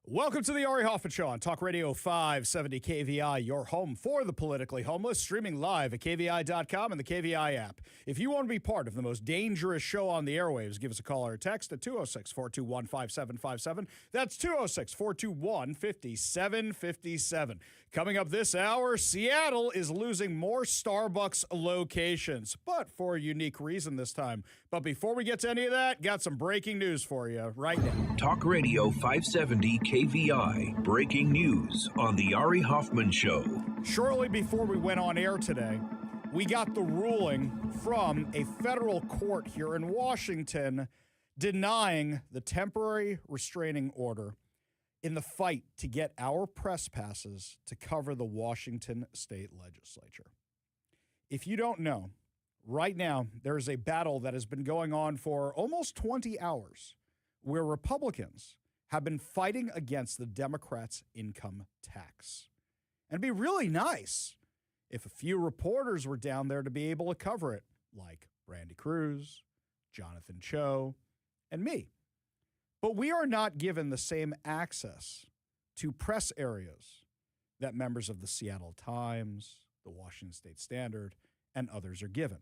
Welcome to the Ari Hoffman Show on Talk Radio 570 KVI, your home for the politically homeless, streaming live at KVI.com and the KVI app. If you want to be part of the most dangerous show on the airwaves, give us a call or a text at 206-421-5757. That's 206-421-5757. Coming up this hour, Seattle is losing more Starbucks locations, but for a unique reason this time. But before we get to any of that, got some breaking news for you right now. Talk Radio 570 KVI, breaking news on the Ari Hoffman Show. Shortly before we went on air today, we got the ruling from a federal court here in Washington denying the temporary restraining order in the fight to get our press passes to cover the Washington state legislature. If you don't know, right now there is a battle that has been going on for almost 20 hours where Republicans have been fighting against the Democrats' income tax. And it'd be really nice if a few reporters were down there to be able to cover it, like Brandy Cruz, Jonathan Cho, and me. But we are not given the same access to press areas that members of the Seattle Times, the Washington State Standard, and others are given.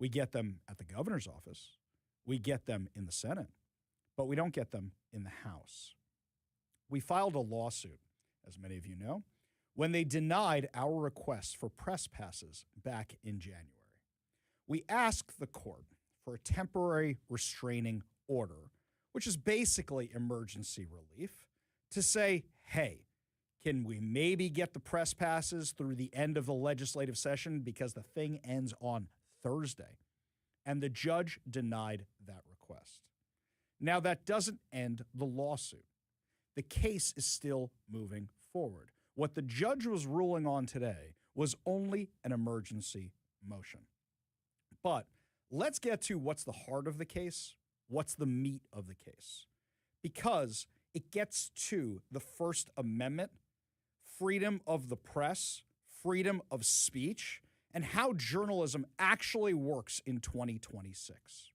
We get them at the governor's office. We get them in the Senate. But we don't get them in the House. We filed a lawsuit, as many of you know, when they denied our request for press passes back in January. We asked the court for a temporary restraining order, which is basically emergency relief, to say, hey, can we maybe get the press passes through the end of the legislative session because the thing ends on Thursday? And the judge denied that request. Now, that doesn't end the lawsuit. The case is still moving forward. What the judge was ruling on today was only an emergency motion. But let's get to what's the heart of the case, what's the meat of the case, because it gets to the First Amendment, freedom of the press, freedom of speech, and how journalism actually works in 2026.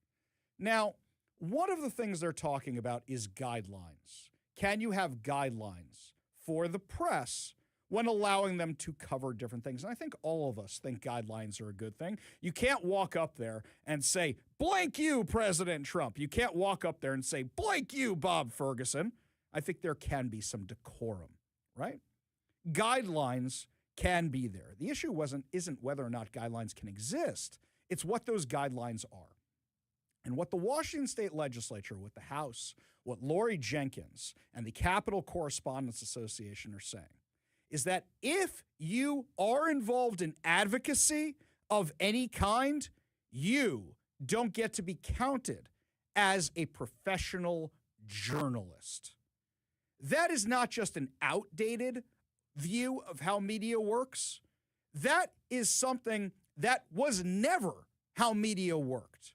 Now, one of the things they're talking about is guidelines. Can you have guidelines for the press when allowing them to cover different things? And I think all of us think guidelines are a good thing. You can't walk up there and say, blank you, President Trump. You can't walk up there and say, blank you, Bob Ferguson. I think there can be some decorum, right? Guidelines can be there. The issue isn't whether or not guidelines can exist. It's what those guidelines are. And what the Washington State Legislature, with the House, what Lori Jenkins and the Capitol Correspondents Association are saying is that if you are involved in advocacy of any kind, you don't get to be counted as a professional journalist. That is not just an outdated view of how media works. That is something that was never how media worked.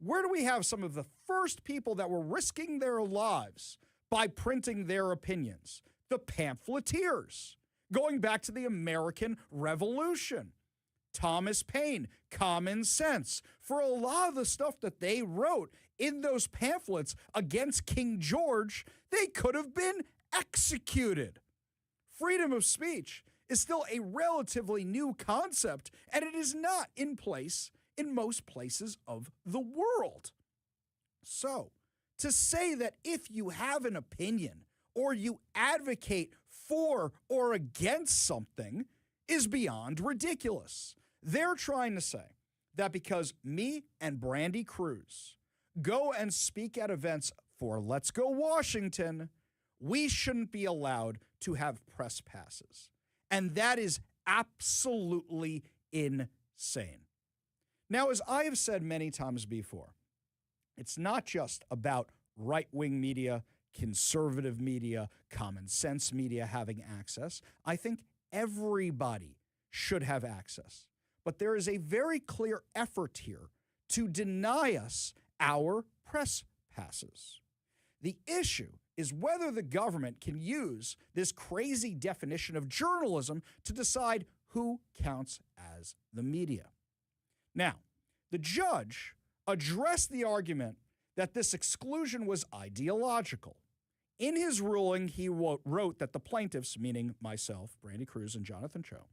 Where do we have some of the first people that were risking their lives by printing their opinions? The pamphleteers, going back to the American Revolution. Thomas Paine, Common Sense. For a lot of the stuff that they wrote in those pamphlets against King George, they could have been executed. Freedom of speech is still a relatively new concept, and it is not in place in most places of the world. So, to say that if you have an opinion or you advocate for or against something is beyond ridiculous. They're trying to say that because me and Brandy Cruz go and speak at events for Let's Go Washington, we shouldn't be allowed to have press passes. And that is absolutely insane. Now, as I have said many times before, it's not just about right-wing media, conservative media, common sense media having access. I think everybody should have access. But there is a very clear effort here to deny us our press passes. The issue is whether the government can use this crazy definition of journalism to decide who counts as the media. Now, the judge addressed the argument that this exclusion was ideological In his ruling, he wrote that the plaintiffs, meaning myself, Brandy Cruz, and Jonathan Cho,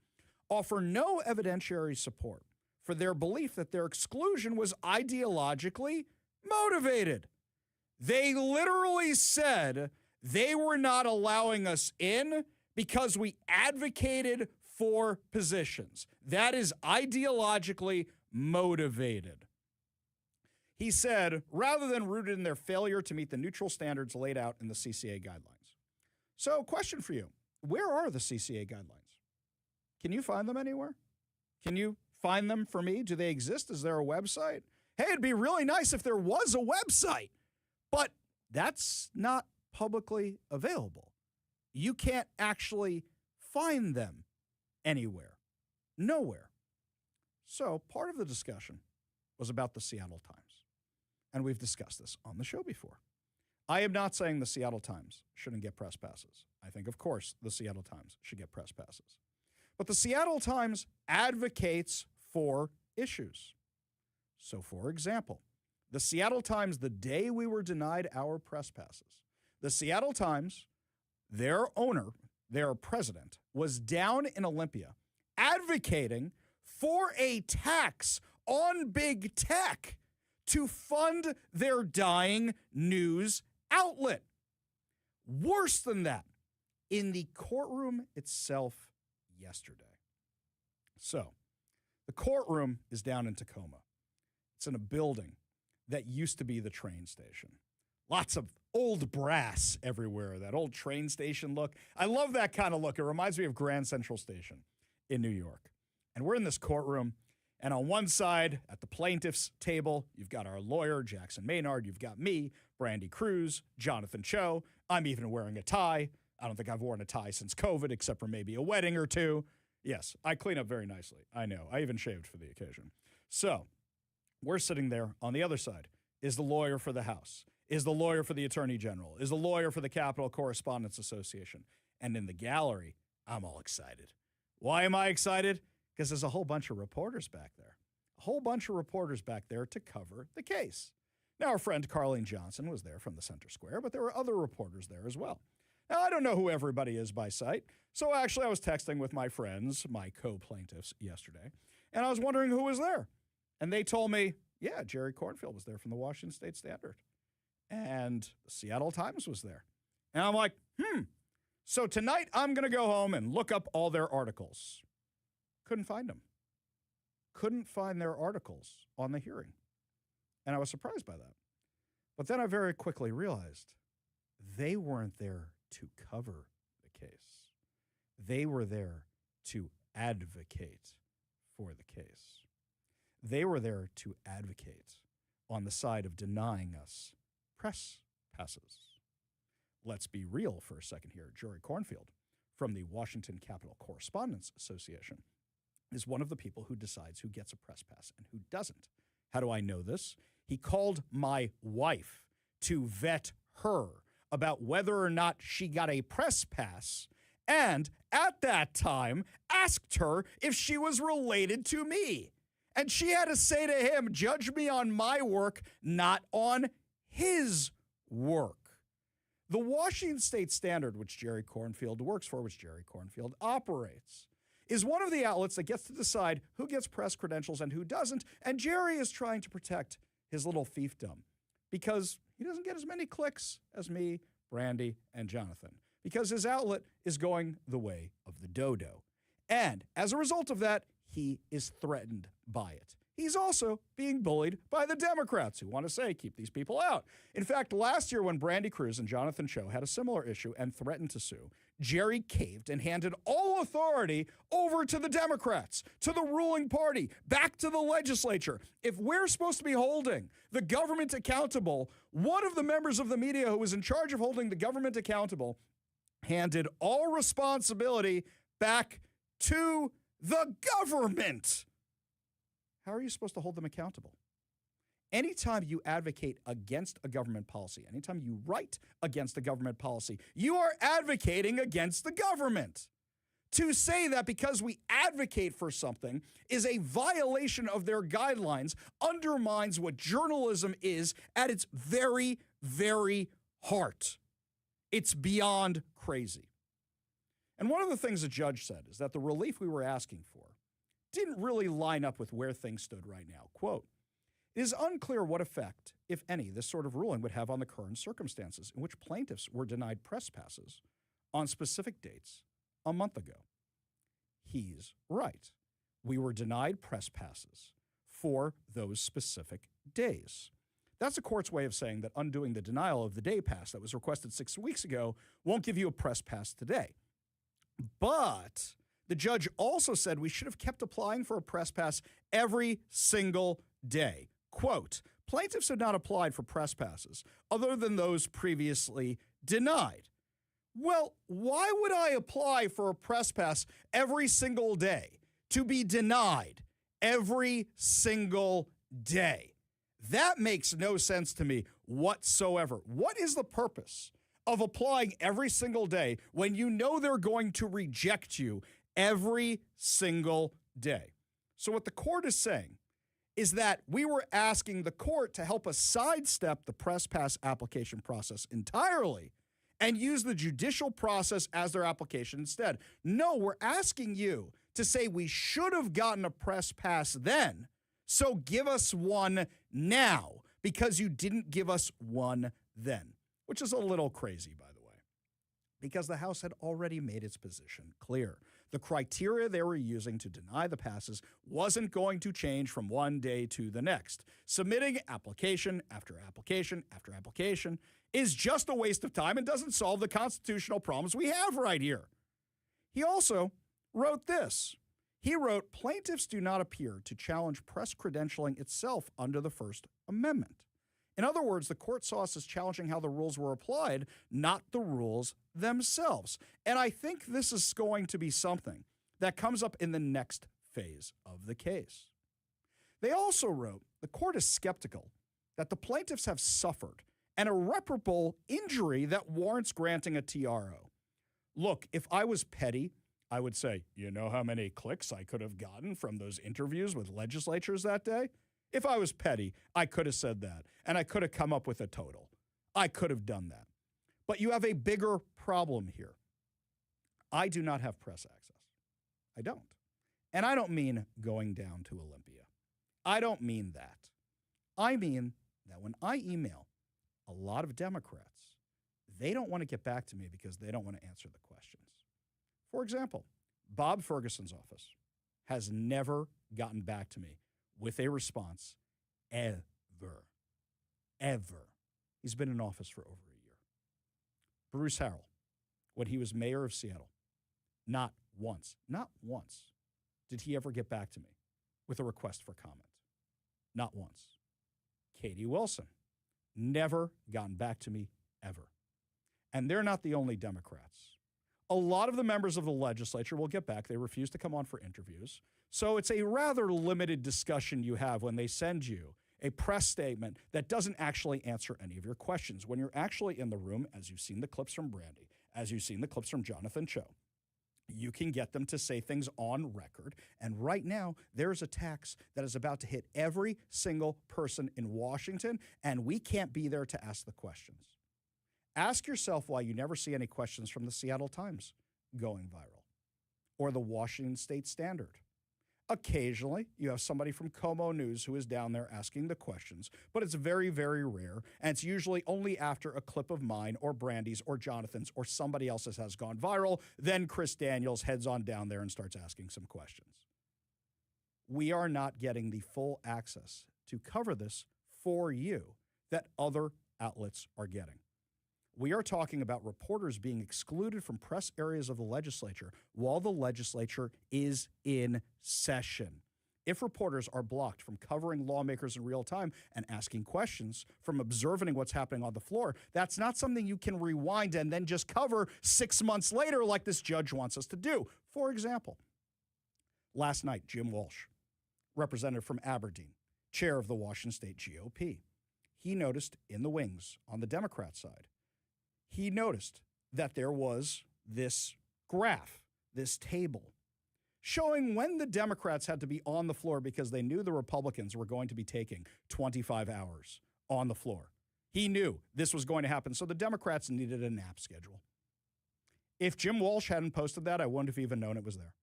offer no evidentiary support for their belief that their exclusion was ideologically motivated. They literally said they were not allowing us in because we advocated for positions. That is ideologically motivated. He said, rather than rooted in their failure to meet the neutral standards laid out in the CCA guidelines. So, question for you. Where are the CCA guidelines? Can you find them anywhere? Can you find them for me? Do they exist? Is there a website? Hey, it'd be really nice if there was a website, but that's not publicly available. You can't actually find them anywhere. Nowhere. So part of the discussion was about the Seattle Times. And we've discussed this on the show before. I am not saying the Seattle Times shouldn't get press passes. I think, of course, the Seattle Times should get press passes. But the Seattle Times advocates for issues. So, for example, the Seattle Times, the day we were denied our press passes, the Seattle Times, their owner, their president, was down in Olympia advocating for a tax on big tech to fund their dying news outlet. Worse than that, in the courtroom itself yesterday. So, the courtroom is down in Tacoma. It's in a building that used to be the train station. Lots of old brass everywhere, that old train station look. I love that kind of look. It reminds me of Grand Central Station in New York. And we're in this courtroom, and on one side, at the plaintiff's table, you've got our lawyer, Jackson Maynard. You've got me, Brandy Cruz, Jonathan Cho. I'm even wearing a tie. I don't think I've worn a tie since COVID, except for maybe a wedding or two. Yes, I clean up very nicely. I know. I even shaved for the occasion. So, we're sitting there. On the other side is the lawyer for the House, is the lawyer for the Attorney General, is the lawyer for the Capitol Correspondents Association. And in the gallery, I'm all excited. Why am I excited? Because there's a whole bunch of reporters back there. A whole bunch of reporters back there to cover the case. Now, our friend Carlene Johnson was there from the Center Square, but there were other reporters there as well. Now, I don't know who everybody is by sight, so actually I was texting with my friends, my co-plaintiffs, yesterday, and I was wondering who was there. And they told me, yeah, Jerry Cornfield was there from the Washington State Standard. And the Seattle Times was there. And I'm like, So tonight I'm going to go home and look up all their articles. Couldn't find them. Couldn't find their articles on the hearing. And I was surprised by that. But then I very quickly realized they weren't there to cover the case. They were there to advocate for the case. They were there to advocate on the side of denying us press passes. Let's be real for a second here. Jerry Cornfield from the Washington Capitol Correspondents Association is one of the people who decides who gets a press pass and who doesn't. How do I know this? He called my wife to vet her about whether or not she got a press pass, and at that time asked her if she was related to me. And she had to say to him, judge me on my work, not on his work. The Washington State Standard, which Jerry Cornfield works for, which Jerry Cornfield operates, is one of the outlets that gets to decide who gets press credentials and who doesn't. And Jerry is trying to protect his little fiefdom because he doesn't get as many clicks as me, Brandy, and Jonathan, because his outlet is going the way of the dodo. And as a result of that, he is threatened by it. He's also being bullied by the Democrats who want to say, keep these people out. In fact, last year when Brandy Cruz and Jonathan Cho had a similar issue and threatened to sue, Jerry caved and handed all authority over to the Democrats, to the ruling party, back to the legislature. If we're supposed to be holding the government accountable, one of the members of the media who was in charge of holding the government accountable handed all responsibility back to the government. How are you supposed to hold them accountable? Anytime you advocate against a government policy, anytime you write against a government policy, you are advocating against the government. To say that because we advocate for something is a violation of their guidelines undermines what journalism is at its very, very heart. It's beyond crazy. And one of the things the judge said is that the relief we were asking for didn't really line up with where things stood right now. Quote, "It is unclear what effect, if any, this sort of ruling would have on the current circumstances in which plaintiffs were denied press passes on specific dates a month ago." He's right. We were denied press passes for those specific days. That's the court's way of saying that undoing the denial of the day pass that was requested 6 weeks ago won't give you a press pass today. But the judge also said we should have kept applying for a press pass every single day. Quote, "Plaintiffs have not applied for press passes other than those previously denied." Well, why would I apply for a press pass every single day to be denied every single day? That makes no sense to me whatsoever. What is the purpose of applying every single day when you know they're going to reject you every single day? So what the court is saying is that we were asking the court to help us sidestep the press pass application process entirely and use the judicial process as their application instead. No, we're asking you to say we should have gotten a press pass then, so give us one now because you didn't give us one then, which is a little crazy, by the way, because the House had already made its position clear. The criteria they were using to deny the passes wasn't going to change from one day to the next. Submitting application after application after application is just a waste of time and doesn't solve the constitutional problems we have right here. He also wrote this. He wrote, "Plaintiffs do not appear to challenge press credentialing itself under the First Amendment." In other words, the court saw us as challenging how the rules were applied, not the rules themselves. And I think this is going to be something that comes up in the next phase of the case. They also wrote, the court is skeptical that the plaintiffs have suffered an irreparable injury that warrants granting a TRO. Look, if I was petty, I would say, you know how many clicks I could have gotten from those interviews with legislatures that day? If I was petty, I could have said that, and I could have come up with a total. I could have done that. But you have a bigger problem here. I do not have press access. I don't. And I don't mean going down to Olympia. I don't mean that. I mean that when I email a lot of Democrats, they don't want to get back to me because they don't want to answer the questions. For example, Bob Ferguson's office has never gotten back to me with a response ever. Ever. He's been in office for over a year. Bruce Harrell, when he was mayor of Seattle, not once did he ever get back to me with a request for comment. Not once. Katie Wilson, never gotten back to me ever. And they're not the only Democrats. A lot of the members of the legislature will get back. They refuse to come on for interviews. So it's a rather limited discussion you have when they send you a press statement that doesn't actually answer any of your questions. When you're actually in the room, as you've seen the clips from Brandy, as you've seen the clips from Jonathan Cho, you can get them to say things on record. And right now, there's a tax that is about to hit every single person in Washington, and we can't be there to ask the questions. Ask yourself why you never see any questions from the Seattle Times going viral or the Washington State Standard. Occasionally, you have somebody from Como News who is down there asking the questions, but it's very, very rare, and it's usually only after a clip of mine or Brandy's or Jonathan's or somebody else's has gone viral, then Chris Daniels heads on down there and starts asking some questions. We are not getting the full access to cover this for you that other outlets are getting. We are talking about reporters being excluded from press areas of the legislature while the legislature is in session. If reporters are blocked from covering lawmakers in real time and asking questions, from observing what's happening on the floor, that's not something you can rewind and then just cover 6 months later like this judge wants us to do. For example, last night, Jim Walsh, representative from Aberdeen, chair of the Washington State GOP, he noticed in the wings on the Democrat side, he noticed that there was this graph, this table, showing when the Democrats had to be on the floor because they knew the Republicans were going to be taking 25 hours on the floor. He knew this was going to happen. So the Democrats needed a nap schedule. If Jim Walsh hadn't posted that, I wouldn't have even known it was there.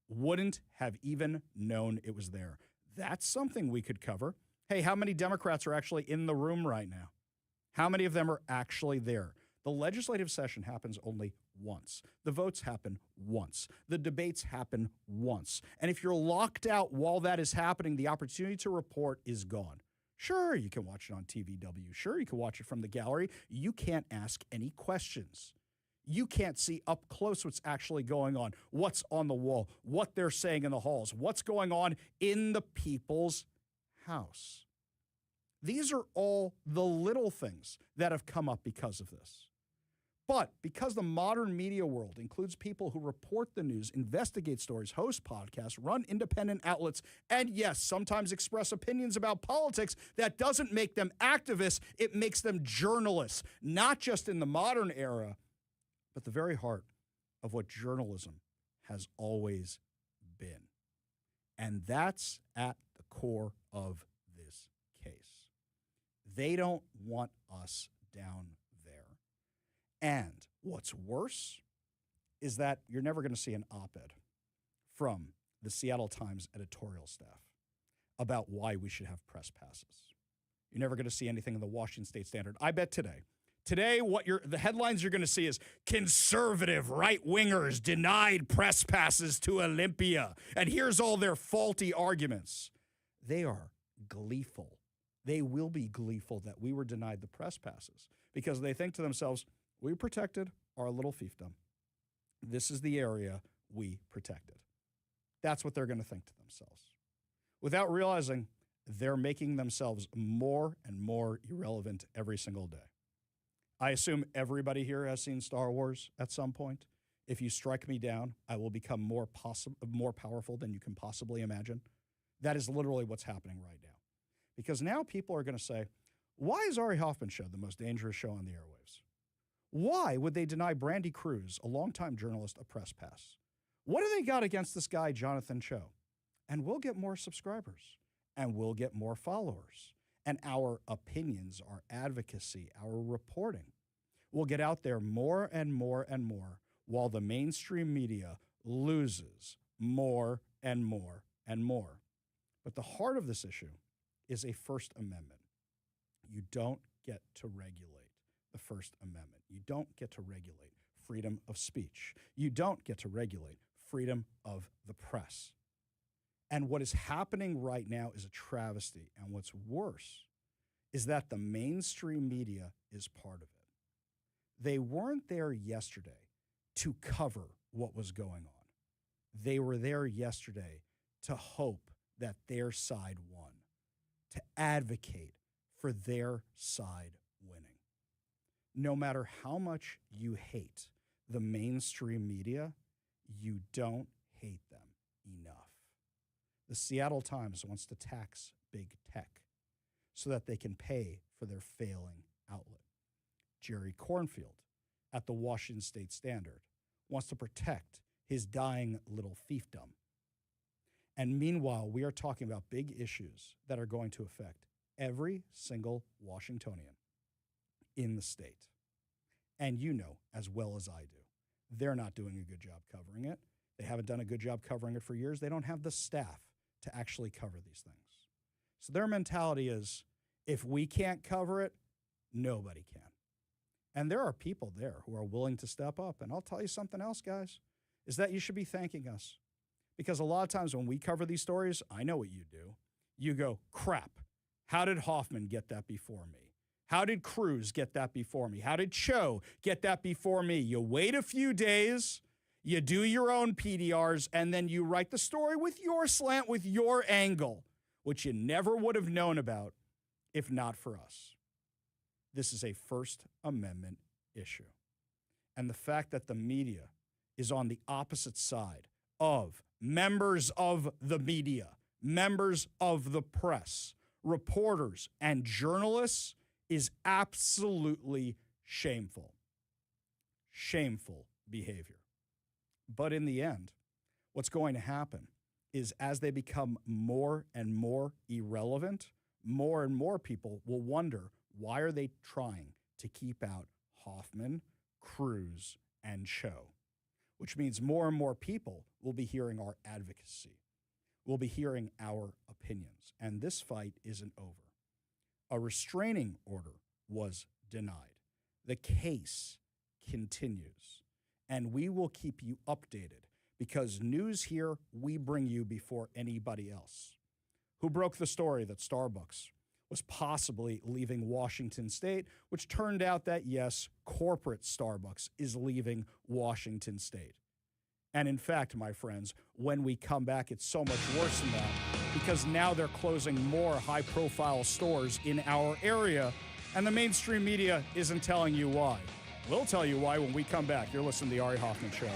Wouldn't have even known it was there. That's something we could cover. Hey, how many Democrats are actually in the room right now? How many of them are actually there? The legislative session happens only once. The votes happen once. The debates happen once. And if you're locked out while that is happening, the opportunity to report is gone. Sure, you can watch it on TVW. Sure, you can watch it from the gallery. You can't ask any questions. You can't see up close what's actually going on, what's on the wall, what they're saying in the halls, what's going on in the people's house. These are all the little things that have come up because of this. But because the modern media world includes people who report the news, investigate stories, host podcasts, run independent outlets, and yes, sometimes express opinions about politics, that doesn't make them activists. It makes them journalists, not just in the modern era, but the very heart of what journalism has always been. And that's at the core of this case. They don't want us down there. And what's worse is that you're never going to see an op-ed from the Seattle Times editorial staff about why we should have press passes. You're never going to see anything in the Washington State Standard. I bet today, the headlines you're going to see is conservative right-wingers denied press passes to Olympia. And here's all their faulty arguments. They are gleeful. They will be gleeful that we were denied the press passes because they think to themselves, we protected our little fiefdom. This is the area we protected. That's what they're going to think to themselves. Without realizing they're making themselves more and more irrelevant every single day. I assume everybody here has seen Star Wars at some point. If you strike me down, I will become more powerful than you can possibly imagine. That is literally what's happening right now. Because now people are going to say, why is Ari Hoffman Show the most dangerous show on the airwaves? Why would they deny Brandy Cruz, a longtime journalist, a press pass? What do they got against this guy, Jonathan Cho? And we'll get more subscribers, and we'll get more followers. And our opinions, our advocacy, our reporting will get out there more and more and more while the mainstream media loses more and more and more. But the heart of this issue is a First Amendment. You don't get to regulate the First Amendment. You don't get to regulate freedom of speech. You don't get to regulate freedom of the press. And what is happening right now is a travesty. And what's worse is that the mainstream media is part of it. They weren't there yesterday to cover what was going on. They were there yesterday to hope that their side won, to advocate for their side winning. No matter how much you hate the mainstream media, you don't hate them enough. The Seattle Times wants to tax big tech so that they can pay for their failing outlet. Jerry Cornfield at the Washington State Standard wants to protect his dying little fiefdom. And meanwhile, we are talking about big issues that are going to affect every single Washingtonian in the state. And you know as well as I do, they're not doing a good job covering it. They haven't done a good job covering it for years. They don't have the staff to actually cover these things. So their mentality is, if we can't cover it, nobody can. And there are people there who are willing to step up. And I'll tell you something else, guys, is that you should be thanking us. Because a lot of times when we cover these stories, I know what you do. You go, crap, how did Hoffman get that before me? How did Cruz get that before me? How did Cho get that before me? You wait a few days, you do your own PDRs, and then you write the story with your slant, with your angle, which you never would have known about if not for us. This is a First Amendment issue. And the fact that the media is on the opposite side of members of the media, members of the press, reporters, and journalists is absolutely shameful. Shameful behavior. But in the end, what's going to happen is as they become more and more irrelevant, more and more people will wonder Why are they trying to keep out Hoffman, Cruz, and Cho? Which means more and more people will be hearing our advocacy, will be hearing our opinions. And this fight isn't over. A restraining order was denied. The case continues. And we will keep you updated because news here we bring you before anybody else. Who broke the story that Starbucks was possibly leaving Washington State, which turned out that, yes, corporate Starbucks is leaving Washington State. And in fact, my friends, when we come back, it's so much worse than that because now they're closing more high-profile stores in our area, and the mainstream media isn't telling you why. We'll tell you why when we come back. You're listening to The Ari Hoffman Show.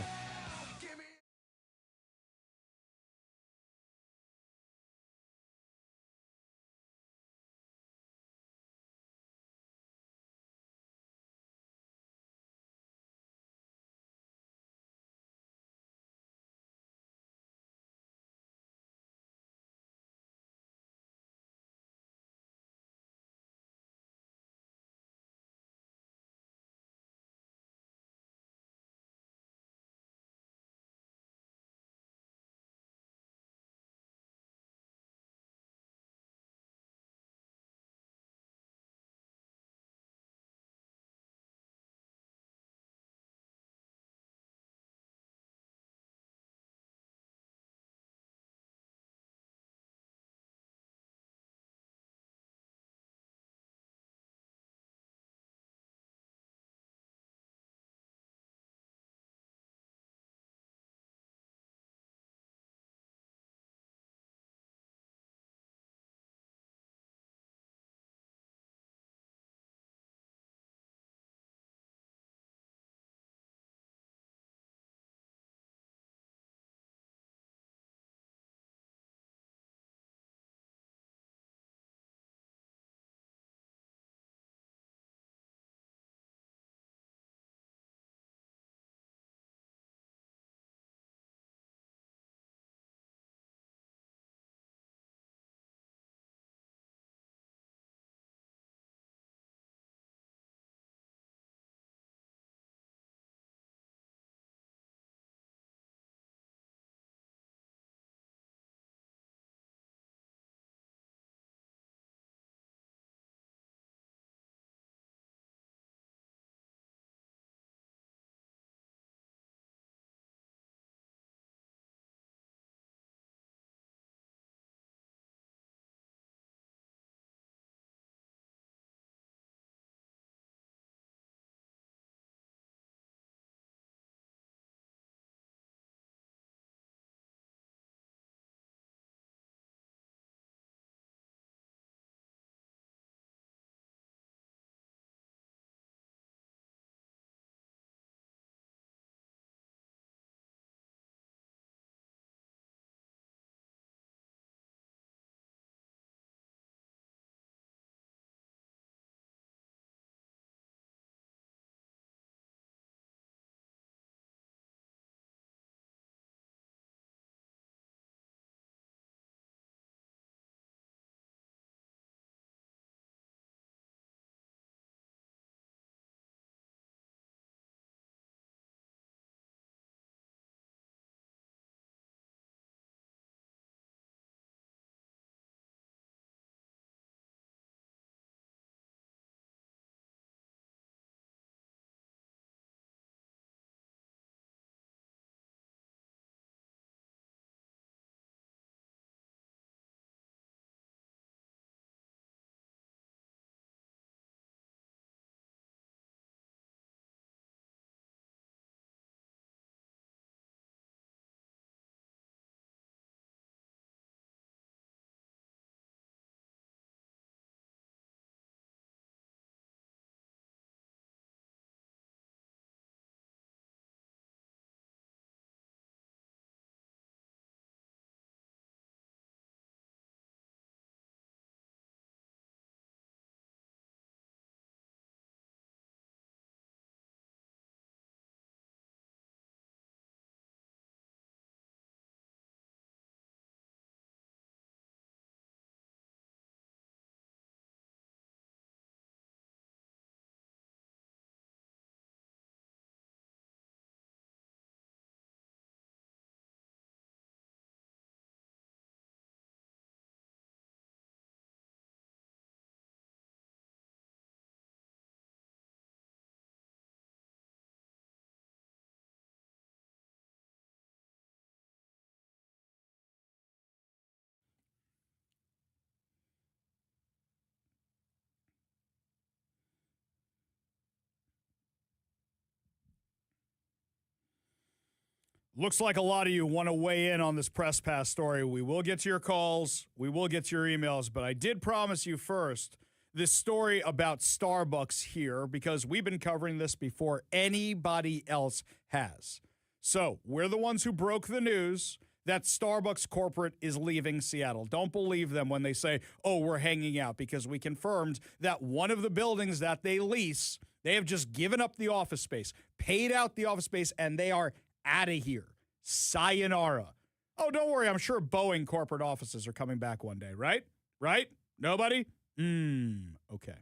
Looks like a lot of you want to weigh in on this press pass story. We will get to your calls. We will get to your emails. But I did promise you first this story about Starbucks here because we've been covering this before anybody else has. So we're the ones who broke the news that Starbucks corporate is leaving Seattle. Don't believe them when they say, oh, we're hanging out, because we confirmed that one of the buildings that they lease, they have just given up the office space, paid out the office space, and they are out of here. Sayonara. Oh, don't worry. I'm sure Boeing corporate offices are coming back one day, right? Right? Nobody? Okay.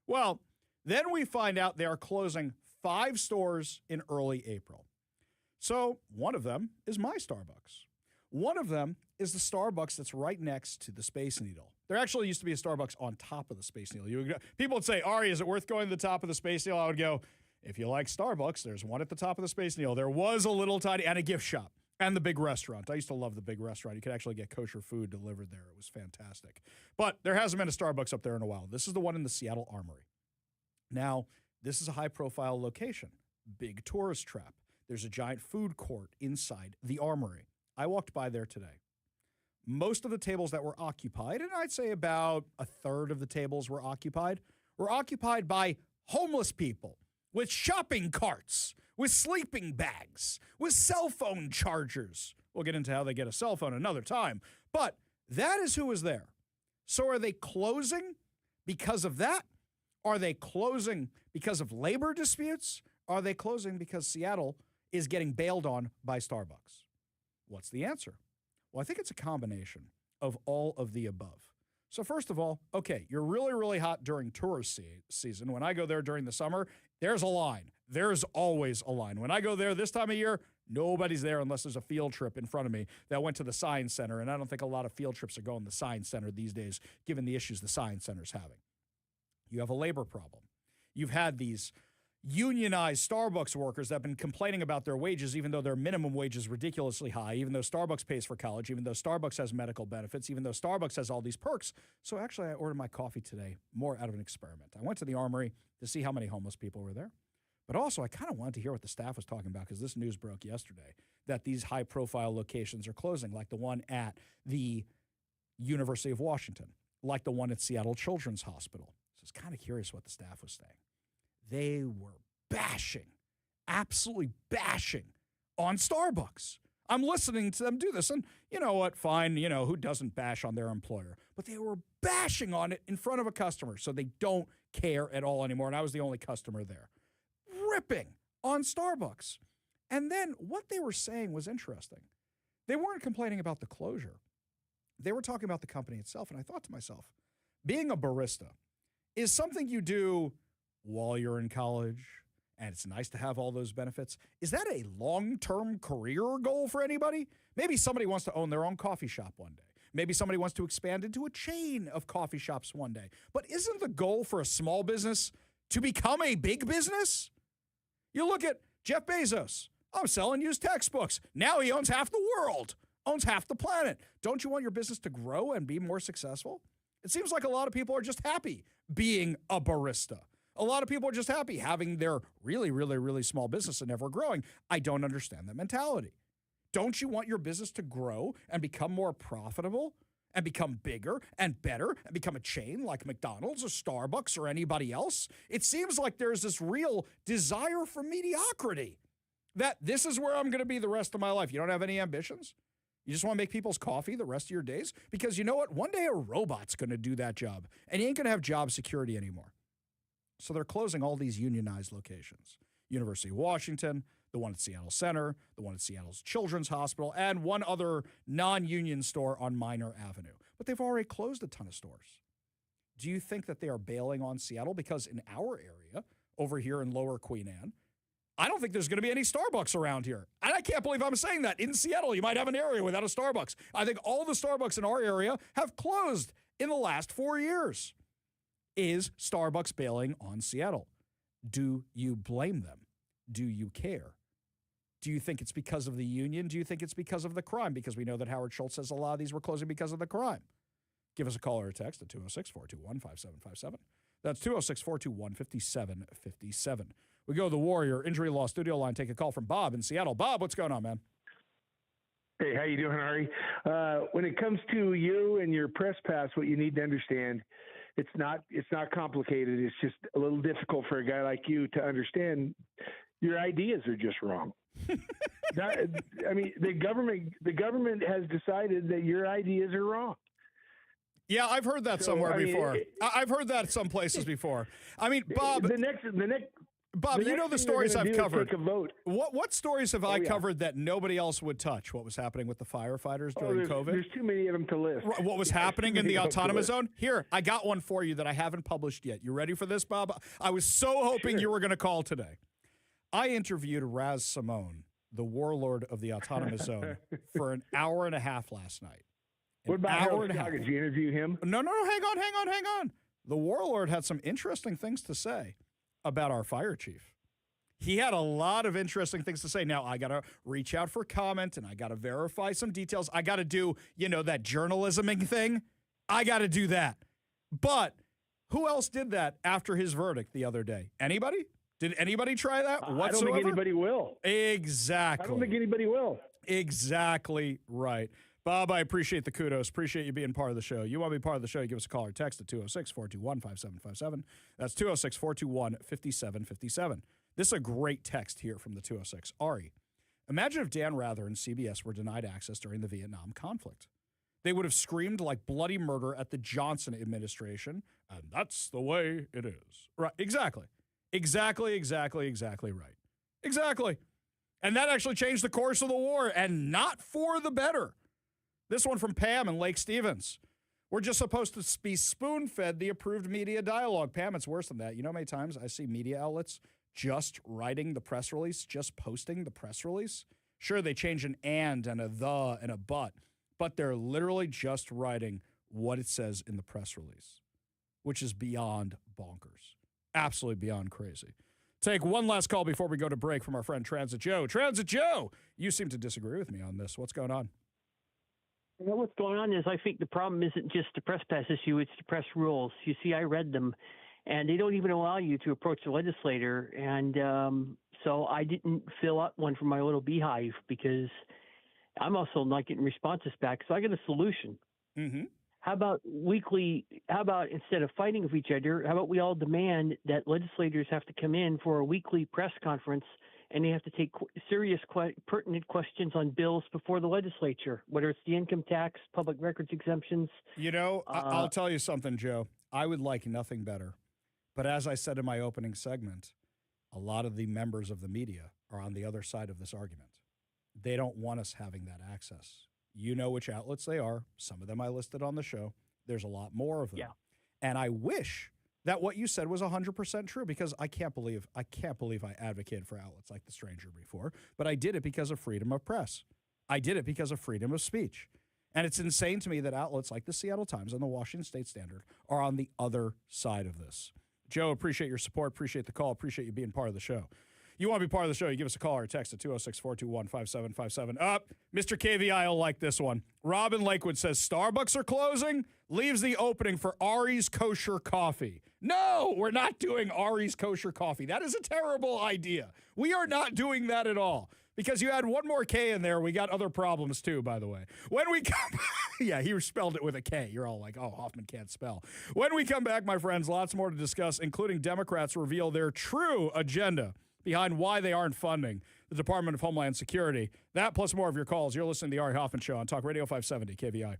Well, then we find out they are closing 5 stores in early April. So one of them is my Starbucks. One of them is the Starbucks that's right next to the Space Needle. There actually used to be a Starbucks on top of the Space Needle. People would say, Ari, is it worth going to the top of the Space Needle? I would go, if you like Starbucks, there's one at the top of the Space Needle. There was a little tiny, and a gift shop, and the big restaurant. I used to love the big restaurant. You could actually get kosher food delivered there. It was fantastic. But there hasn't been a Starbucks up there in a while. This is the one in the Seattle Armory. Now, this is a high-profile location, big tourist trap. There's a giant food court inside the Armory. I walked by there today. Most of the tables that were occupied, and I'd say about a third of the tables were occupied by homeless people with shopping carts, with sleeping bags, with cell phone chargers. We'll get into how they get a cell phone another time. But that is who is there. So are they closing because of that? Are they closing because of labor disputes? Are they closing because Seattle is getting bailed on by Starbucks? What's the answer? Well, I think it's a combination of all of the above. So first of all, okay, you're really, really hot during tourist season. When I go there during the summer, there's a line. There's always a line. When I go there this time of year, nobody's there unless there's a field trip in front of me that went to the Science Center, and I don't think a lot of field trips are going to the Science Center these days, given the issues the Science Center's having. You have a labor problem. You've had these unionized Starbucks workers that have been complaining about their wages, even though their minimum wage is ridiculously high, even though Starbucks pays for college, even though Starbucks has medical benefits, even though Starbucks has all these perks. So actually, I ordered my coffee today more out of an experiment. I went to the Armory to see how many homeless people were there. But also, I kind of wanted to hear what the staff was talking about, because this news broke yesterday that these high-profile locations are closing, like the one at the University of Washington, like the one at Seattle Children's Hospital. So I was kind of curious what the staff was saying. They were bashing, absolutely bashing on Starbucks. I'm listening to them do this, and you know what? Fine, who doesn't bash on their employer? But they were bashing on it in front of a customer, so they don't care at all anymore, and I was the only customer there. Ripping on Starbucks. And then what they were saying was interesting. They weren't complaining about the closure. They were talking about the company itself, and I thought to myself, being a barista is something you do while you're in college, and it's nice to have all those benefits. Is that a long-term career goal for anybody? Maybe somebody wants to own their own coffee shop one day. Maybe somebody wants to expand into a chain of coffee shops one day. But isn't the goal for a small business to become a big business? You look at Jeff Bezos. I'm selling used textbooks. Now he owns half the world, owns half the planet. Don't you want your business to grow and be more successful? It seems like a lot of people are just happy being a barista. A lot of people are just happy having their really, really, really small business and never growing. I don't understand that mentality. Don't you want your business to grow and become more profitable and become bigger and better and become a chain like McDonald's or Starbucks or anybody else? It seems like there's this real desire for mediocrity, that this is where I'm going to be the rest of my life. You don't have any ambitions? You just want to make people's coffee the rest of your days? Because you know what? One day a robot's going to do that job, and you ain't going to have job security anymore. So they're closing all these unionized locations. University of Washington, the one at Seattle Center, the one at Seattle's Children's Hospital, and one other non-union store on Minor Avenue. But they've already closed a ton of stores. Do you think that they are bailing on Seattle? Because in our area, over here in Lower Queen Anne, I don't think there's going to be any Starbucks around here. And I can't believe I'm saying that. In Seattle, you might have an area without a Starbucks. I think all the Starbucks in our area have closed in the last 4 years. Is Starbucks bailing on Seattle? Do you blame them? Do you care? Do you think it's because of the union? Do you think it's because of the crime? Because we know that Howard Schultz says a lot of these were closing because of the crime. Give us a call or a text at 206-421-5757. That's 206-421-5757. We go to the Warrior Injury Law Studio line, take a call from Bob in Seattle. Bob, what's going on, man? Hey, how you doing, Ari? When it comes to you and your press pass, what you need to understand, it's not complicated. It's just a little difficult for a guy like you to understand. Your ideas are just wrong. The government has decided that your ideas are wrong. Yeah, I've heard that somewhere before. I've heard that some places before. I mean, Bob. Bob, you know the stories I've covered. What stories have I covered that nobody else would touch? What was happening with the firefighters during COVID? There's too many of them to list. What was happening in the autonomous zone? Here, I got one for you that I haven't published yet. You ready for this, Bob? I was so hoping you were going to call today. I interviewed Raz Simone, the warlord of the autonomous zone, for an hour and a half last night. What about Harold Scott? Did you interview him? No, hang on. The warlord had some interesting things to say about our fire chief. He had a lot of interesting things to say. Now, I got to reach out for comment, and I got to verify some details. I got to do, that journalisming thing. I got to do that. But who else did that after his verdict the other day? Anybody? Did anybody try that whatsoever? I don't think anybody will. Exactly. I don't think anybody will. Exactly right. Bob, I appreciate the kudos. Appreciate you being part of the show. You want to be part of the show, you give us a call or text at 206-421-5757. That's 206-421-5757. This is a great text here from the 206. Ari, imagine if Dan Rather and CBS were denied access during the Vietnam conflict. They would have screamed like bloody murder at the Johnson administration, and that's the way it is. Right, exactly. Exactly right. Exactly. And that actually changed the course of the war, and not for the better. This one from Pam in Lake Stevens. We're just supposed to be spoon-fed the approved media dialogue. Pam, it's worse than that. You know how many times I see media outlets just writing the press release, just posting the press release? Sure, they change an and a the and a but they're literally just writing what it says in the press release, which is beyond bonkers. Absolutely beyond crazy. Take one last call before we go to break from our friend Transit Joe. Transit Joe, you seem to disagree with me on this. What's going on? Well, what's going on is I think the problem isn't just the press pass issue, it's the press rules. You see, I read them, and they don't even allow you to approach the legislator. And so I didn't fill out one for my little beehive because I'm also not getting responses back. So I got a solution. Mm-hmm. How about instead of fighting with each other, how about we all demand that legislators have to come in for a weekly press conference and they have to take serious, pertinent questions on bills before the legislature, whether it's the income tax, public records exemptions. I'll tell you something, Joe. I would like nothing better. But as I said in my opening segment, a lot of the members of the media are on the other side of this argument. They don't want us having that access. You know which outlets they are. Some of them I listed on the show. There's a lot more of them. Yeah. And I wish that what you said was 100% true, because I can't believe I advocated for outlets like The Stranger before, but I did it because of freedom of press. I did it because of freedom of speech. And it's insane to me that outlets like the Seattle Times and the Washington State Standard are on the other side of this. Joe, appreciate your support, appreciate the call, appreciate you being part of the show. You want to be part of the show, you give us a call or a text at 206-421-5757. Mr. KVI will like this one. Robin Lakewood says, Starbucks are closing, leaves the opening for Ari's Kosher Coffee. No, we're not doing Ari's Kosher Coffee. That is a terrible idea. We are not doing that at all. Because you had one more K in there, we got other problems too, by the way. When we come, yeah, he spelled it with a K. You're all like, oh, Hoffman can't spell. When we come back, my friends, lots more to discuss, including Democrats reveal their true agenda behind why they aren't funding the Department of Homeland Security. That plus more of your calls. You're listening to the Ari Hoffman Show on Talk Radio 570 KVI.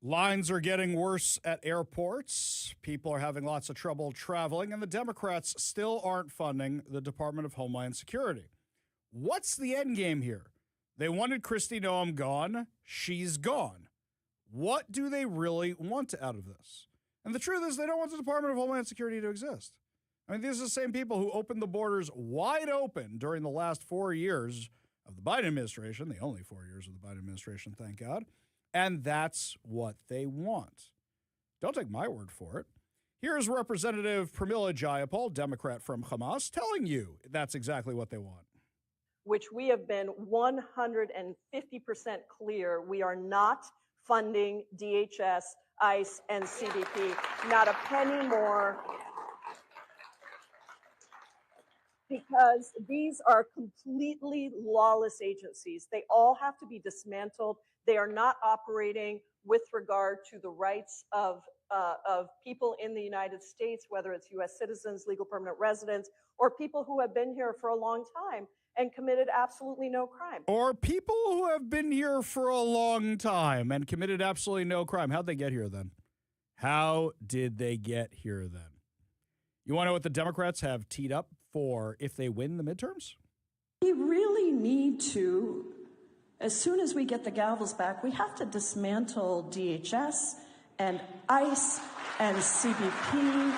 Lines are getting worse at airports. People are having lots of trouble traveling, and the Democrats still aren't funding the Department of Homeland Security. What's the end game here? They wanted Kristi Noem gone. She's gone. What do they really want out of this? And the truth is they don't want the Department of Homeland Security to exist. I mean, these are the same people who opened the borders wide open during the last 4 years of the Biden administration, the only 4 years of the Biden administration, thank God. And that's what they want. Don't take my word for it. Here's Representative Pramila Jayapal, Democrat from Hamas, telling you that's exactly what they want. Which we have been 150% clear we are not funding DHS, ICE, and CBP, not a penny more, because these are completely lawless agencies. They all have to be dismantled. They are not operating with regard to the rights of people in the United States, whether it's U.S. citizens, legal permanent residents, or people who have been here for a long time and committed absolutely no crime. Or people who have been here for a long time and committed absolutely no crime. How'd they get here then? How did they get here then? You want to know what the Democrats have teed up for if they win the midterms? We really need to, as soon as we get the gavels back, we have to dismantle DHS and ICE and CBP.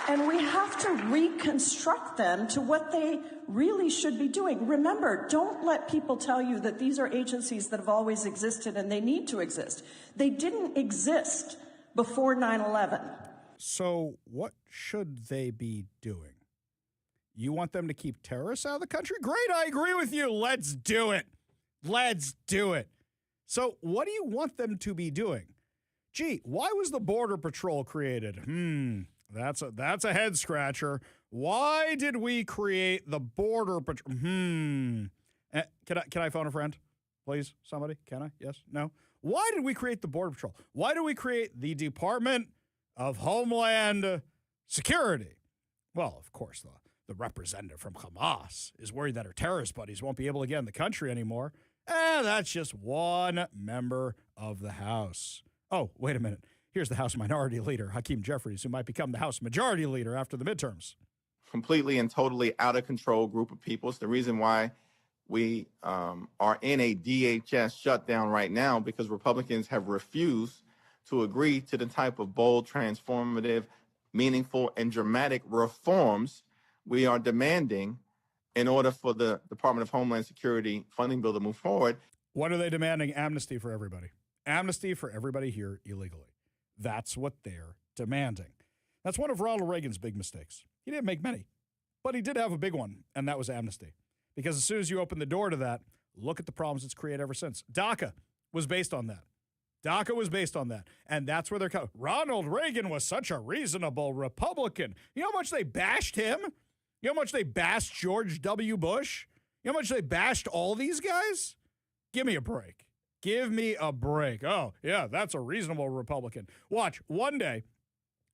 And we have to reconstruct them to what they really should be doing. Remember, don't let people tell you that these are agencies that have always existed and they need to exist. They didn't exist before 9/11. So what should they be doing? You want them to keep terrorists out of the country? Great, I agree with you. Let's do it. Let's do it. So what do you want them to be doing? Gee, why was the Border Patrol created? That's a head scratcher. Why did we create the Border Patrol? Can I phone a friend? Please, somebody? Can I? Yes? No? Why did we create the Border Patrol? Why do we create the Department of Homeland Security? Well, of course, the representative from Hamas is worried that her terrorist buddies won't be able to get in the country anymore. That's just one member of the House. Oh, wait a minute. Here's the House Minority Leader, Hakeem Jeffries, who might become the House Majority Leader after the midterms. Completely and totally out of control group of people. It's the reason why we are in a DHS shutdown right now, because Republicans have refused to agree to the type of bold, transformative, meaningful, and dramatic reforms we are demanding in order for the Department of Homeland Security funding bill to move forward. What are they demanding? Amnesty for everybody. Amnesty for everybody here illegally. That's what they're demanding. That's one of Ronald Reagan's big mistakes. He didn't make many, but he did have a big one, and that was amnesty. Because as soon as you open the door to that, look at the problems it's created ever since. DACA was based on that. And that's where they're coming. Ronald Reagan was such a reasonable Republican. You know how much they bashed him? You know how much they bashed George W. Bush? You know how much they bashed all these guys? Give me a break. Give me a break. Oh, yeah, that's a reasonable Republican. Watch, one day,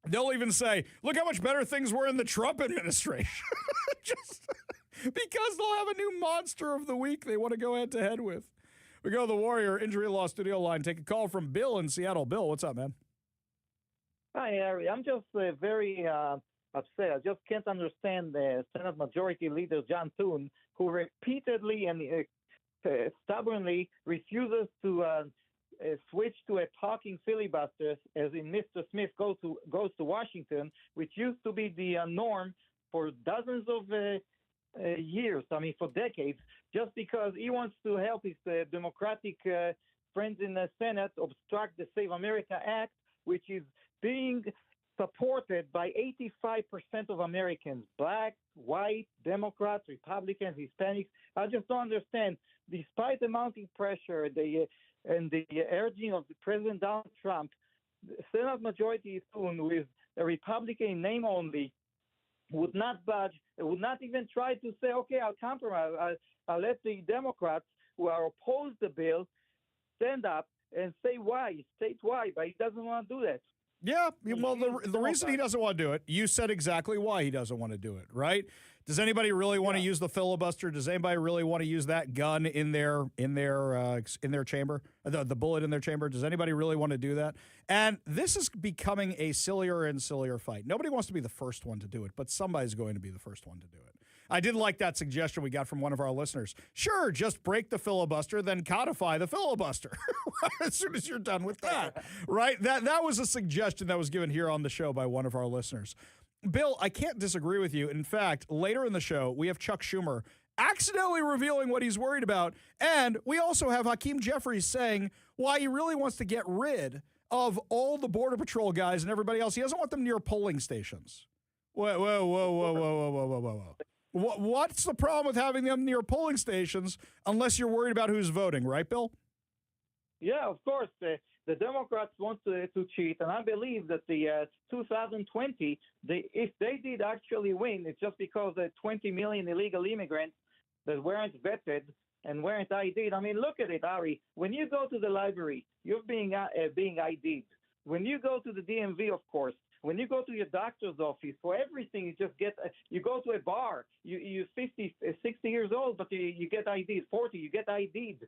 they'll even say, look how much better things were in the Trump administration. Just because they'll have a new monster of the week they want to go head-to-head with. We go to the Warrior Injury Law Studio line. Take a call from Bill in Seattle. Bill, what's up, man? Hi, Harry. I'm just very upset. I just can't understand the Senate Majority Leader John Thune, who repeatedly and stubbornly refuses to switch to a talking filibuster, as in Mr. Smith goes to Washington, which used to be the norm for dozens of years, for decades, just because he wants to help his Democratic friends in the Senate obstruct the Save America Act, which is being supported by 85% of Americans, black, white, Democrats, Republicans, Hispanics. I just don't understand. Despite the mounting pressure and the urging of President Donald Trump, the Senate Majority Thune, with a Republican in name only, would not budge, would not even try to say, okay, I'll compromise. I'll let the Democrats who are opposed to the bill stand up and say why, state why, but he doesn't want to do that. Yeah, well, He's the reason he Democrat. doesn't want to do it, you said exactly why he doesn't want to do it, right? Does anybody really want to use the filibuster? Does anybody really want to use that gun in their chamber, the bullet in their chamber? Does anybody really want to do that? And this is becoming a sillier and sillier fight. Nobody wants to be the first one to do it, but somebody's going to be the first one to do it. I did like that suggestion we got from one of our listeners. Sure, just break the filibuster, then codify the filibuster as soon as you're done with that, right? That was a suggestion that was given here on the show by one of our listeners. Bill, I can't disagree with you. In fact, later in the show, we have Chuck Schumer accidentally revealing what he's worried about, and we also have Hakeem Jeffries saying why he really wants to get rid of all the Border Patrol guys and everybody else. He doesn't want them near polling stations. Whoa. What's the problem with having them near polling stations unless you're worried about who's voting, right, Bill? Yeah, of course. The Democrats want to cheat, and I believe that the 2020, if they did actually win, it's just because the 20 million illegal immigrants that weren't vetted and weren't ID'd. I mean, look at it, Ari. When you go to the library, you're being ID'd. When you go to the DMV, of course, when you go to your doctor's office, for everything, you just get, you go to a bar, you're 50, 60 years old, but you get ID'd, 40, you get ID'd.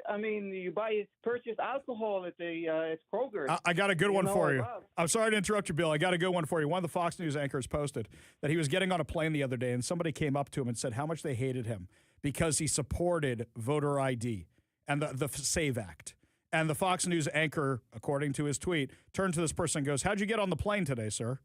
I mean, you purchase alcohol at Kroger. I got a good one for you. I'm sorry to interrupt you, Bill. I got a good one for you. One of the Fox News anchors posted that he was getting on a plane the other day, and somebody came up to him and said how much they hated him because he supported voter ID and the SAVE Act. And the Fox News anchor, according to his tweet, turned to this person and goes, "How'd you get on the plane today, sir?"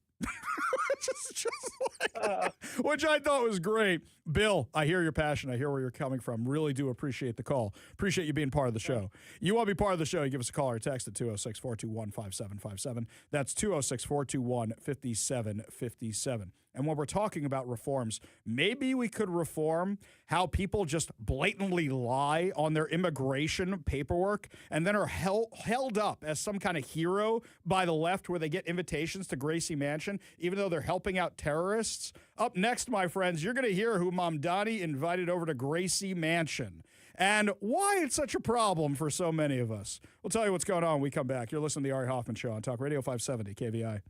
Which I thought was great. Bill, I hear your passion. I hear where you're coming from. Really do appreciate the call. Appreciate you being part of the show. You want to be part of the show, you give us a call or text at 206-421-5757. That's 206-421-5757. And when we're talking about reforms, maybe we could reform how people just blatantly lie on their immigration paperwork and then are held up as some kind of hero by the left where they get invitations to Gracie Mansion, even though they're helping out terrorists. Up next, my friends, you're going to hear who Mamdani invited over to Gracie Mansion and why it's such a problem for so many of us. We'll tell you what's going on when we come back. You're listening to the Ari Hoffman Show on Talk Radio 570 KVI.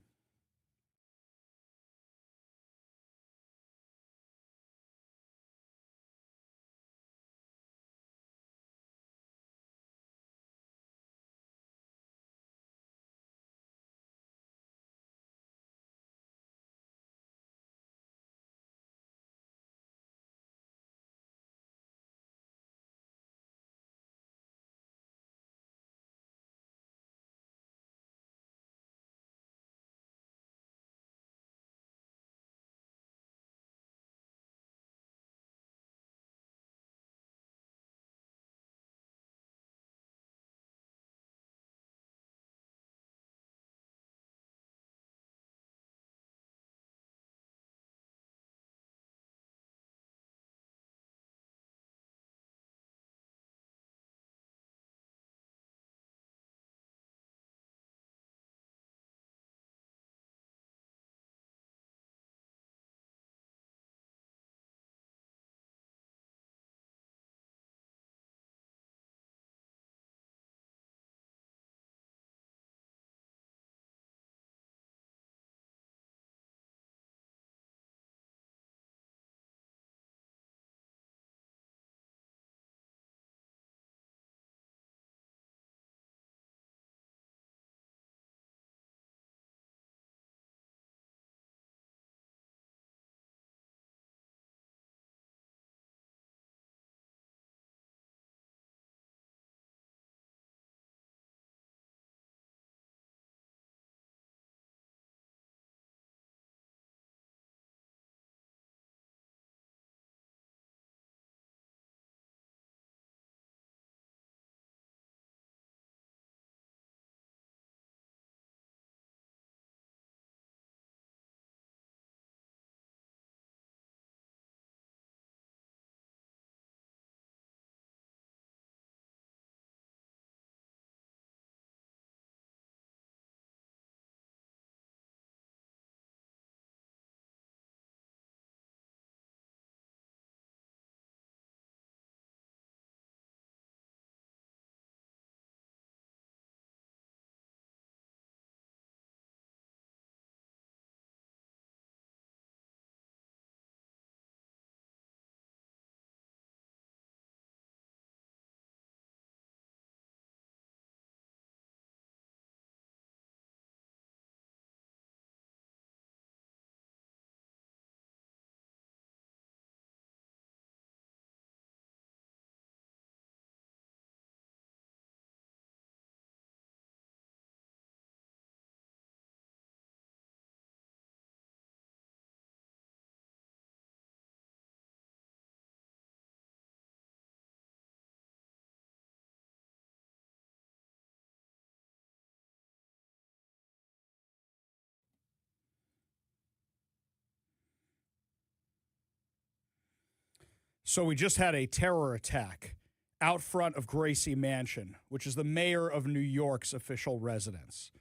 So we just had a terror attack out front of Gracie Mansion, which is the mayor of New York's official residence.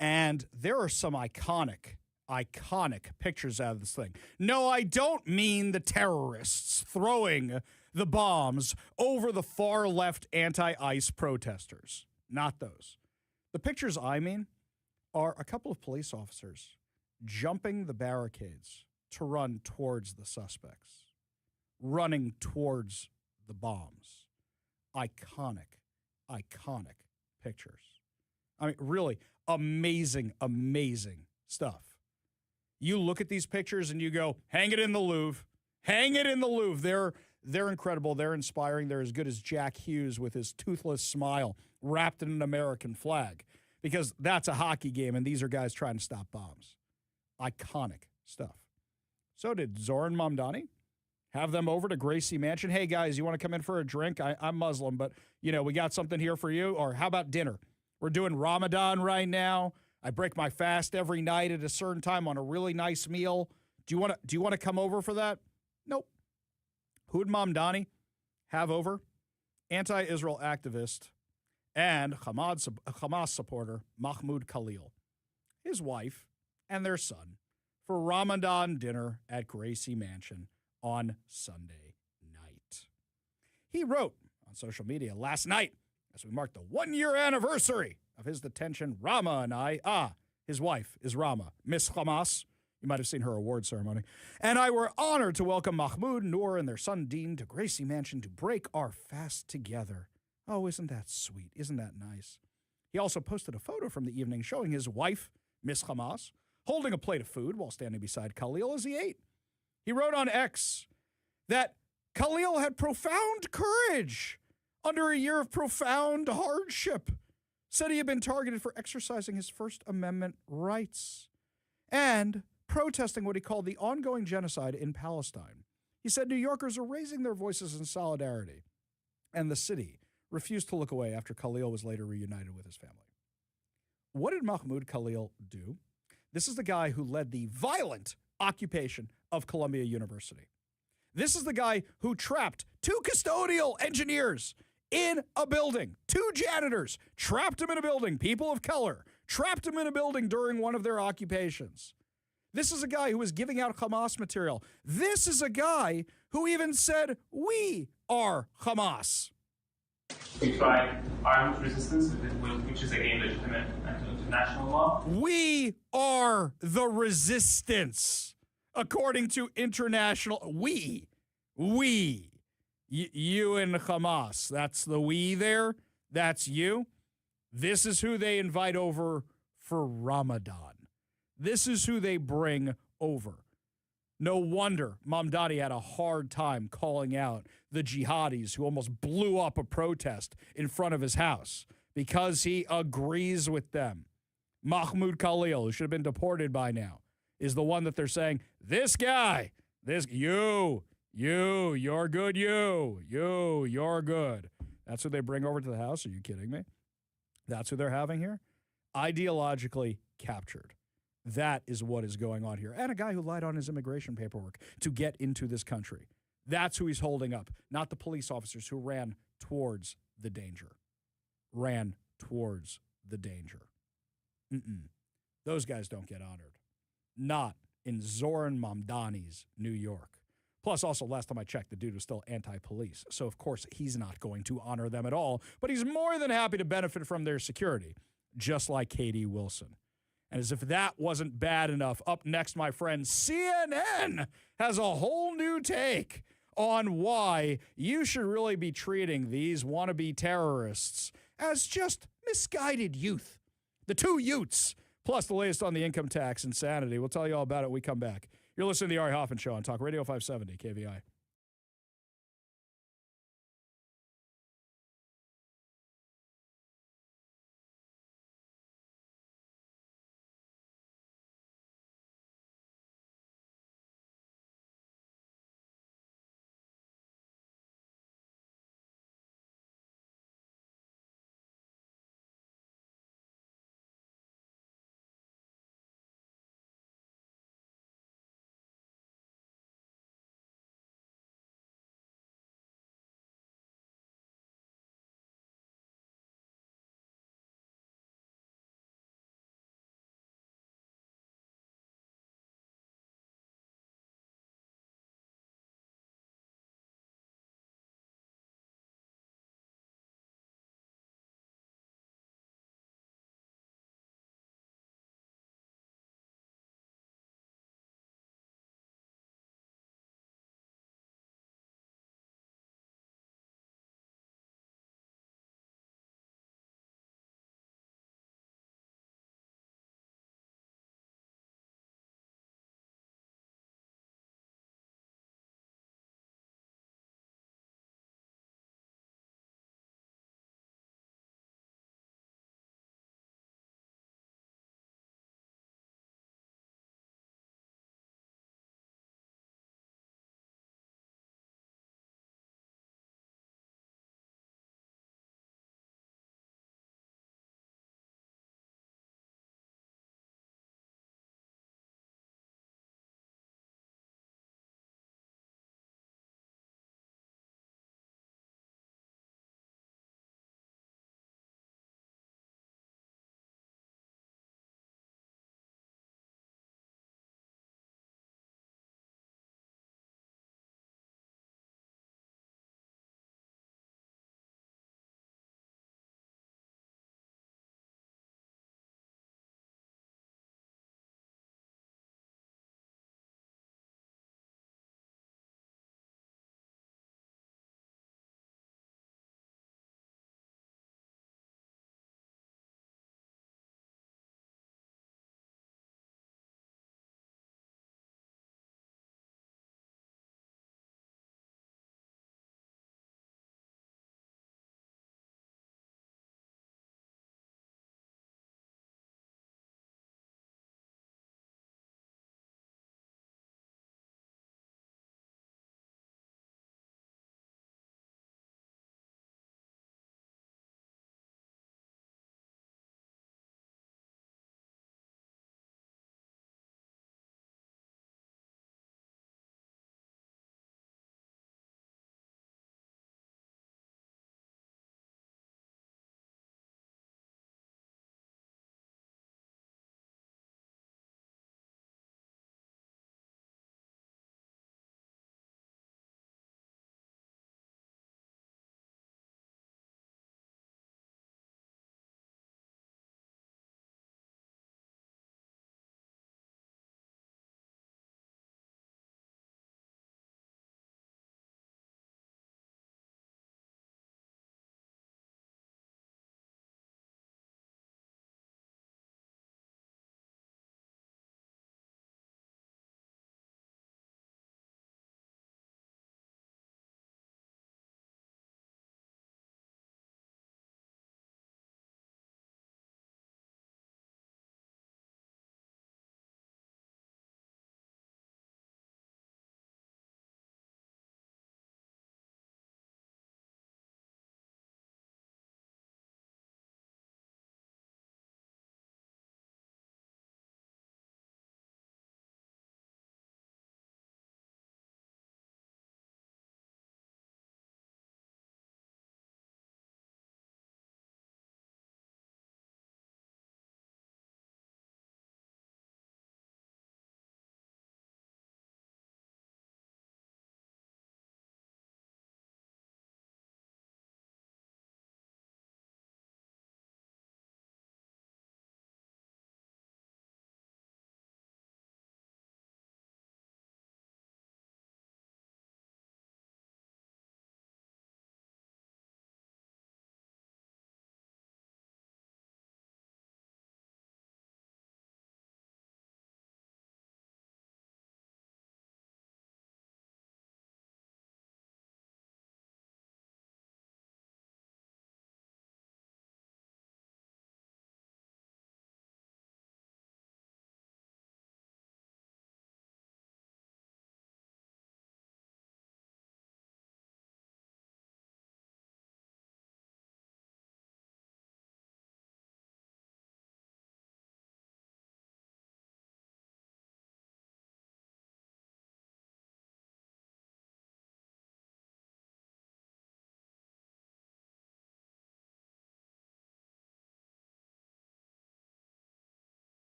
And there are some iconic pictures out of this thing. No, I don't mean the terrorists throwing the bombs over the far left anti-ICE protesters. Not those. The pictures I mean are a couple of police officers jumping the barricades to run towards the suspects, running towards the bombs. Iconic pictures. I mean, really amazing stuff. You look at these pictures and you go, hang it in the Louvre. Hang it in the Louvre. They're incredible. They're inspiring. They're as good as Jack Hughes with his toothless smile wrapped in an American flag, because that's a hockey game, and these are guys trying to stop bombs. Iconic stuff. So did Zoran Mamdani have them over to Gracie Mansion. Hey, guys, you want to come in for a drink? I'm Muslim, but, we got something here for you. Or how about dinner? We're doing Ramadan right now. I break my fast every night at a certain time on a really nice meal. Do you want to come over for that? Nope. Who'd Mamdani have over? Anti-Israel activist and Hamas supporter Mahmoud Khalil, his wife, and their son for Ramadan dinner at Gracie Mansion on Sunday night. He wrote on social media last night, as we marked the 1-year anniversary of his detention, Rama and I, his wife is Rama, Miss Hamas. You might have seen her award ceremony. And I were honored to welcome Mahmoud, Noor, and their son Dean to Gracie Mansion to break our fast together. Oh, isn't that sweet? Isn't that nice? He also posted a photo from the evening showing his wife, Miss Hamas, holding a plate of food while standing beside Khalil as he ate. He wrote on X that Khalil had profound courage under a year of profound hardship. Said he had been targeted for exercising his First Amendment rights and protesting what he called the ongoing genocide in Palestine. He said New Yorkers are raising their voices in solidarity, and the city refused to look away after Khalil was later reunited with his family. What did Mahmoud Khalil do? This is the guy who led the violent occupation of Columbia University. This is the guy who trapped 2 custodial engineers in a building, 2 janitors, trapped them in a building, people of color, trapped them in a building during one of their occupations. This is a guy who was giving out Hamas material. This is a guy who even said, we are Hamas. We tried armed resistance, which is again legitimate under international law. We are the resistance, according to international. You and Hamas. That's the we there. That's you. This is who they invite over for Ramadan. This is who they bring over. No wonder Mamdani had a hard time calling out the jihadis who almost blew up a protest in front of his house because he agrees with them. Mahmoud Khalil, who should have been deported by now, is the one that they're saying, this guy, you're good, you're good. That's who they bring over to the house? Are you kidding me? That's who they're having here? Ideologically captured. That is what is going on here. And a guy who lied on his immigration paperwork to get into this country. That's who he's holding up, not the police officers who ran towards the danger. Those guys don't get honored. Not in Zoran Mamdani's New York. Plus, also, last time I checked, the dude was still anti-police. So, of course, he's not going to honor them at all. But he's more than happy to benefit from their security, just like Katie Wilson. And as if that wasn't bad enough, up next, my friend, CNN has a whole new take on why you should really be treating these wannabe terrorists as just misguided youth. The 2 Utes, plus the latest on the income tax insanity. We'll tell you all about it when we come back. You're listening to the Ari Hoffman Show on Talk Radio 570 KVI.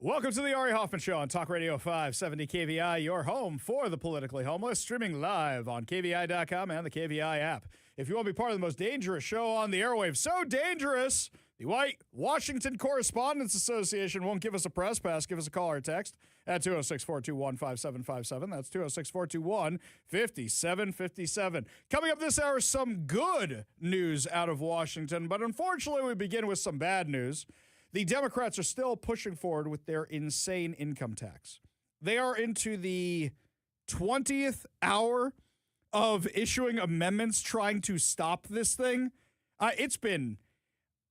Welcome to the Ari Hoffman Show on Talk Radio 570 KVI, your home for the politically homeless, streaming live on KVI.com and the KVI app. If you want to be part of the most dangerous show on the airwaves, so dangerous, the White Washington Correspondents Association won't give us a press pass. Give us a call or a text at 206-421-5757. That's 206-421-5757. Coming up this hour, some good news out of Washington, but unfortunately we begin with some bad news. The Democrats are still pushing forward with their insane income tax. They are into the 20th hour of issuing amendments trying to stop this thing. It's been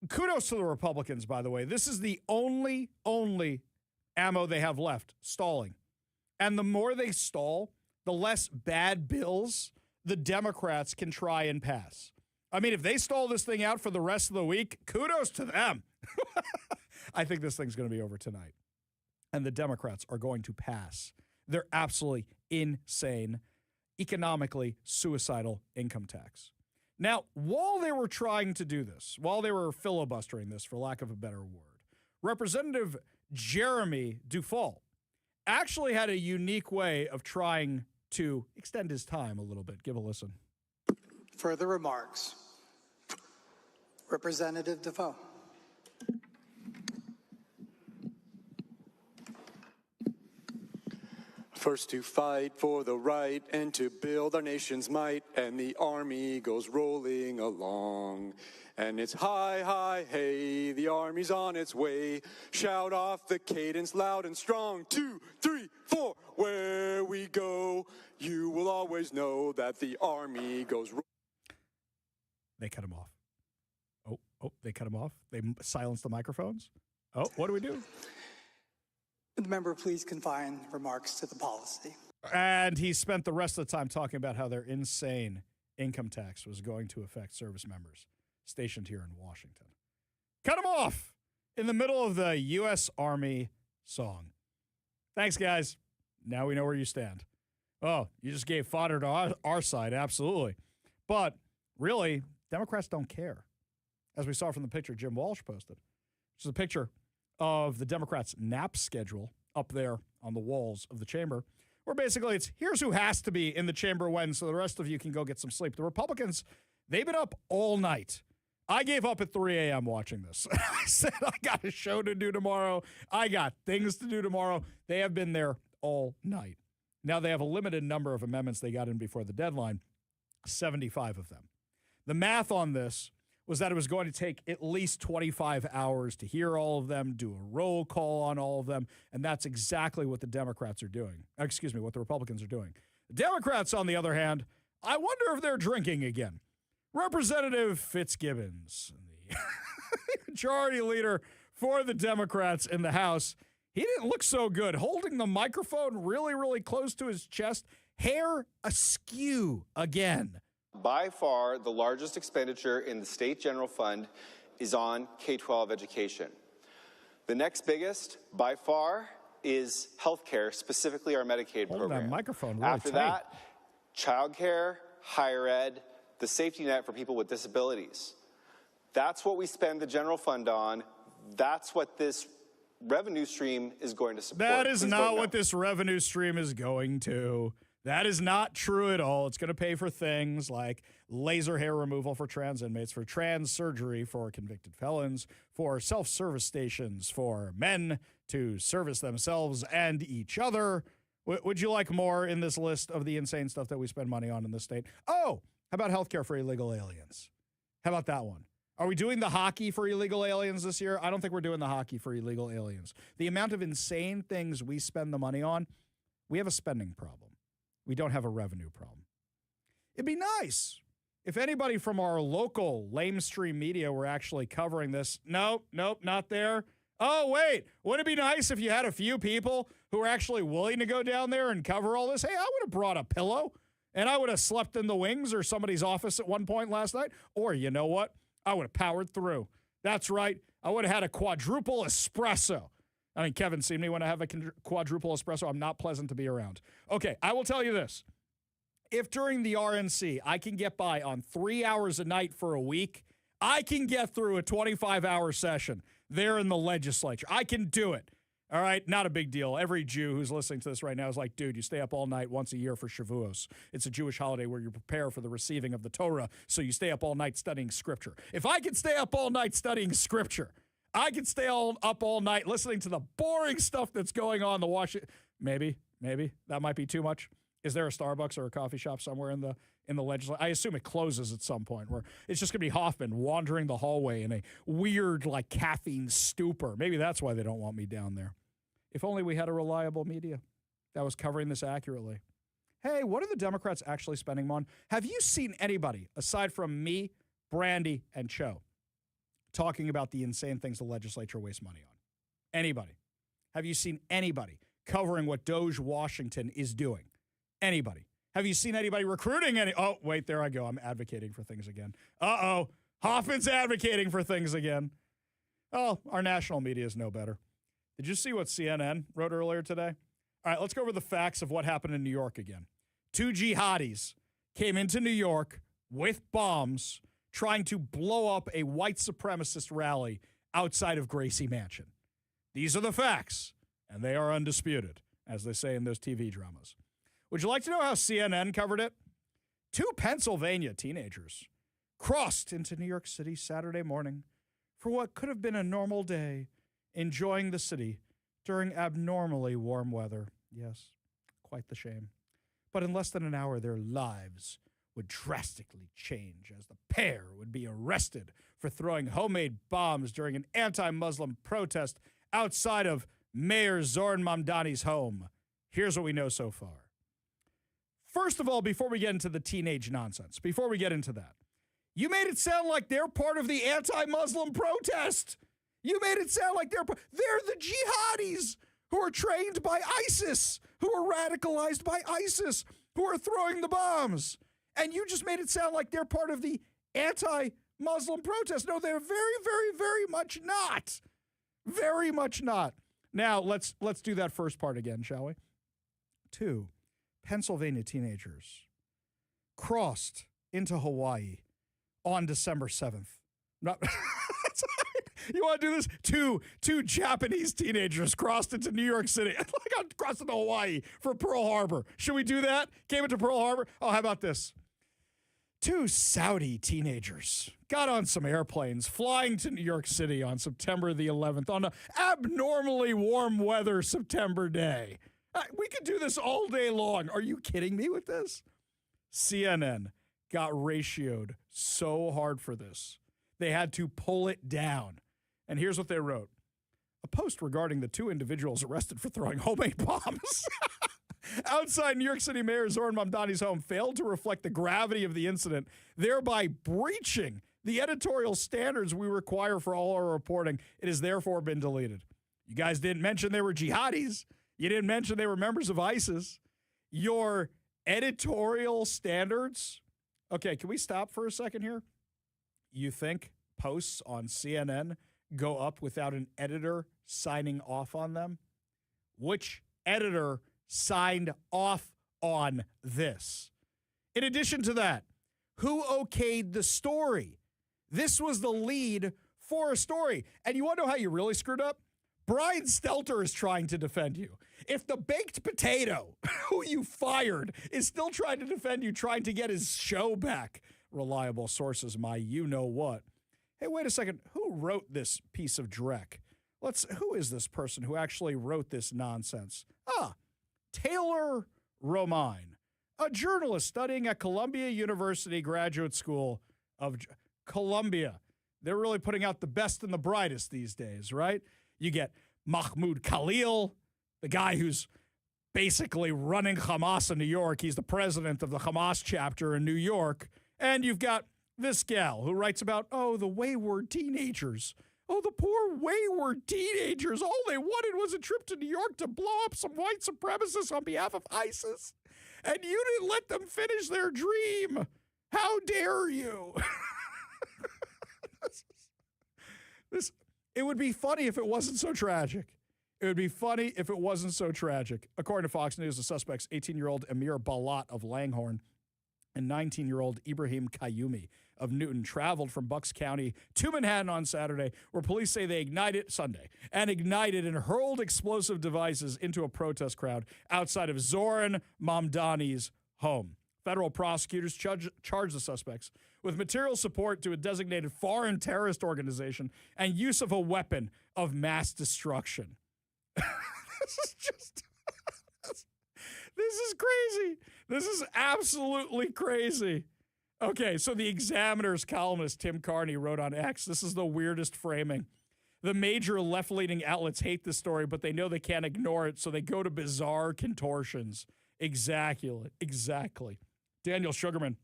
kudos to the Republicans, by the way. This is the only ammo they have left, stalling. And the more they stall, the less bad bills the Democrats can try and pass. I mean, if they stall this thing out for the rest of the week, kudos to them. I think this thing's going to be over tonight. And the Democrats are going to pass their absolutely insane, economically suicidal income tax. Now, while they were trying to do this, while they were filibustering this, for lack of a better word, Representative Jeremy Dufault actually had a unique way of trying to extend his time a little bit. Give a listen. Further remarks. Representative Dufault. First to fight for the right and to build our nation's might, and the army goes rolling along. And it's hi, hi, hey, the army's on its way. Shout off the cadence loud and strong. 2, 3, 4, where we go, you will always know that the army goes. They cut him off. Oh, they cut him off. They silenced the microphones. Oh, what do we do? The member please confine remarks to the policy. And he spent the rest of the time talking about how their insane income tax was going to affect service members stationed here in Washington. Cut him off in the middle of the U.S. Army song. Thanks, guys. Now we know where you stand. Oh, you just gave fodder to our side, absolutely. But really, Democrats don't care. As we saw from the picture Jim Walsh posted, which is a picture of the Democrats' nap schedule up there on the walls of the chamber, where basically it's here's who has to be in the chamber when, so the rest of you can go get some sleep. The Republicans, they've been up all night. I gave up at 3 a.m. watching this. I said, I got a show to do tomorrow. I got things to do tomorrow. They have been there all night. Now they have a limited number of amendments they got in before the deadline, 75 of them. The math on this was that it was going to take at least 25 hours to hear all of them, do a roll call on all of them, and that's exactly what the Democrats are doing. Excuse me, what the Republicans are doing. The Democrats, on the other hand, I wonder if they're drinking again. Representative Fitzgibbons, the majority leader for the Democrats in the House, he didn't look so good, holding the microphone really, really close to his chest, hair askew again. By far, the largest expenditure in the state general fund is on K-12 education. The next biggest, by far, is healthcare, specifically our Medicaid program. Hold that microphone really After tight. that, childcare, higher ed, the safety net for people with disabilities. That's what we spend the general fund on. That's what this revenue stream is going to support. That is Please not vote no. what this revenue stream is going to. That is not true at all. It's going to pay for things like laser hair removal for trans inmates, for trans surgery for convicted felons, for self-service stations for men to service themselves and each other. Would you like more in this list of the insane stuff that we spend money on in this state? Oh, how about healthcare for illegal aliens? How about that one? Are we doing the hockey for illegal aliens this year? I don't think we're doing the hockey for illegal aliens. The amount of insane things we spend the money on, we have a spending problem. We don't have a revenue problem. It'd be nice if anybody from our local lamestream media were actually covering this. Nope, not there. Oh, wait, wouldn't it be nice if you had a few people who were actually willing to go down there and cover all this? Hey, I would have brought a pillow, and I would have slept in the wings or somebody's office at one point last night. Or, you know what? I would have powered through. That's right. I would have had a quadruple espresso. I mean, Kevin seen me when I have a quadruple espresso. I'm not pleasant to be around. Okay, I will tell you this. If during the RNC I can get by on 3 hours a night for a week, I can get through a 25-hour session there in the legislature. I can do it. All right, not a big deal. Every Jew who's listening to this right now is like, dude, you stay up all night once a year for Shavuos. It's a Jewish holiday where you prepare for the receiving of the Torah, so you stay up all night studying Scripture. If I could stay up all night studying Scripture, I could stay up all night listening to the boring stuff that's going on in the Washington. Maybe that might be too much. Is there a Starbucks or a coffee shop somewhere in the legislature? I assume it closes at some point where it's just going to be Hoffman wandering the hallway in a weird, like, caffeine stupor. Maybe that's why they don't want me down there. If only we had a reliable media that was covering this accurately. Hey, what are the Democrats actually spending them on? Have you seen anybody, aside from me, Brandy, and Cho, talking about the insane things the legislature wastes money on? Anybody? Have you seen anybody covering what Doge Washington is doing? Anybody? Have you seen anybody recruiting any? Oh, wait, there I go. I'm advocating for things again. Uh-oh. Hoffman's advocating for things again. Oh, our national media is no better. Did you see what CNN wrote earlier today? All right, let's go over the facts of what happened in New York again. 2 jihadis came into New York with bombs trying to blow up a white supremacist rally outside of Gracie Mansion. These are the facts, and they are undisputed, as they say in those TV dramas. Would you like to know how CNN covered it? 2 Pennsylvania teenagers crossed into New York City Saturday morning for what could have been a normal day, enjoying the city during abnormally warm weather. Yes, quite the shame. But in less than an hour, their lives would drastically change as the pair would be arrested for throwing homemade bombs during an anti-Muslim protest outside of Mayor Zoran Mamdani's home. Here's what we know so far. First of all, before we get into the teenage nonsense, before we get into that, you made it sound like they're part of the anti-Muslim protest. You made it sound like they're the jihadis who are trained by ISIS, who are radicalized by ISIS, who are throwing the bombs. And you just made it sound like they're part of the anti-Muslim protest. No, they're very, very, very much not. Very much not. Now, let's do that first part again, shall we? 2 Pennsylvania teenagers crossed into Hawaii on December 7th. Not You want to do this? Two Japanese teenagers crossed into New York City. Like I'm crossing to Hawaii for Pearl Harbor. Should we do that? Came into Pearl Harbor? Oh, how about this? 2 Saudi teenagers got on some airplanes flying to New York City on September the 11th on an abnormally warm weather September day. We could do this all day long. Are you kidding me with this? CNN got ratioed so hard for this. They had to pull it down. And here's what they wrote. A post regarding the 2 individuals arrested for throwing homemade bombs outside New York City Mayor Zoran Mamdani's home failed to reflect the gravity of the incident, thereby breaching the editorial standards we require for all our reporting. It has therefore been deleted. You guys didn't mention they were jihadis. You didn't mention they were members of ISIS. Your editorial standards. Okay, can we stop for a second here? You think posts on CNN go up without an editor signing off on them? Which editor signed off on this? In addition to that, who okayed the story? This was the lead for a story. And you want to know how you really screwed up? Brian Stelter is trying to defend you. If the baked potato who you fired is still trying to defend you, trying to get his show back, reliable sources, my you-know-what. Hey, wait a second. Who wrote this piece of dreck? Who is this person who actually wrote this nonsense? Taylor Romine, a journalist studying at Columbia University Graduate School of Columbia. They're really putting out the best and the brightest these days, right? You get Mahmoud Khalil, the guy who's basically running Hamas in New York. He's the president of the Hamas chapter in New York. And you've got this gal who writes about, the wayward teenagers. Oh, the poor wayward teenagers. All they wanted was a trip to New York to blow up some white supremacists on behalf of ISIS. And you didn't let them finish their dream. How dare you? It would be funny if it wasn't so tragic. It would be funny if it wasn't so tragic. According to Fox News, the suspects, 18-year-old Amir Balat of Langhorne and 19-year-old Ibrahim Kayumi of Newton traveled from Bucks County to Manhattan on Saturday, where police say they ignited and hurled explosive devices into a protest crowd outside of Zoran Mamdani's home. Federal prosecutors charged the suspects with material support to a designated foreign terrorist organization and use of a weapon of mass destruction. This is crazy. This is absolutely crazy. Okay, so the Examiner's columnist Tim Carney wrote on X, this is the weirdest framing. The major left-leaning outlets hate this story, but they know they can't ignore it, so they go to bizarre contortions. Exactly. Daniel Sugarman,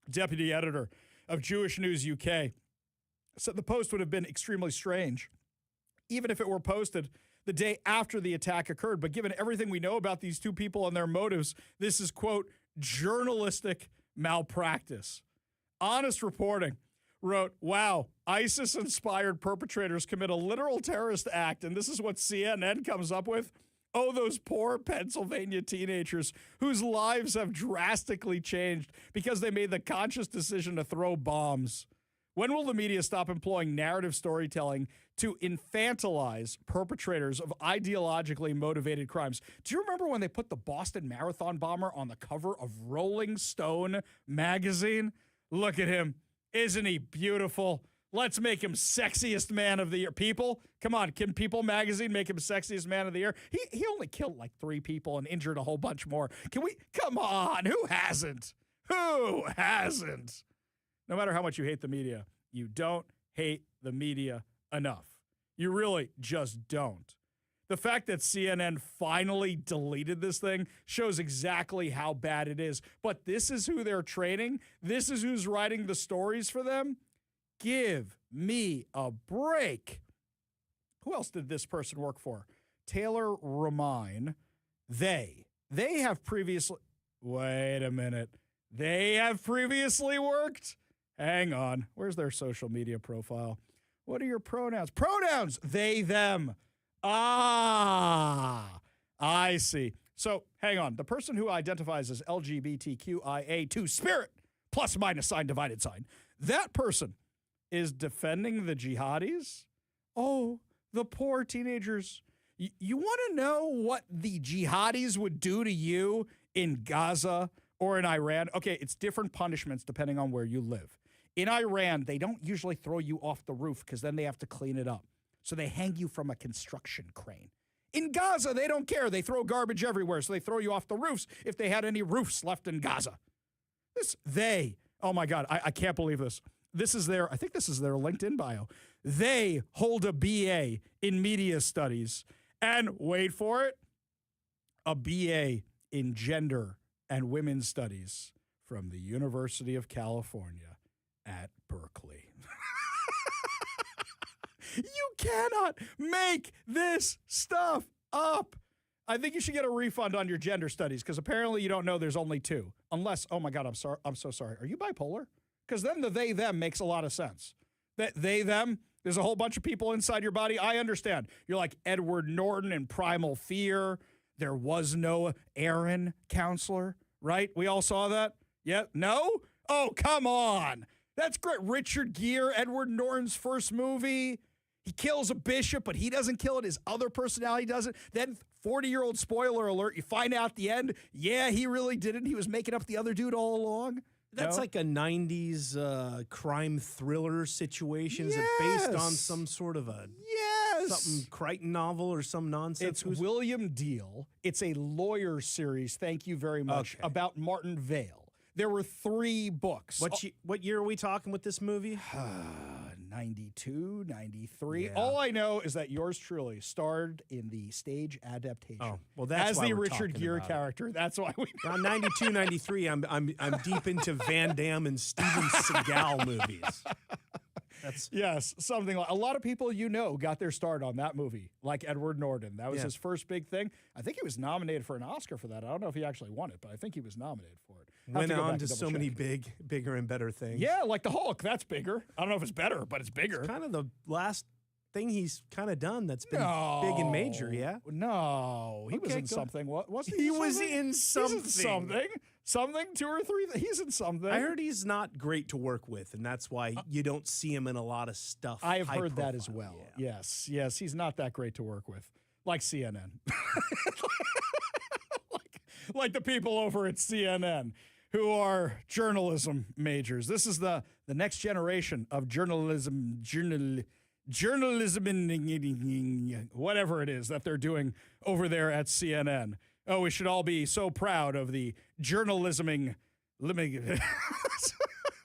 deputy editor of Jewish News UK, said the post would have been extremely strange, even if it were posted the day after the attack occurred. But given everything we know about these two people and their motives, this is, quote, journalistic malpractice. Honest Reporting wrote, wow, ISIS-inspired perpetrators commit a literal terrorist act, and this is what CNN comes up with? Oh, those poor Pennsylvania teenagers whose lives have drastically changed because they made the conscious decision to throw bombs. When will the media stop employing narrative storytelling to infantilize perpetrators of ideologically motivated crimes? Do you remember when they put the Boston Marathon bomber on the cover of Rolling Stone magazine? Look at him. Isn't he beautiful? Let's make him sexiest man of the year. People, come on, can People magazine make him sexiest man of the year? He only killed like 3 people and injured a whole bunch more. Can we? Come on, who hasn't? Who hasn't? No matter how much you hate the media, you don't hate the media enough. You really just don't. The fact that CNN finally deleted this thing shows exactly how bad it is. But this is who they're training. This is who's writing the stories for them. Give me a break. Who else did this person work for? Taylor Ramine. They have previously... Wait a minute. They have previously worked... Hang on. Where's their social media profile? What are your pronouns? Pronouns! They, them. Ah, I see. So, hang on. The person who identifies as LGBTQIA2 spirit, plus minus sign, divided sign, that person is defending the jihadis? Oh, the poor teenagers. You want to know what the jihadis would do to you in Gaza or in Iran? Okay, it's different punishments depending on where you live. In Iran, they don't usually throw you off the roof because then they have to clean it up. So they hang you from a construction crane. In Gaza, they don't care. They throw garbage everywhere, so they throw you off the roofs if they had any roofs left in Gaza. Oh my God, I can't believe this. I think this is their LinkedIn bio. They hold a BA in media studies and, wait for it, a BA in gender and women's studies from the University of California at Berkeley. You cannot make this stuff up. I think you should get a refund on your gender studies because apparently you don't know there's only 2. Unless, oh my God, I'm sorry. I'm so sorry. Are you bipolar? Because then the they, them makes a lot of sense. That they, them, there's a whole bunch of people inside your body. I understand. You're like Edward Norton in Primal Fear. There was no Aaron counselor, right? We all saw that? Yeah? No? Oh, come on. That's great. Richard Gere, Edward Norton's first movie. He kills a bishop, but he doesn't kill it. His other personality does it. Then 40-year-old spoiler alert, you find out at the end, yeah, he really didn't. He was making up the other dude all along. That's like a 90s crime thriller situation. Yes. Is it based on some sort of a something Crichton novel or some nonsense? It's William Deal. It's a lawyer series, thank you very much, about Martin Vale. There were 3 books. What year are we talking with this movie? 92, 93. Yeah. All I know is that yours truly starred in the stage adaptation. Oh, well, that's as why the we're Richard Gere character. It. That's why we. On 92, 93. I'm deep into Van Damme and Steven Seagal movies. Yes, something like a lot of people got their start on that movie, like Edward Norton. That was his first big thing. I think he was nominated for an Oscar for that. I don't know if he actually won it, but I think he was nominated for it. Went on to so many bigger and better things. Yeah, like the Hulk. That's bigger. I don't know if it's better, but it's bigger. It's kind of the last thing he's kind of done that's been big and major, yeah? No, he was in something. What was he was in something. something, 2 or 3. He's in something. I heard he's not great to work with, and that's why you don't see him in a lot of stuff. I have heard that as well. Yeah. Yes, he's not that great to work with, like CNN. like the people over at CNN who are journalism majors. This is the next generation of journalism, whatever it is that they're doing over there at CNN. Oh, we should all be so proud of the journalisming.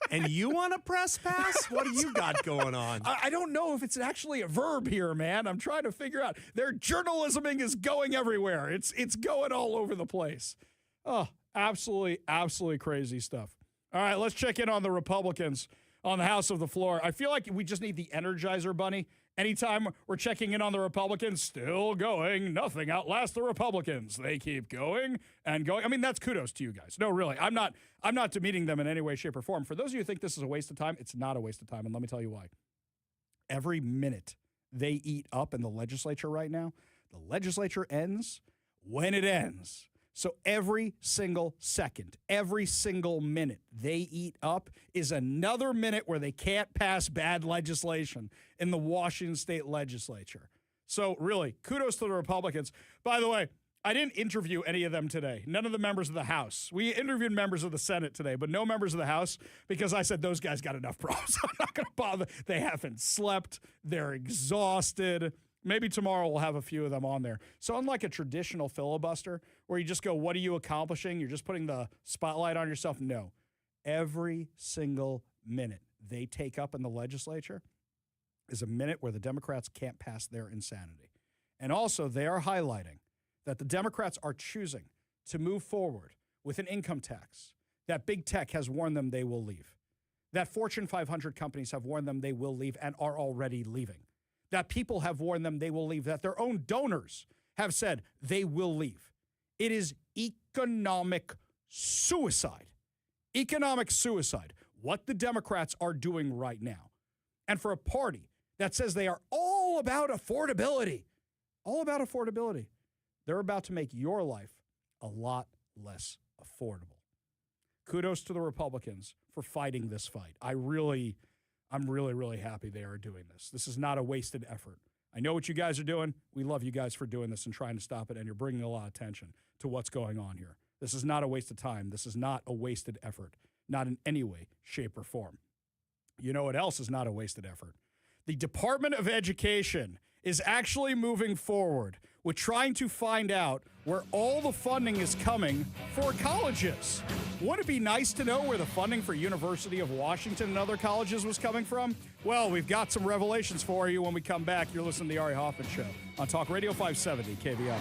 And you want a press pass? What do you got going on? I don't know if it's actually a verb here, man. I'm trying to figure out. Their journalisming is going everywhere. It's going all over the place. Oh, absolutely crazy stuff. All right, let's check in on the Republicans on the House of the Floor. I feel like we just need the Energizer Bunny. Anytime we're checking in on the Republicans, still going, nothing outlasts the Republicans. They keep going and going. I mean, that's kudos to you guys. No, really, I'm not demeaning them in any way, shape, or form. For those of you who think this is a waste of time, it's not a waste of time, and let me tell you why. Every minute they eat up in the legislature right now, the legislature ends when it ends. So every single second, every single minute they eat up is another minute where they can't pass bad legislation in the Washington State legislature. So really, kudos to the Republicans. By the way, I didn't interview any of them today. None of the members of the House. We interviewed members of the Senate today, but no members of the House because I said those guys got enough problems. I'm not going to bother. They haven't slept. They're exhausted. Maybe tomorrow we'll have a few of them on there. So unlike a traditional filibuster where you just go, what are you accomplishing? You're just putting the spotlight on yourself. No. Every single minute they take up in the legislature is a minute where the Democrats can't pass their insanity. And also they are highlighting that the Democrats are choosing to move forward with an income tax that big tech has warned them they will leave, that Fortune 500 companies have warned them they will leave and are already leaving, that people have warned them they will leave, that their own donors have said they will leave. It is economic suicide. Economic suicide, what the Democrats are doing right now. And for a party that says they are all about affordability, they're about to make your life a lot less affordable. Kudos to the Republicans for fighting this fight. I'm really happy they are doing this. This is not a wasted effort. I know what you guys are doing. We love you guys for doing this and trying to stop it, and you're bringing a lot of attention to what's going on here. This is not a waste of time. This is not a wasted effort, not in any way, shape, or form. You know what else is not a wasted effort? The Department of Education is actually moving forward with trying to find out where all the funding is coming for colleges. Wouldn't it be nice to know where the funding for University of Washington and other colleges was coming from? Well, we've got some revelations for you when we come back. You're listening to the Ari Hoffman Show on Talk Radio 570 KVI.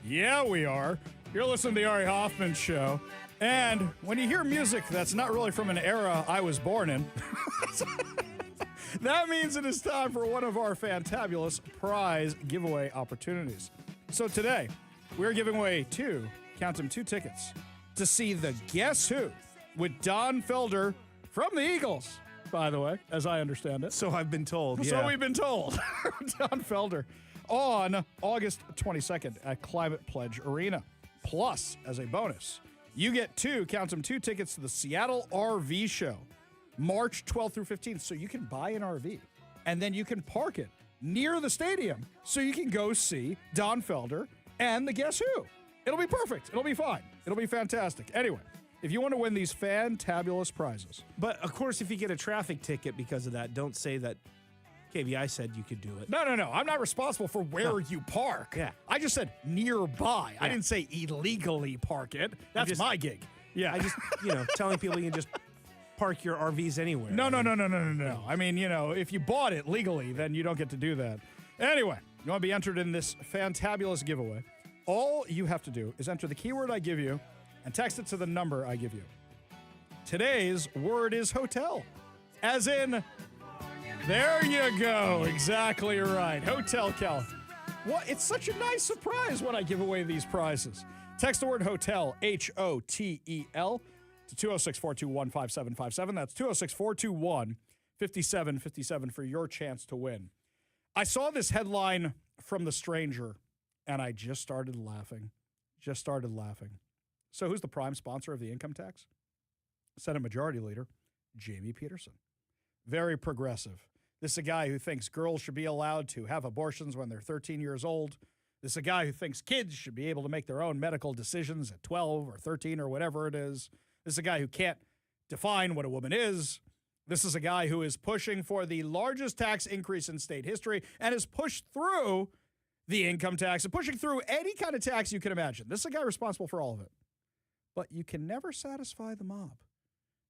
Yeah, we are. You're listening to the Ari Hoffman Show. And when you hear music that's not really from an era I was born in, that means it is time for one of our fantabulous prize giveaway opportunities. So today, we're giving away two tickets to see the Guess Who with Don Felder from the Eagles, by the way, as I understand it. So I've been told. So we've been told. Don Felder on August 22nd at Climate Pledge Arena. Plus, as a bonus, you get two tickets to the Seattle RV Show, March 12th through 15th. So you can buy an RV and then you can park it near the stadium so you can go see Don Felder and the Guess Who. It'll be perfect. It'll be fine. It'll be fantastic. Anyway, if you want to win these fantabulous prizes. But, of course, if you get a traffic ticket because of that, don't say that KVI said you could do it. No. I'm not responsible for where you park. Yeah. I just said nearby. Yeah. I didn't say illegally park it. That's my gig. Yeah. I just, telling people you can just park your RVs anywhere. No. I mean, if you bought it legally, then you don't get to do that. Anyway, you want to be entered in this fantabulous giveaway. All you have to do is enter the keyword I give you and text it to the number I give you. Today's word is hotel. As in, there you go. Exactly right. Hotel Cal. What? It's such a nice surprise when I give away these prizes. Text the word hotel, HOTEL, to 206-421-5757. That's 206-421-5757 for your chance to win. I saw this headline from The Stranger, and I just started laughing. So who's the prime sponsor of the income tax? Senate Majority Leader Jamie Peterson. Very progressive. This is a guy who thinks girls should be allowed to have abortions when they're 13 years old. This is a guy who thinks kids should be able to make their own medical decisions at 12 or 13 or whatever it is. This is a guy who can't define what a woman is. This is a guy who is pushing for the largest tax increase in state history and has pushed through the income tax and pushing through any kind of tax you can imagine. This is a guy responsible for all of it. But you can never satisfy the mob.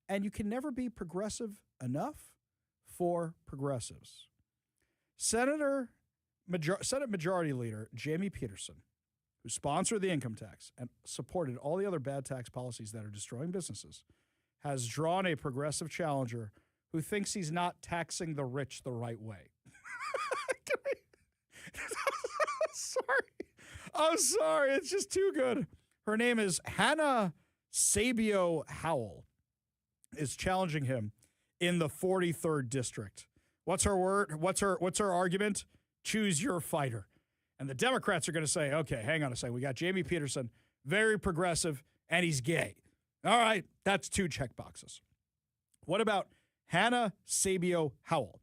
And you can never be progressive enough for progressives. Senate Majority Leader Jamie Peterson, who sponsored the income tax and supported all the other bad tax policies that are destroying businesses, has drawn a progressive challenger who thinks he's not taxing the rich the right way. I'm sorry. It's just too good. Her name is Hannah Sabio Howell, is challenging him in the 43rd district. What's her word? What's her argument? Choose your fighter. And the Democrats are going to say, okay, hang on a second. We got Jamie Peterson, very progressive, and he's gay. All right, that's two checkboxes. What about Hannah Sabio Howell?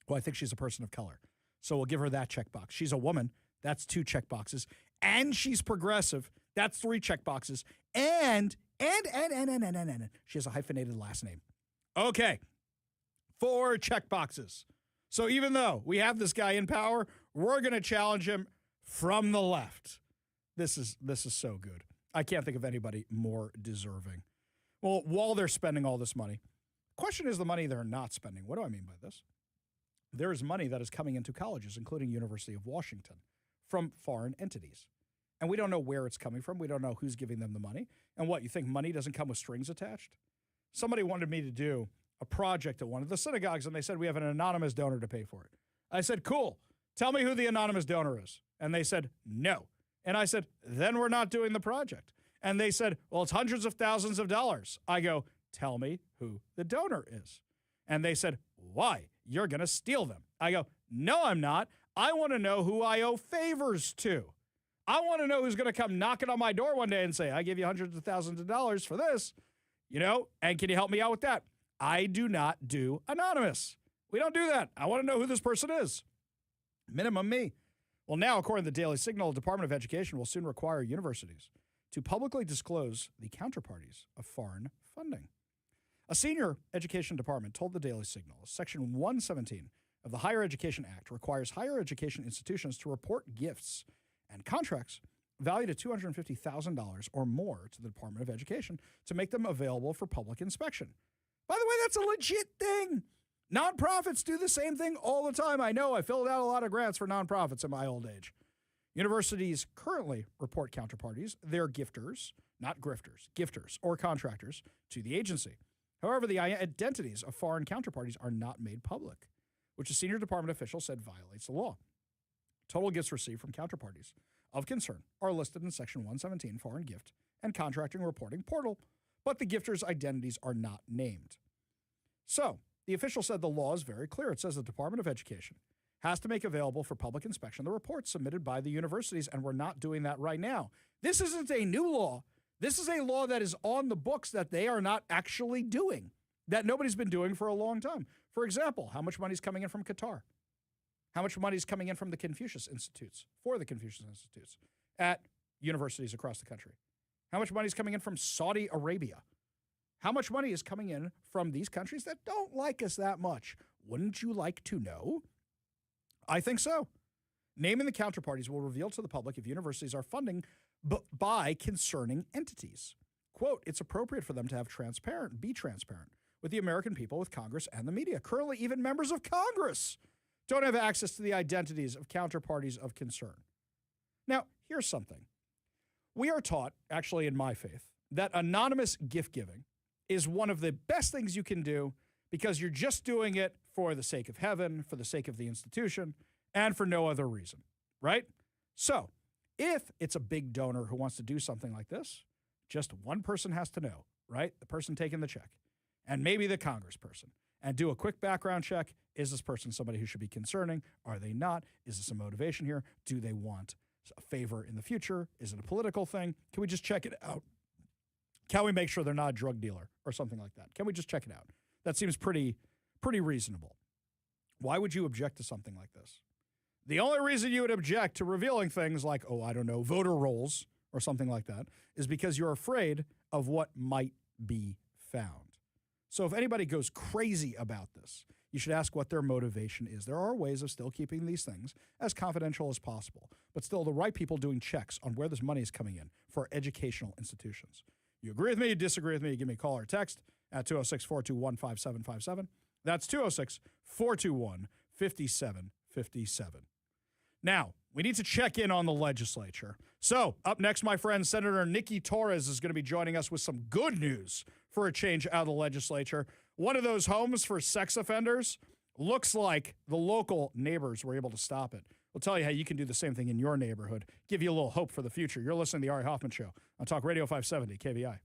Well, I think she's a person of color, so we'll give her that checkbox. She's a woman. That's two checkboxes. And she's progressive. That's three checkboxes. And she has a hyphenated last name. Okay, 4 checkboxes. So even though we have this guy in power, we're going to challenge him from the left. This is so good. I can't think of anybody more deserving. Well, while they're spending all this money, the question is the money they're not spending. What do I mean by this? There is money that is coming into colleges, including University of Washington, from foreign entities. And we don't know where it's coming from. We don't know who's giving them the money. And what, you think money doesn't come with strings attached? Somebody wanted me to do a project at one of the synagogues, and they said, we have an anonymous donor to pay for it. I said, cool. Tell me who the anonymous donor is. And they said, no. And I said, then we're not doing the project. And they said, well, it's hundreds of thousands of dollars. I go, tell me who the donor is. And they said, why? You're going to steal them. I go, no, I'm not. I want to know who I owe favors to. I want to know who's going to come knocking on my door one day and say, I give you hundreds of thousands of dollars for this, and can you help me out with that? I do not do anonymous. We don't do that. I want to know who this person is. Minimum me. Well, now, according to the Daily Signal, the Department of Education will soon require universities to publicly disclose the counterparties of foreign funding. A senior education department told the Daily Signal, Section 117 of the Higher Education Act requires higher education institutions to report gifts and contracts valued at $250,000 or more to the Department of Education to make them available for public inspection. By the way, that's a legit thing. Nonprofits do the same thing all the time. I know I filled out a lot of grants for nonprofits in my old age. Universities currently report counterparties, they're gifters, not grifters, gifters or contractors to the agency. However, the identities of foreign counterparties are not made public, which a senior department official said violates the law. Total gifts received from counterparties of concern are listed in Section 117 Foreign Gift and Contracting Reporting Portal, but the gifters' identities are not named. So, the official said the law is very clear. It says the Department of Education has to make available for public inspection the reports submitted by the universities, and we're not doing that right now. This isn't a new law. This is a law that is on the books that they are not actually doing, that nobody's been doing for a long time. For example, how much money is coming in from Qatar? How much money is coming in from the Confucius Institutes, for the Confucius Institutes at universities across the country? How much money is coming in from Saudi Arabia? How much money is coming in from these countries that don't like us that much? Wouldn't you like to know? I think so. Naming the counterparties will reveal to the public if universities are funding by concerning entities. Quote, it's appropriate for them to be transparent with the American people, with Congress and the media. Currently, even members of Congress don't have access to the identities of counterparties of concern. Now, here's something. We are taught, actually in my faith, that anonymous gift giving is one of the best things you can do because you're just doing it for the sake of heaven, for the sake of the institution, and for no other reason, right? So, if it's a big donor who wants to do something like this, just one person has to know, right? The person taking the check, and maybe the congressperson, and do a quick background check. Is this person somebody who should be concerning? Are they not? Is this a motivation here? Do they want a favor in the future? Is it a political thing? Can we just check it out? Can we make sure they're not a drug dealer or something like that? Can we just check it out? That seems pretty reasonable. Why would you object to something like this? The only reason you would object to revealing things like, voter rolls or something like that is because you're afraid of what might be found. So if anybody goes crazy about this, you should ask what their motivation is. There are ways of still keeping these things as confidential as possible, but still the right people doing checks on where this money is coming in for educational institutions. You agree with me, you disagree with me, give me a call or text at 206-421-5757. That's 206-421-5757. Now, we need to check in on the legislature. So, up next, my friend, Senator Nikki Torres is going to be joining us with some good news for a change out of the legislature. One of those homes for sex offenders looks like the local neighbors were able to stop it. We'll tell you how you can do the same thing in your neighborhood, give you a little hope for the future. You're listening to The Ari Hoffman Show on Talk Radio 570 KVI.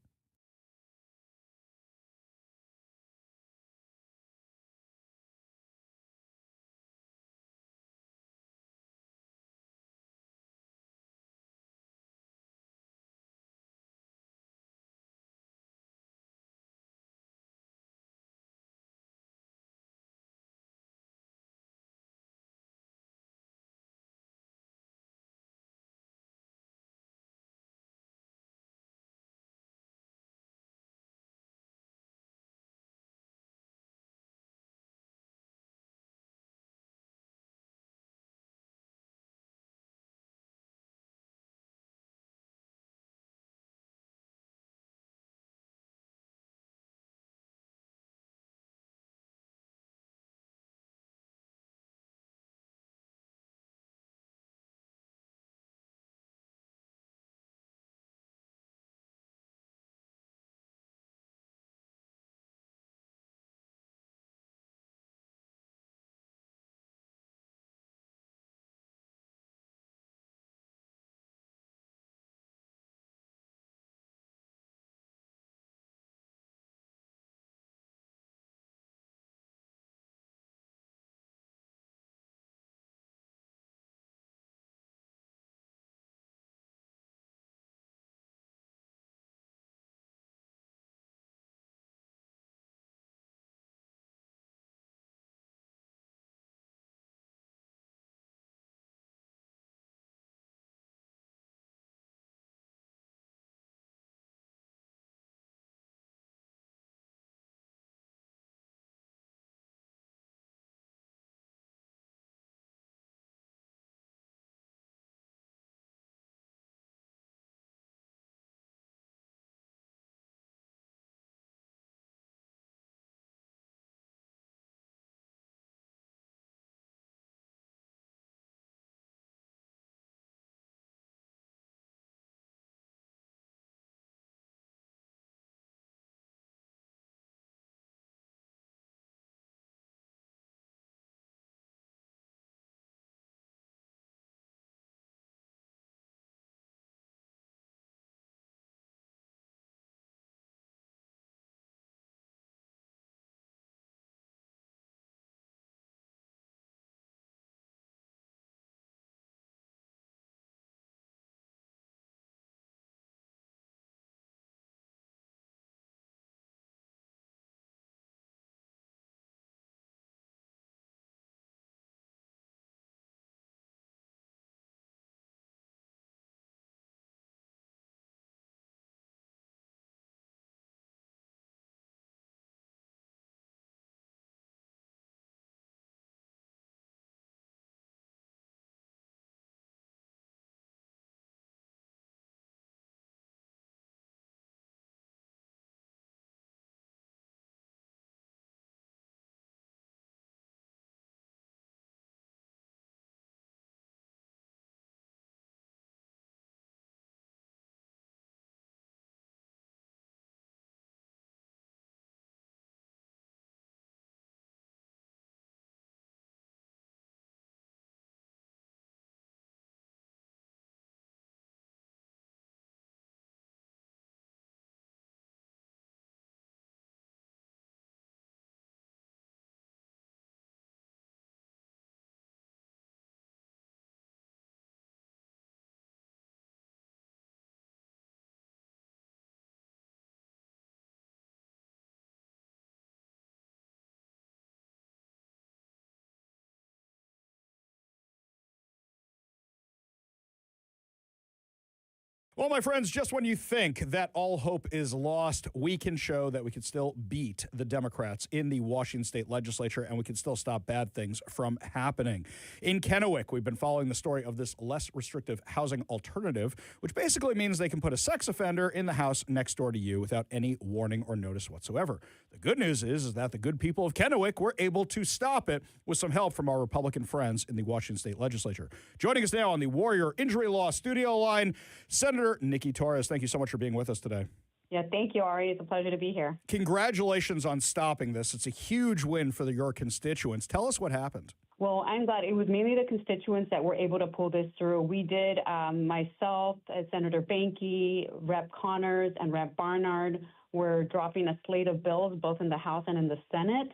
Well, my friends, just when you think that all hope is lost, we can show that we can still beat the Democrats in the Washington state legislature, and we can still stop bad things from happening. In Kennewick, we've been following the story of this less restrictive housing alternative, which basically means they can put a sex offender in the house next door to you without any warning or notice whatsoever. The good news is that the good people of Kennewick were able to stop it with some help from our Republican friends in the Washington state legislature. Joining us now on the Warrior Injury Law studio line, Senator Nikki Torres. Thank you so much for being with us today. Yeah, thank you, Ari. It's a pleasure to be here. Congratulations on stopping this. It's a huge win for your constituents. Tell us what happened. Well, I'm glad it was mainly the constituents that were able to pull this through. We did, myself, Senator Banky, Rep. Connors, and Rep. Barnard were dropping a slate of bills, both in the House and in the Senate,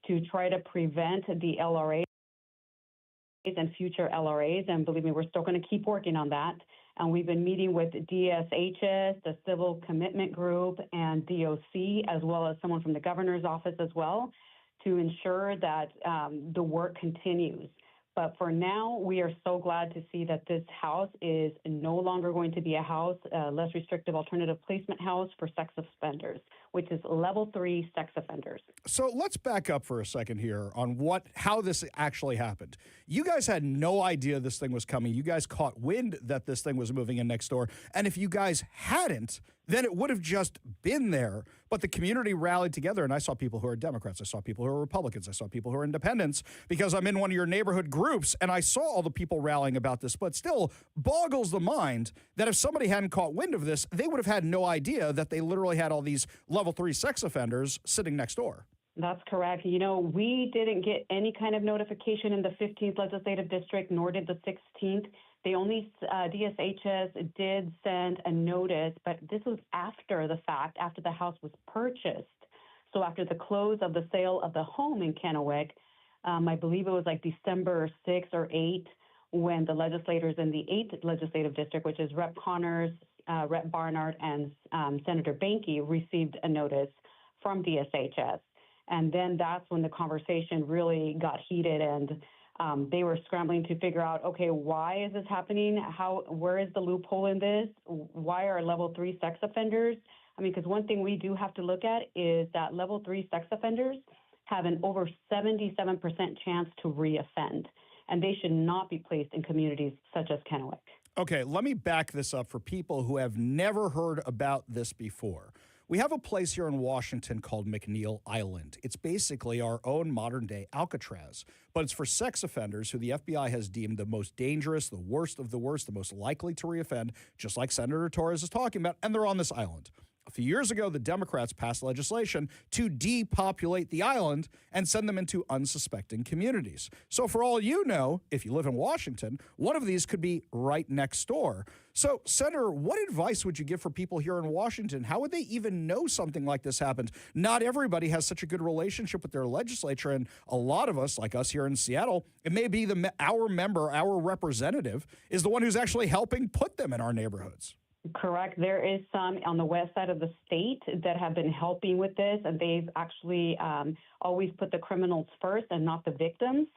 to try to prevent the LRAs and future LRAs. And believe me, we're still going to keep working on that. And we've been meeting with DSHS, the Civil Commitment Group, and DOC, as well as someone from the governor's office as well, to ensure that the work continues. But for now, we are so glad to see that this house is no longer going to be a house, less restrictive alternative placement house for sex offenders, which is level 3 sex offenders. So let's back up for a second here on how this actually happened. You guys had no idea this thing was coming. You guys caught wind that this thing was moving in next door. And if you guys hadn't, then it would have just been there. But the community rallied together, and I saw people who are Democrats. I saw people who are Republicans. I saw people who are independents, because I'm in one of your neighborhood groups, and I saw all the people rallying about this. But still boggles the mind that if somebody hadn't caught wind of this, they would have had no idea that they literally had all these level 3 sex offenders sitting next door. That's correct. You know, we didn't get any kind of notification in the 15th legislative district, nor did the 16th. The only DSHS did send a notice, but this was after the fact, after the house was purchased. So after the close of the sale of the home in Kennewick, I believe it was like December 6th or 8th, when the legislators in the 8th legislative district, which is Rep. Connors, Rep. Barnard, and Senator Banky, received a notice from DSHS. And then that's when the conversation really got heated, and they were scrambling to figure out, okay, why is this happening? Where is the loophole in this? Why are level 3 sex offenders? I mean, because one thing we do have to look at is that level 3 sex offenders have an over 77% chance to reoffend, and they should not be placed in communities such as Kennewick. Okay, let me back this up for people who have never heard about this before. We have a place here in Washington called McNeil Island. It's basically our own modern-day Alcatraz, but it's for sex offenders who the FBI has deemed the most dangerous, the worst of the worst, the most likely to reoffend, just like Senator Torres is talking about, and they're on this island. A few years ago, the Democrats passed legislation to depopulate the island and send them into unsuspecting communities. So for all you know, if you live in Washington, one of these could be right next door. So, Senator, what advice would you give for people here in Washington? How would they even know something like this happened? Not everybody has such a good relationship with their legislature, and a lot of us, like us here in Seattle, it may be our member, our representative, is the one who's actually helping put them in our neighborhoods. Correct. There is some on the west side of the state that have been helping with this, and they've actually always put the criminals first and not the victims.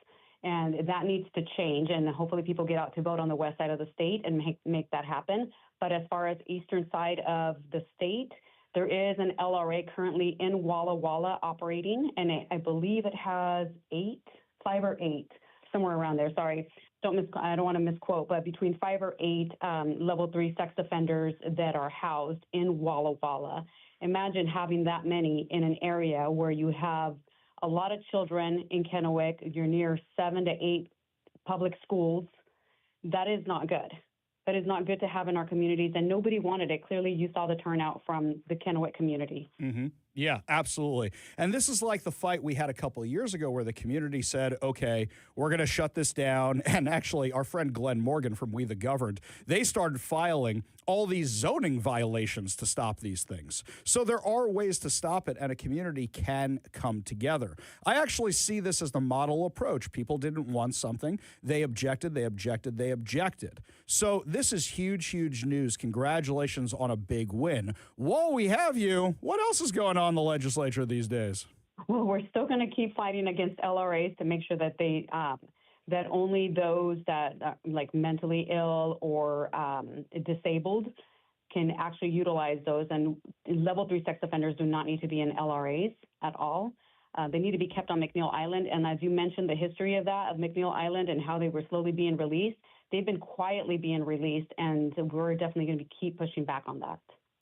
And that needs to change, and hopefully people get out to vote on the west side of the state and make that happen. But as far as eastern side of the state, there is an LRA currently in Walla Walla operating, and I believe it has 5 or 8, somewhere around there. Sorry, I don't want to misquote, but between 5 or 8 level 3 sex offenders that are housed in Walla Walla. Imagine having that many in an area where you have a lot of children in Kennewick. You're near 7 to 8 public schools. That is not good. That is not good to have in our communities, and nobody wanted it. Clearly, you saw the turnout from the Kennewick community. Mm-hmm. Yeah, absolutely. And this is like the fight we had a couple of years ago where the community said, okay, we're going to shut this down. And actually, our friend Glenn Morgan from We the Governed, they started filing all these zoning violations to stop these things. So there are ways to stop it, and a community can come together. I actually see this as the model approach. People didn't want something. They objected, they objected, they objected. So this is huge, huge news. Congratulations on a big win. While we have you, what else is going on in the legislature these days? Well, we're still going to keep fighting against LRAs to make sure that they that only those that like mentally ill or disabled can actually utilize those. And level 3 sex offenders do not need to be in LRAs at all. They need to be kept on McNeil Island. And as you mentioned, the history of that, of McNeil Island and how they were slowly being released, they've been quietly being released, and we're definitely going to keep pushing back on that.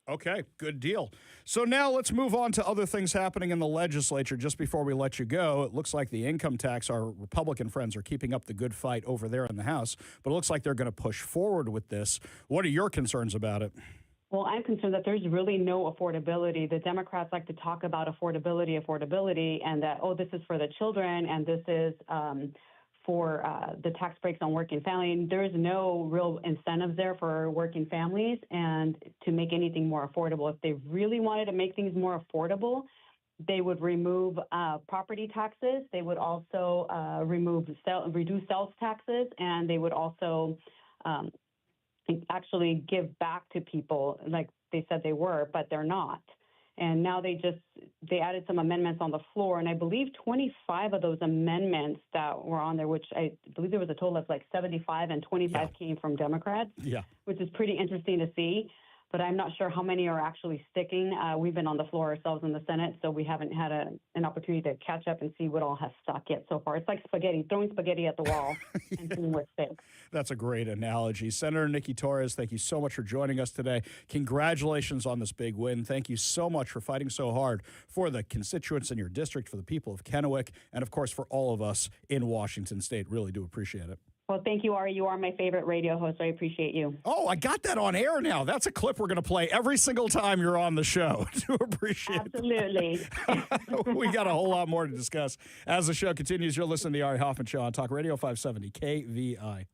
Okay, good deal. So now let's move on to other things happening in the legislature. Just before we let you go, it looks like the income tax, our Republican friends are keeping up the good fight over there in the House, but it looks like they're going to push forward with this. What are your concerns about it? Well, I'm concerned that there's really no affordability. The Democrats like to talk about affordability, and that, oh, this is for the children, and this is for the tax breaks on working families. There is no real incentive there for working families and to make anything more affordable. If they really wanted to make things more affordable, they would remove property taxes. They would also reduce sales taxes, and they would also actually give back to people like they said they were, but they're not. And now they added some amendments on the floor, and I believe 25 of those amendments that were on there, which I believe there was a total of like 75, and 25 came from Democrats, which is pretty interesting to see. But I'm not sure how many are actually sticking. We've been on the floor ourselves in the Senate, so we haven't had an opportunity to catch up and see what all has stuck yet so far. It's like spaghetti, throwing spaghetti at the wall and seeing what sticks. That's a great analogy. Senator Nikki Torres, thank you so much for joining us today. Congratulations on this big win. Thank you so much for fighting so hard for the constituents in your district, for the people of Kennewick, and, of course, for all of us in Washington State. Really do appreciate it. Well, thank you, Ari. You are my favorite radio host. I appreciate you. Oh, I got that on air now. That's a clip we're going to play every single time you're on the show. Do appreciate Absolutely. We got a whole lot more to discuss as the show continues. You're listening to the Ari Hoffman Show on Talk Radio 570 KVI.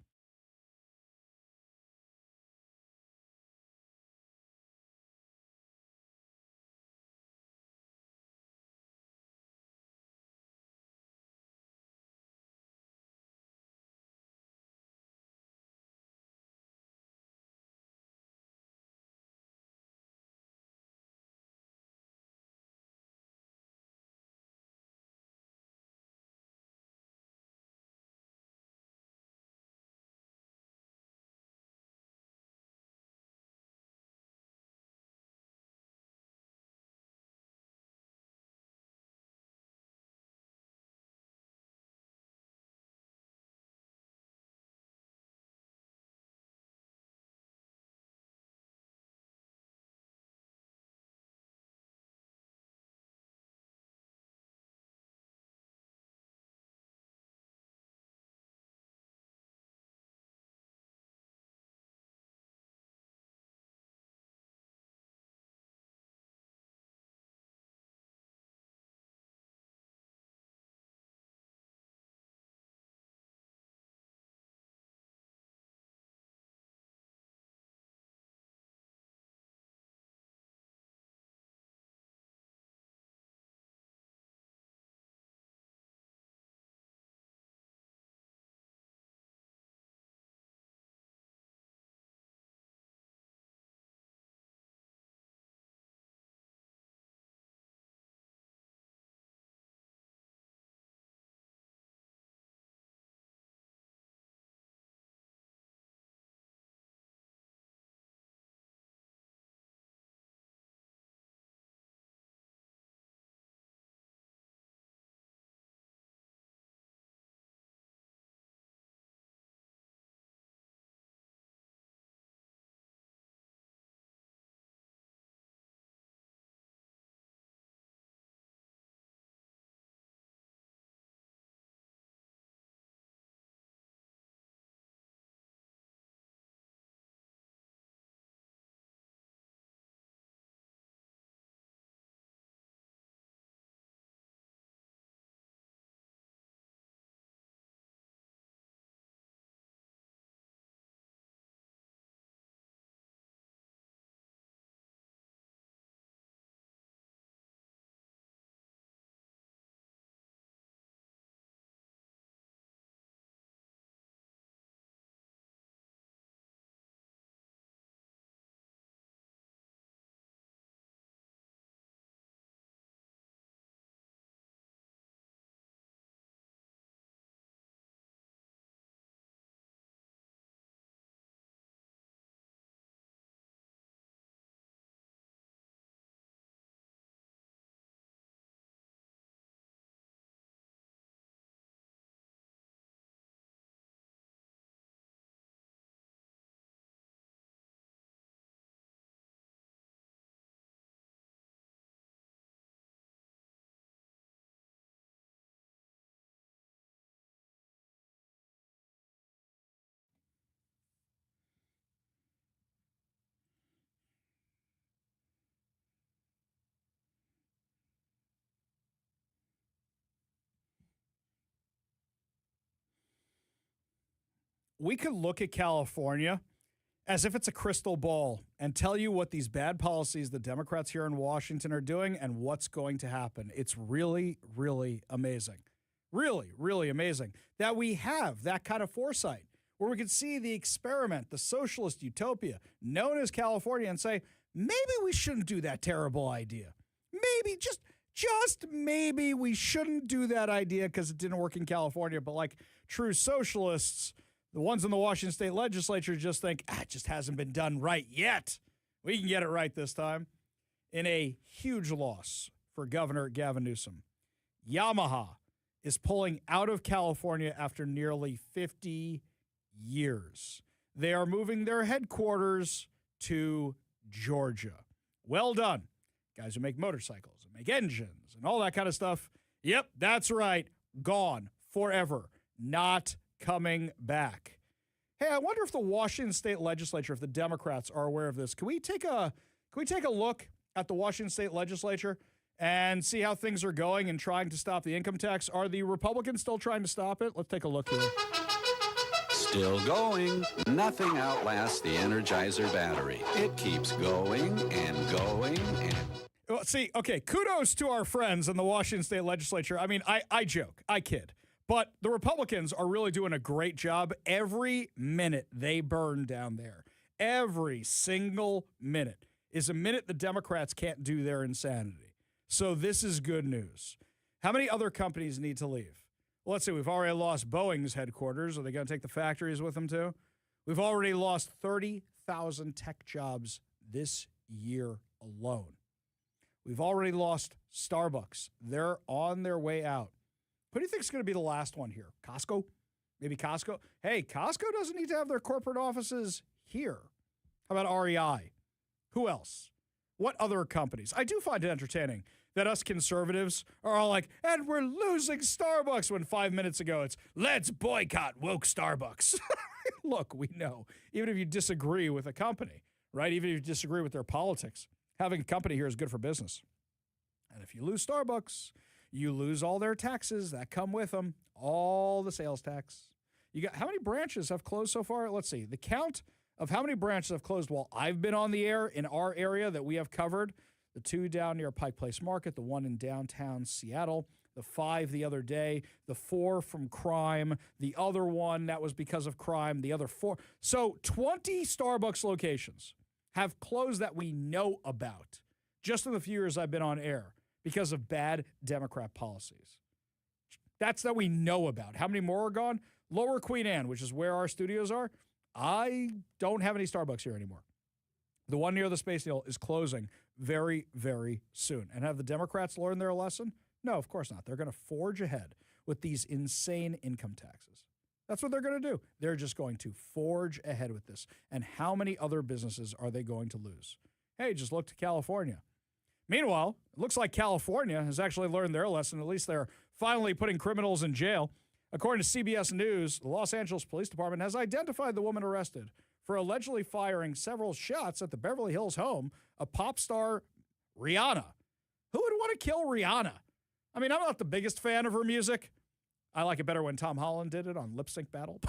we could look at California as if it's a crystal ball and tell you what these bad policies the Democrats here in Washington are doing and what's going to happen. It's really, really amazing. Really, really amazing that we have that kind of foresight where we could see the experiment, the socialist utopia known as California, and say, maybe we shouldn't do that terrible idea. Maybe, just maybe we shouldn't do that idea because it didn't work in California. But like true socialists, the ones in the Washington state legislature just think, it just hasn't been done right yet. We can get it right this time. In a huge loss for Governor Gavin Newsom, Yamaha is pulling out of California after nearly 50 years. They are moving their headquarters to Georgia. Well done. Guys who make motorcycles and make engines and all that kind of stuff. Yep, that's right. Gone forever. Not coming back. Hey, I wonder if the Washington state legislature, if the Democrats are aware of this. Can we take a look at the Washington state legislature and see how things are going in trying to stop the income tax? Are the Republicans still trying to stop it? Let's take a look here. Still going. Nothing outlasts the Energizer battery. It keeps going and going and... Well, see, okay, kudos to our friends in the Washington state legislature. I mean, I joke, I kid. But the Republicans are really doing a great job. Every minute they burn down there, every single minute is a minute the Democrats can't do their insanity. So this is good news. How many other companies need to leave? Well, let's see. We've already lost Boeing's headquarters. Are they going to take the factories with them too? We've already lost 30,000 tech jobs this year alone. We've already lost Starbucks. They're on their way out. Who do you think is going to be the last one here? Costco? Maybe Costco? Hey, Costco doesn't need to have their corporate offices here. How about REI? Who else? What other companies? I do find it entertaining that us conservatives are all like, and we're losing Starbucks, when 5 minutes ago it's, let's boycott woke Starbucks. Look, we know, even if you disagree with a company, right? Even if you disagree with their politics, having a company here is good for business. And if you lose Starbucks, you lose all their taxes that come with them, all the sales tax. You got how many branches have closed so far? Let's see. The count of how many branches have closed while I've been on the air in our area that we have covered. The 2 down near Pike Place Market, the 1 in downtown Seattle, the 5 the other day, the 4 from crime, the other 1 that was because of crime, the other 4. So 20 Starbucks locations have closed that we know about just in the few years I've been on air because of bad Democrat policies. That's that we know about. How many more are gone? Lower Queen Anne, which is where our studios are, I don't have any Starbucks here anymore. The one near the Space Needle is closing very, very soon. And have the Democrats learned their lesson? No, of course not. They're going to forge ahead with these insane income taxes. That's what they're going to do. They're just going to forge ahead with this. And how many other businesses are they going to lose? Hey, just look to California. Meanwhile, it looks like California has actually learned their lesson. At least they're finally putting criminals in jail. According to CBS News, the Los Angeles Police Department has identified the woman arrested for allegedly firing several shots at the Beverly Hills home of pop star Rihanna. Who would want to kill Rihanna? I mean, I'm not the biggest fan of her music. I like it better when Tom Holland did it on Lip Sync Battle.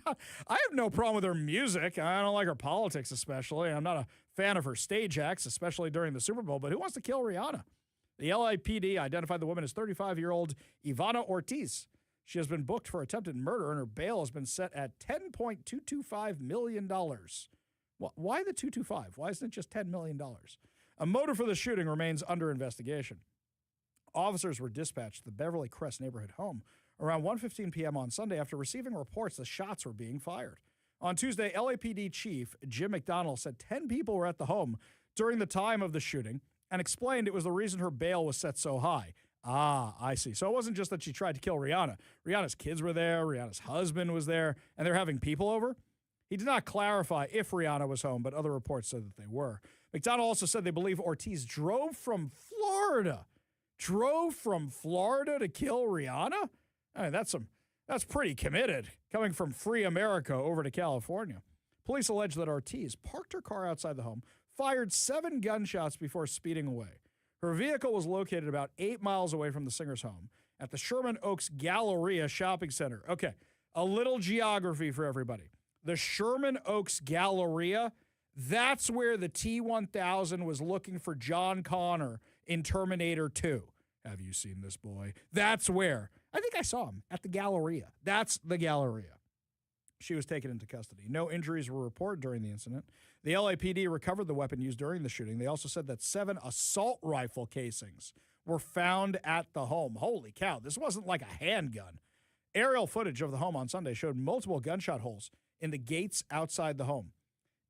I have no problem with her music. I don't like her politics especially. I'm not a fan of her stage acts, especially during the Super Bowl. But who wants to kill Rihanna? The LAPD identified the woman as 35-year-old Ivana Ortiz. She has been booked for attempted murder, and her bail has been set at $10.225 million. Why the 225? Why isn't it just $10 million? A motive for the shooting remains under investigation. Officers were dispatched to the Beverly Crest neighborhood home around 1:15 p.m. on Sunday after receiving reports that shots were being fired. On Tuesday, LAPD Chief Jim McDonnell said 10 people were at the home during the time of the shooting and explained it was the reason her bail was set so high. Ah, I see. So it wasn't just that she tried to kill Rihanna. Rihanna's kids were there, Rihanna's husband was there, and they're having people over? He did not clarify if Rihanna was home, but other reports said that they were. McDonnell also said they believe Ortiz drove from Florida to kill Rihanna? I mean, that's pretty committed, coming from free America over to California. Police allege that Ortiz parked her car outside the home, fired 7 gunshots before speeding away. Her vehicle was located about 8 miles away from the singer's home at the Sherman Oaks Galleria Shopping Center. Okay, A little geography for everybody. The Sherman Oaks Galleria, that's where the T-1000 was looking for John Connor in Terminator 2. Have you seen this boy? That's where. I think I saw him at the Galleria. That's the Galleria. She was taken into custody. No injuries were reported during the incident. The LAPD recovered the weapon used during the shooting. They also said that 7 assault rifle casings were found at the home. Holy cow, this wasn't like a handgun. Aerial footage of the home on Sunday showed multiple gunshot holes in the gates outside the home.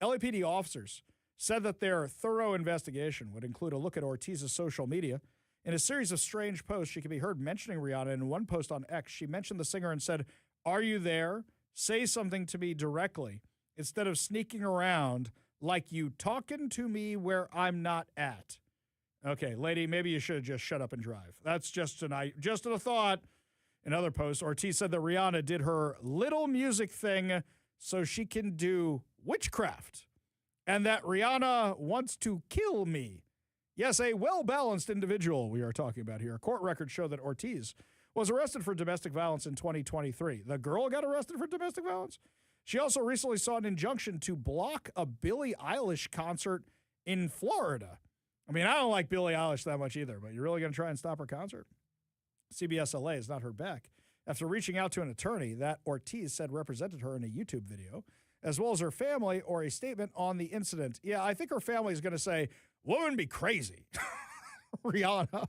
LAPD officers said that their thorough investigation would include a look at Ortiz's social media. In a series of strange posts, she could be heard mentioning Rihanna. In one post on X, she mentioned the singer and said, "Are you there? Say something to me directly instead of sneaking around like you talking to me where I'm not at." Okay, lady, maybe you should have just shut up and drive. That's just a thought. In other posts, Ortiz said that Rihanna did her little music thing so she can do witchcraft, and that Rihanna wants to kill me. Yes, a well-balanced individual we are talking about here. Court records show that Ortiz was arrested for domestic violence in 2023. The girl got arrested for domestic violence? She also recently saw an injunction to block a Billie Eilish concert in Florida. I mean, I don't like Billie Eilish that much either, but you're really going to try and stop her concert? CBS LA has not heard back after reaching out to an attorney that Ortiz said represented her in a YouTube video, as well as her family, or a statement on the incident. Yeah, I think her family is going to say, "Woman be crazy." Rihanna,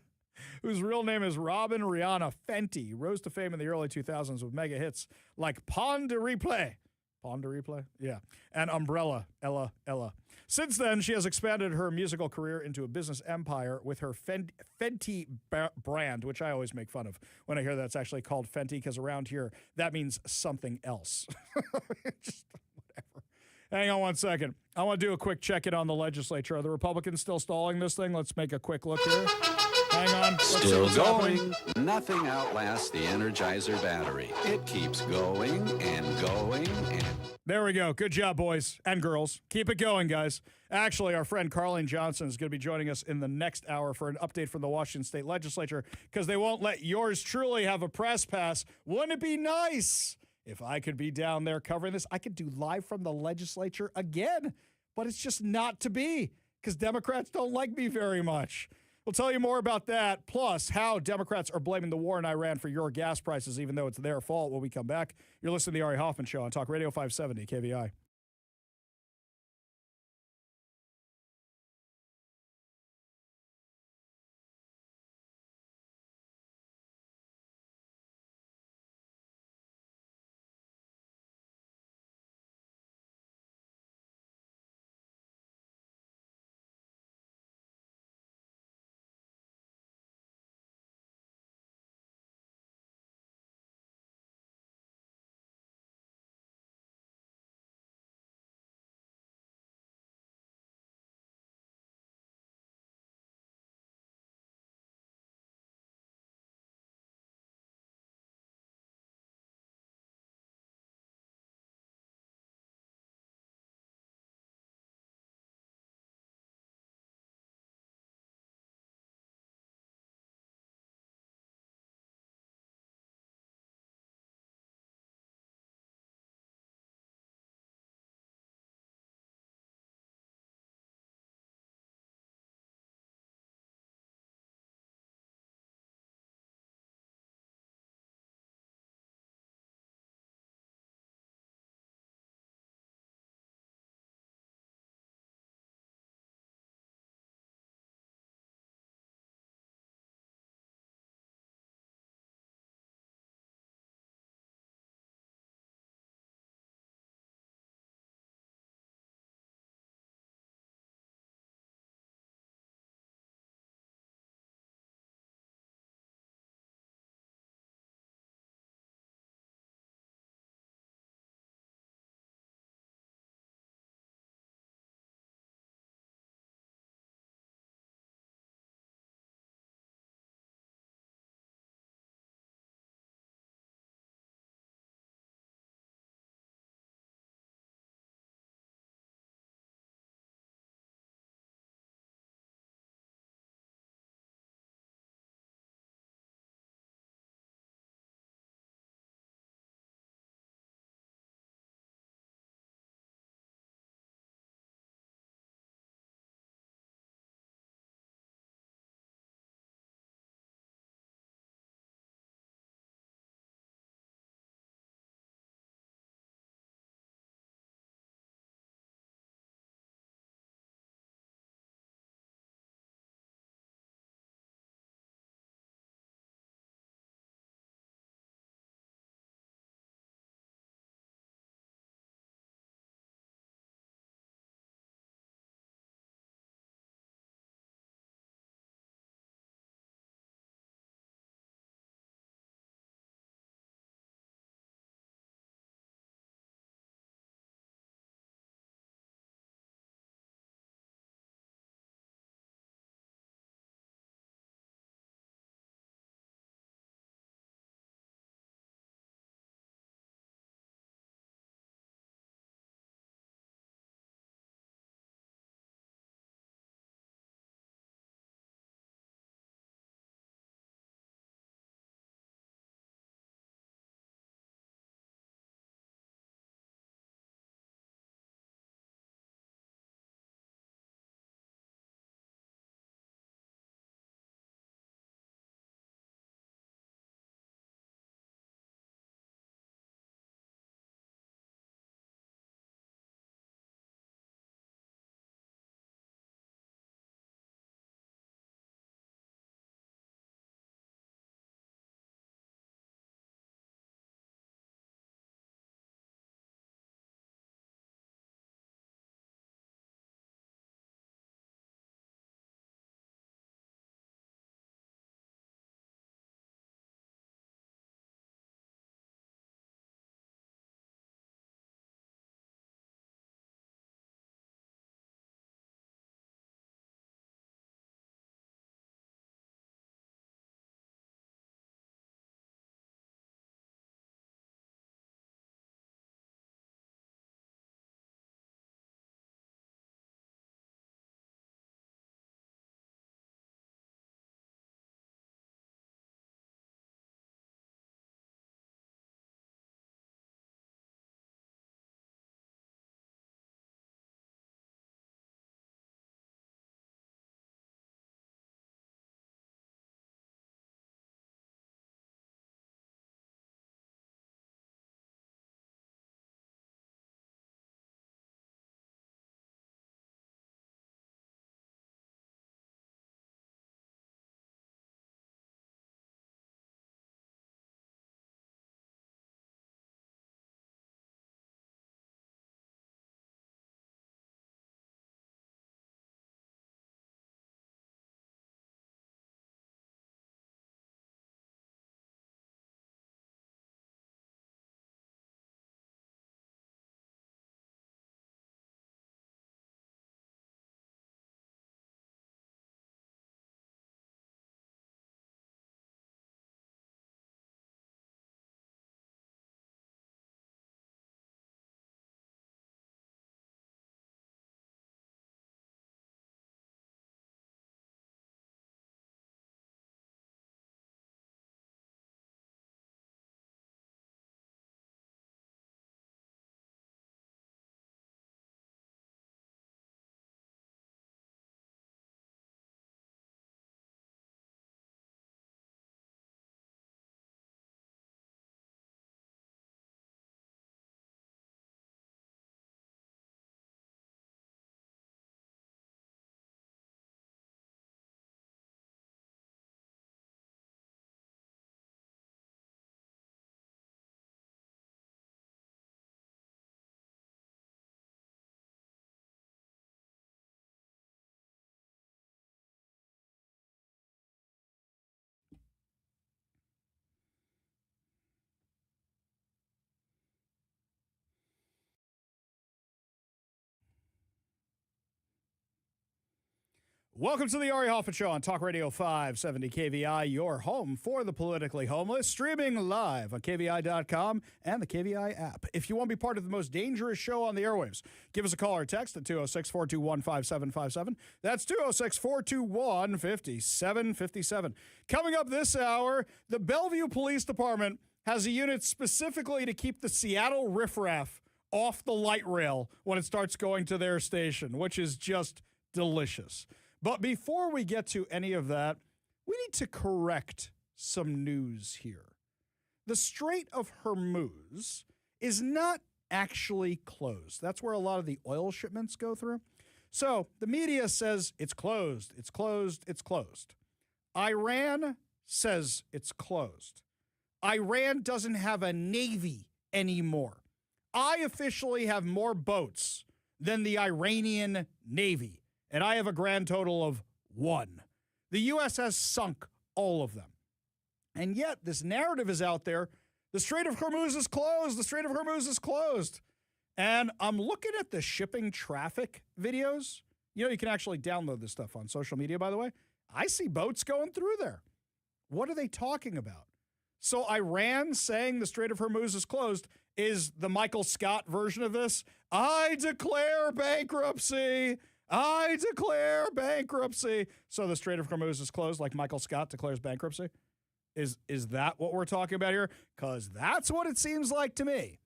whose real name is Robin Rihanna Fenty, rose to fame in the early 2000s with mega hits like Pon de Replay. Pon de Replay? Yeah. And Umbrella, Ella, Ella. Since then, she has expanded her musical career into a business empire with her Fenty brand, which I always make fun of when I hear that's actually called Fenty, because around here, that means something else. Just whatever. Hang on one second. I want to do a quick check-in on the legislature. Are the Republicans still stalling this thing? Let's make a quick look here. Hang on. Let's see Still what's going. happening. Nothing outlasts the Energizer battery. It keeps going and going and... There we go. Good job, boys and girls. Keep it going, guys. Actually, our friend Carlene Johnson is going to be joining us in the next hour for an update from the Washington State Legislature, because they won't let yours truly have a press pass. Wouldn't it be nice if I could be down there covering this? I could do live from the legislature again, but it's just not to be, because Democrats don't like me very much. We'll tell you more about that, plus how Democrats are blaming the war in Iran for your gas prices, even though it's their fault, when we come back. You're listening to the Ari Hoffman Show on Talk Radio 570 KVI. Welcome to the Ari Hoffman Show on Talk Radio 570 KVI, your home for the politically homeless, streaming live on KVI.com and the KVI app. If you want to be part of the most dangerous show on the airwaves, give us a call or text at 206-421-5757. That's 206-421-5757. Coming up this hour, the Bellevue Police Department has a unit specifically to keep the Seattle riffraff off the light rail when it starts going to their station, which is just delicious. But before we get to any of that, we need to correct some news here. The Strait of Hormuz is not actually closed. That's where a lot of the oil shipments go through. So the media says it's closed, it's closed, it's closed. Iran says it's closed. Iran doesn't have a navy anymore. I officially have more boats than the Iranian Navy. And I have a grand total of 1. The U.S. has sunk all of them. And yet, this narrative is out there. The Strait of Hormuz is closed. The Strait of Hormuz is closed. And I'm looking at the shipping traffic videos. You know, you can actually download this stuff on social media, by the way. I see boats going through there. What are they talking about? So Iran saying the Strait of Hormuz is closed is the Michael Scott version of this. I declare bankruptcy. I declare bankruptcy. So the Strait of Hormuz is closed like Michael Scott declares bankruptcy? Is that what we're talking about here? Because that's what it seems like to me.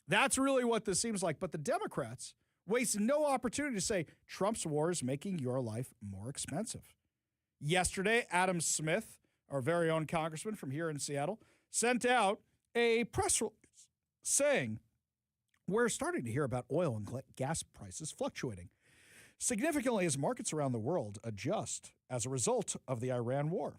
That's really what this seems like. But the Democrats waste no opportunity to say Trump's war is making your life more expensive. Yesterday, Adam Smith, our very own congressman from here in Seattle, sent out a press release saying we're starting to hear about oil and gas prices fluctuating significantly as markets around the world adjust as a result of the Iran war.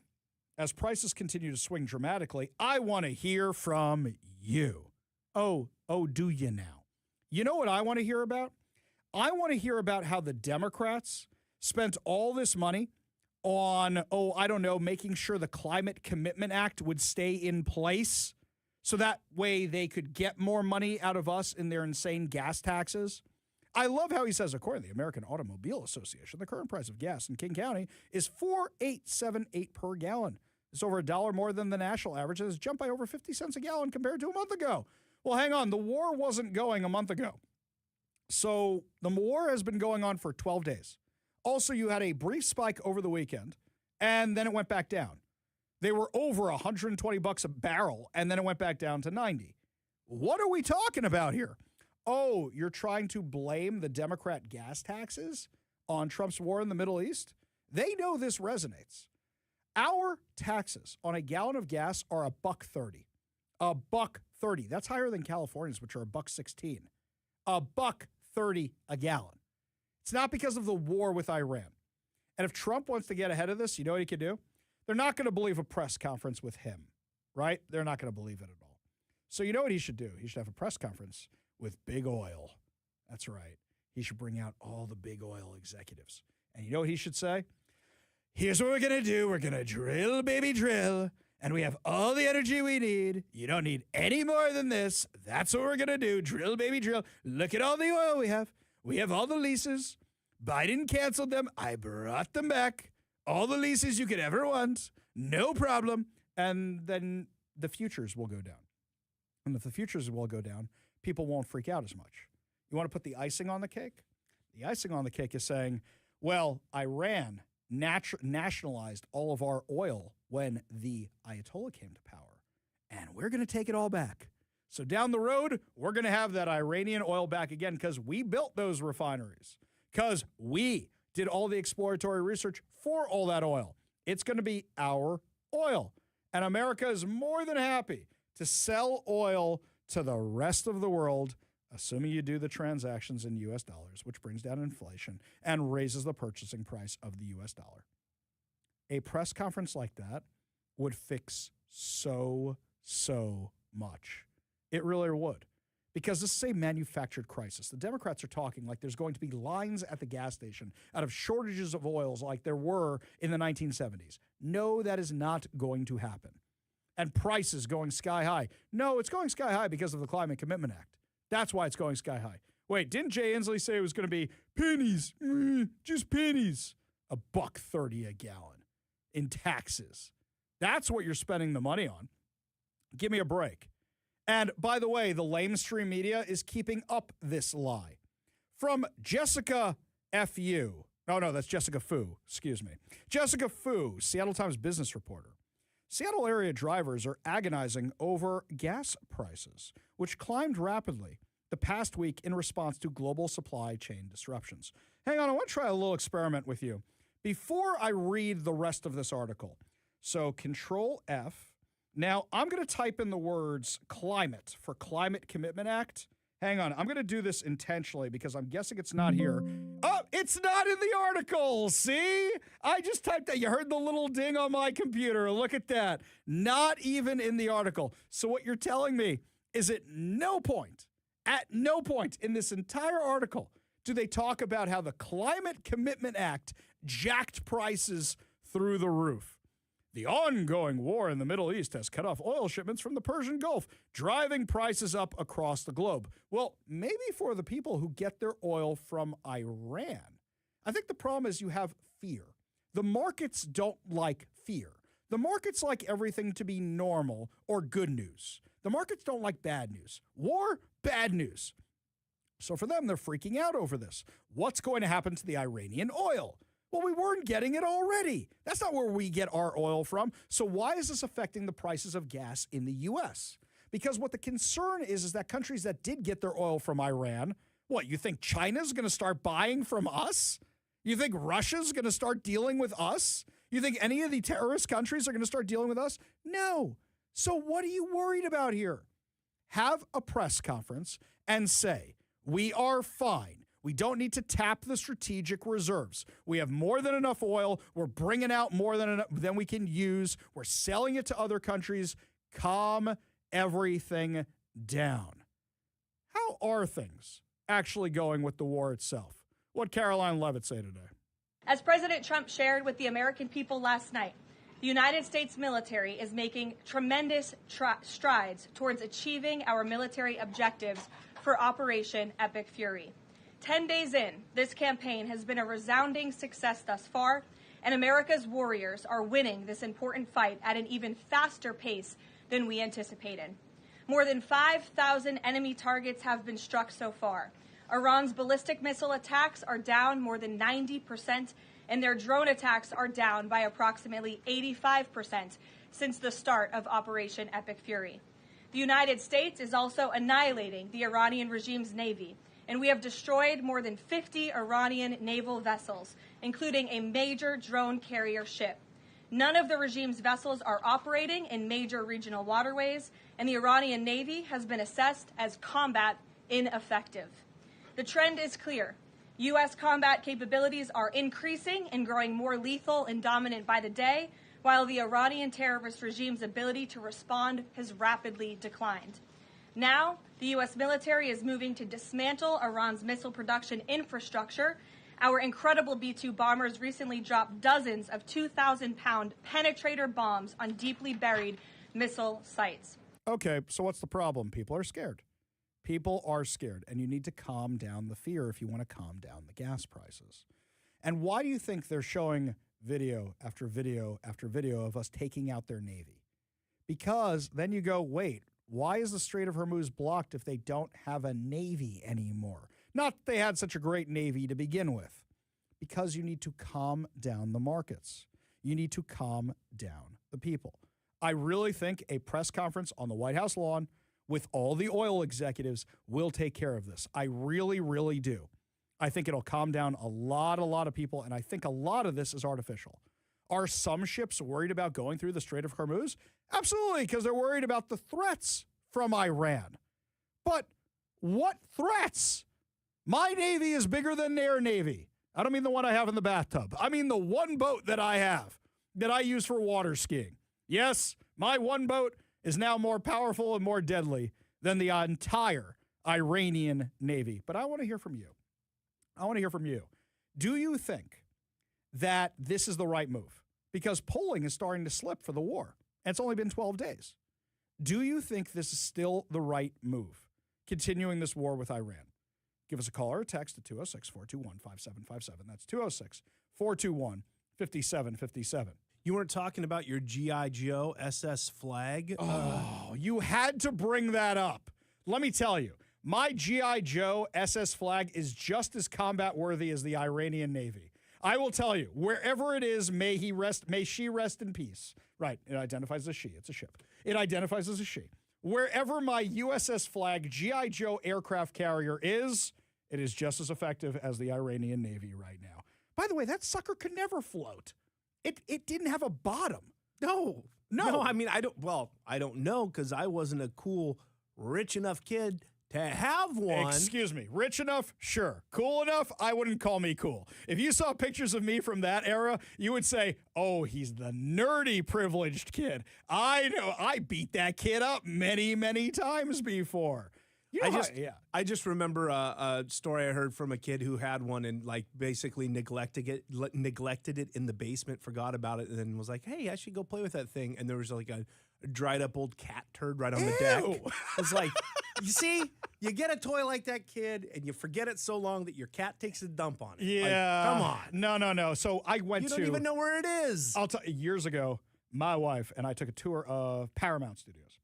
As prices continue to swing dramatically, I want to hear from you. Oh, do you now? You know what I want to hear about? I want to hear about how the Democrats spent all this money on, making sure the Climate Commitment Act would stay in place so that way they could get more money out of us in their insane gas taxes. I love how he says, according to the American Automobile Association, the current price of gas in King County is $4.878 per gallon. It's over $1 more than the national average and has jumped by over 50 cents a gallon compared to a month ago. Well, hang on. The war wasn't going a month ago. So the war has been going on for 12 days. Also, you had a brief spike over the weekend, and then it went back down. They were over $120 a barrel, and then it went back down to 90. What are we talking about here? Oh, you're trying to blame the Democrat gas taxes on Trump's war in the Middle East? They know this resonates. Our taxes on a gallon of gas are $1.30. $1.30. That's higher than California's, which are $1.16. $1.30 a gallon. It's not because of the war with Iran. And if Trump wants to get ahead of this, you know what he could do? They're not going to believe a press conference with him, right? They're not going to believe it at all. So you know what he should do? He should have a press conference with Big Oil. That's right. He should bring out all the big oil executives. And you know what he should say? Here's what we're going to do. We're going to drill, baby, drill. And we have all the energy we need. You don't need any more than this. That's what we're going to do. Drill, baby, drill. Look at all the oil we have. We have all the leases. Biden canceled them. I brought them back. All the leases you could ever want. No problem. And then the futures will go down. And if the futures will go down, people won't freak out as much. You want to put the icing on the cake? The icing on the cake is saying, well, Iran nationalized all of our oil when the Ayatollah came to power, and we're going to take it all back. So down the road, we're going to have that Iranian oil back again because we built those refineries, because we did all the exploratory research for all that oil. It's going to be our oil, and America is more than happy to sell oil to the rest of the world, assuming you do the transactions in U.S. dollars, which brings down inflation and raises the purchasing price of the U.S. dollar. A press conference like that would fix so much. It really would. Because this is a manufactured crisis. The Democrats are talking like there's going to be lines at the gas station out of shortages of oils like there were in the 1970s. No, that is not going to happen. And prices going sky high. No, it's going sky high because of the Climate Commitment Act. That's why it's going sky high. Wait, didn't Jay Inslee say it was going to be pennies? Just pennies. $1.30 a gallon in taxes. That's what you're spending the money on. Give me a break. And by the way, the lamestream media is keeping up this lie. From Jessica F.U. No, that's Jessica Fu. Excuse me. Jessica Fu, Seattle Times business reporter. Seattle area drivers are agonizing over gas prices, which climbed rapidly the past week in response to global supply chain disruptions. Hang on, I want to try a little experiment with you before I read the rest of this article. So Control F. Now, I'm going to type in the words climate for Climate Commitment Act. Hang on, I'm going to do this intentionally because I'm guessing it's not here. Oh, it's not in the article. See? I just typed that. You heard the little ding on my computer. Look at that. Not even in the article. So what you're telling me is at no point in this entire article do they talk about how the Climate Commitment Act jacked prices through the roof. The ongoing war in the Middle East has cut off oil shipments from the Persian Gulf, driving prices up across the globe. Well, maybe for the people who get their oil from Iran. I think the problem is you have fear. The markets don't like fear. The markets like everything to be normal or good news. The markets don't like bad news. War, bad news. So for them, they're freaking out over this. What's going to happen to the Iranian oil? Well, we weren't getting it already. That's not where we get our oil from. So why is this affecting the prices of gas in the U.S.? Because what the concern is that countries that did get their oil from Iran, what, you think China's going to start buying from us? You think Russia's going to start dealing with us? You think any of the terrorist countries are going to start dealing with us? No. So what are you worried about here? Have a press conference and say, we are fine. We don't need to tap the strategic reserves. We have more than enough oil. We're bringing out more than we can use. We're selling it to other countries. Calm everything down. How are things actually going with the war itself? What'd Caroline Levitt say today? As President Trump shared with the American people last night, the United States military is making tremendous strides towards achieving our military objectives for Operation Epic Fury. 10 days in, this campaign has been a resounding success thus far, and America's warriors are winning this important fight at an even faster pace than we anticipated. More than 5,000 enemy targets have been struck so far. Iran's ballistic missile attacks are down more than 90%, and their drone attacks are down by approximately 85% since the start of Operation Epic Fury. The United States is also annihilating the Iranian regime's navy, and we have destroyed more than 50 Iranian naval vessels, including a major drone carrier ship. None of the regime's vessels are operating in major regional waterways, and the Iranian Navy has been assessed as combat ineffective. The trend is clear. U.S. combat capabilities are increasing and growing more lethal and dominant by the day, while the Iranian terrorist regime's ability to respond has rapidly declined. Now, the U.S. military is moving to dismantle Iran's missile production infrastructure. Our incredible B-2 bombers recently dropped dozens of 2,000-pound penetrator bombs on deeply buried missile sites. Okay, so what's the problem? People are scared. People are scared, and you need to calm down the fear if you want to calm down the gas prices. And why do you think they're showing video after video after video of us taking out their Navy? Because then you go, wait, why is the Strait of Hormuz blocked if they don't have a Navy anymore? Not that they had such a great Navy to begin with. Because you need to calm down the markets. You need to calm down the people. I really think a press conference on the White House lawn with all the oil executives will take care of this. I really, really do. I think it'll calm down a lot of people, and I think a lot of this is artificial. Are some ships worried about going through the Strait of Hormuz? Absolutely, because they're worried about the threats from Iran. But what threats? My Navy is bigger than their Navy. I don't mean the one I have in the bathtub. I mean the one boat that I have that I use for water skiing. Yes, my one boat is now more powerful and more deadly than the entire Iranian Navy. But I want to hear from you. Do you think that this is the right move? Because polling is starting to slip for the war, and it's only been 12 days. Do you think this is still the right move, continuing this war with Iran? Give us a call or a text at 206-421-5757. That's 421-5757. You weren't talking about your G.I. Joe SS flag? Oh, you had to bring that up. Let me tell you, my G.I. Joe SS flag is just as combat worthy as the Iranian Navy. I will tell you, wherever it is, may she rest in peace. Right, it identifies as a she. It's a ship. It identifies as a she. Wherever my USS flag G.I. Joe aircraft carrier is, it is just as effective as the Iranian Navy right now. By the way, that sucker could never float. It didn't have a bottom. No. I mean, I don't know because I wasn't a cool, rich enough kid to have one. Excuse me. Rich enough? Sure. Cool enough? I wouldn't call me cool. If you saw pictures of me from that era, you would say, oh, he's the nerdy privileged kid. I know. I beat that kid up many, many times before. You know I just remember a story I heard from a kid who had one and like basically neglected it in the basement, forgot about it, and then was like, hey, I should go play with that thing. And there was like a dried up old cat turd right on the deck. It's like, you see, you get a toy like that, kid, and you forget it so long that your cat takes a dump on it. Yeah. Like, come on. No. So I went to... You don't even know where it is. I'll tell you, years ago, my wife and I took a tour of Paramount Studios.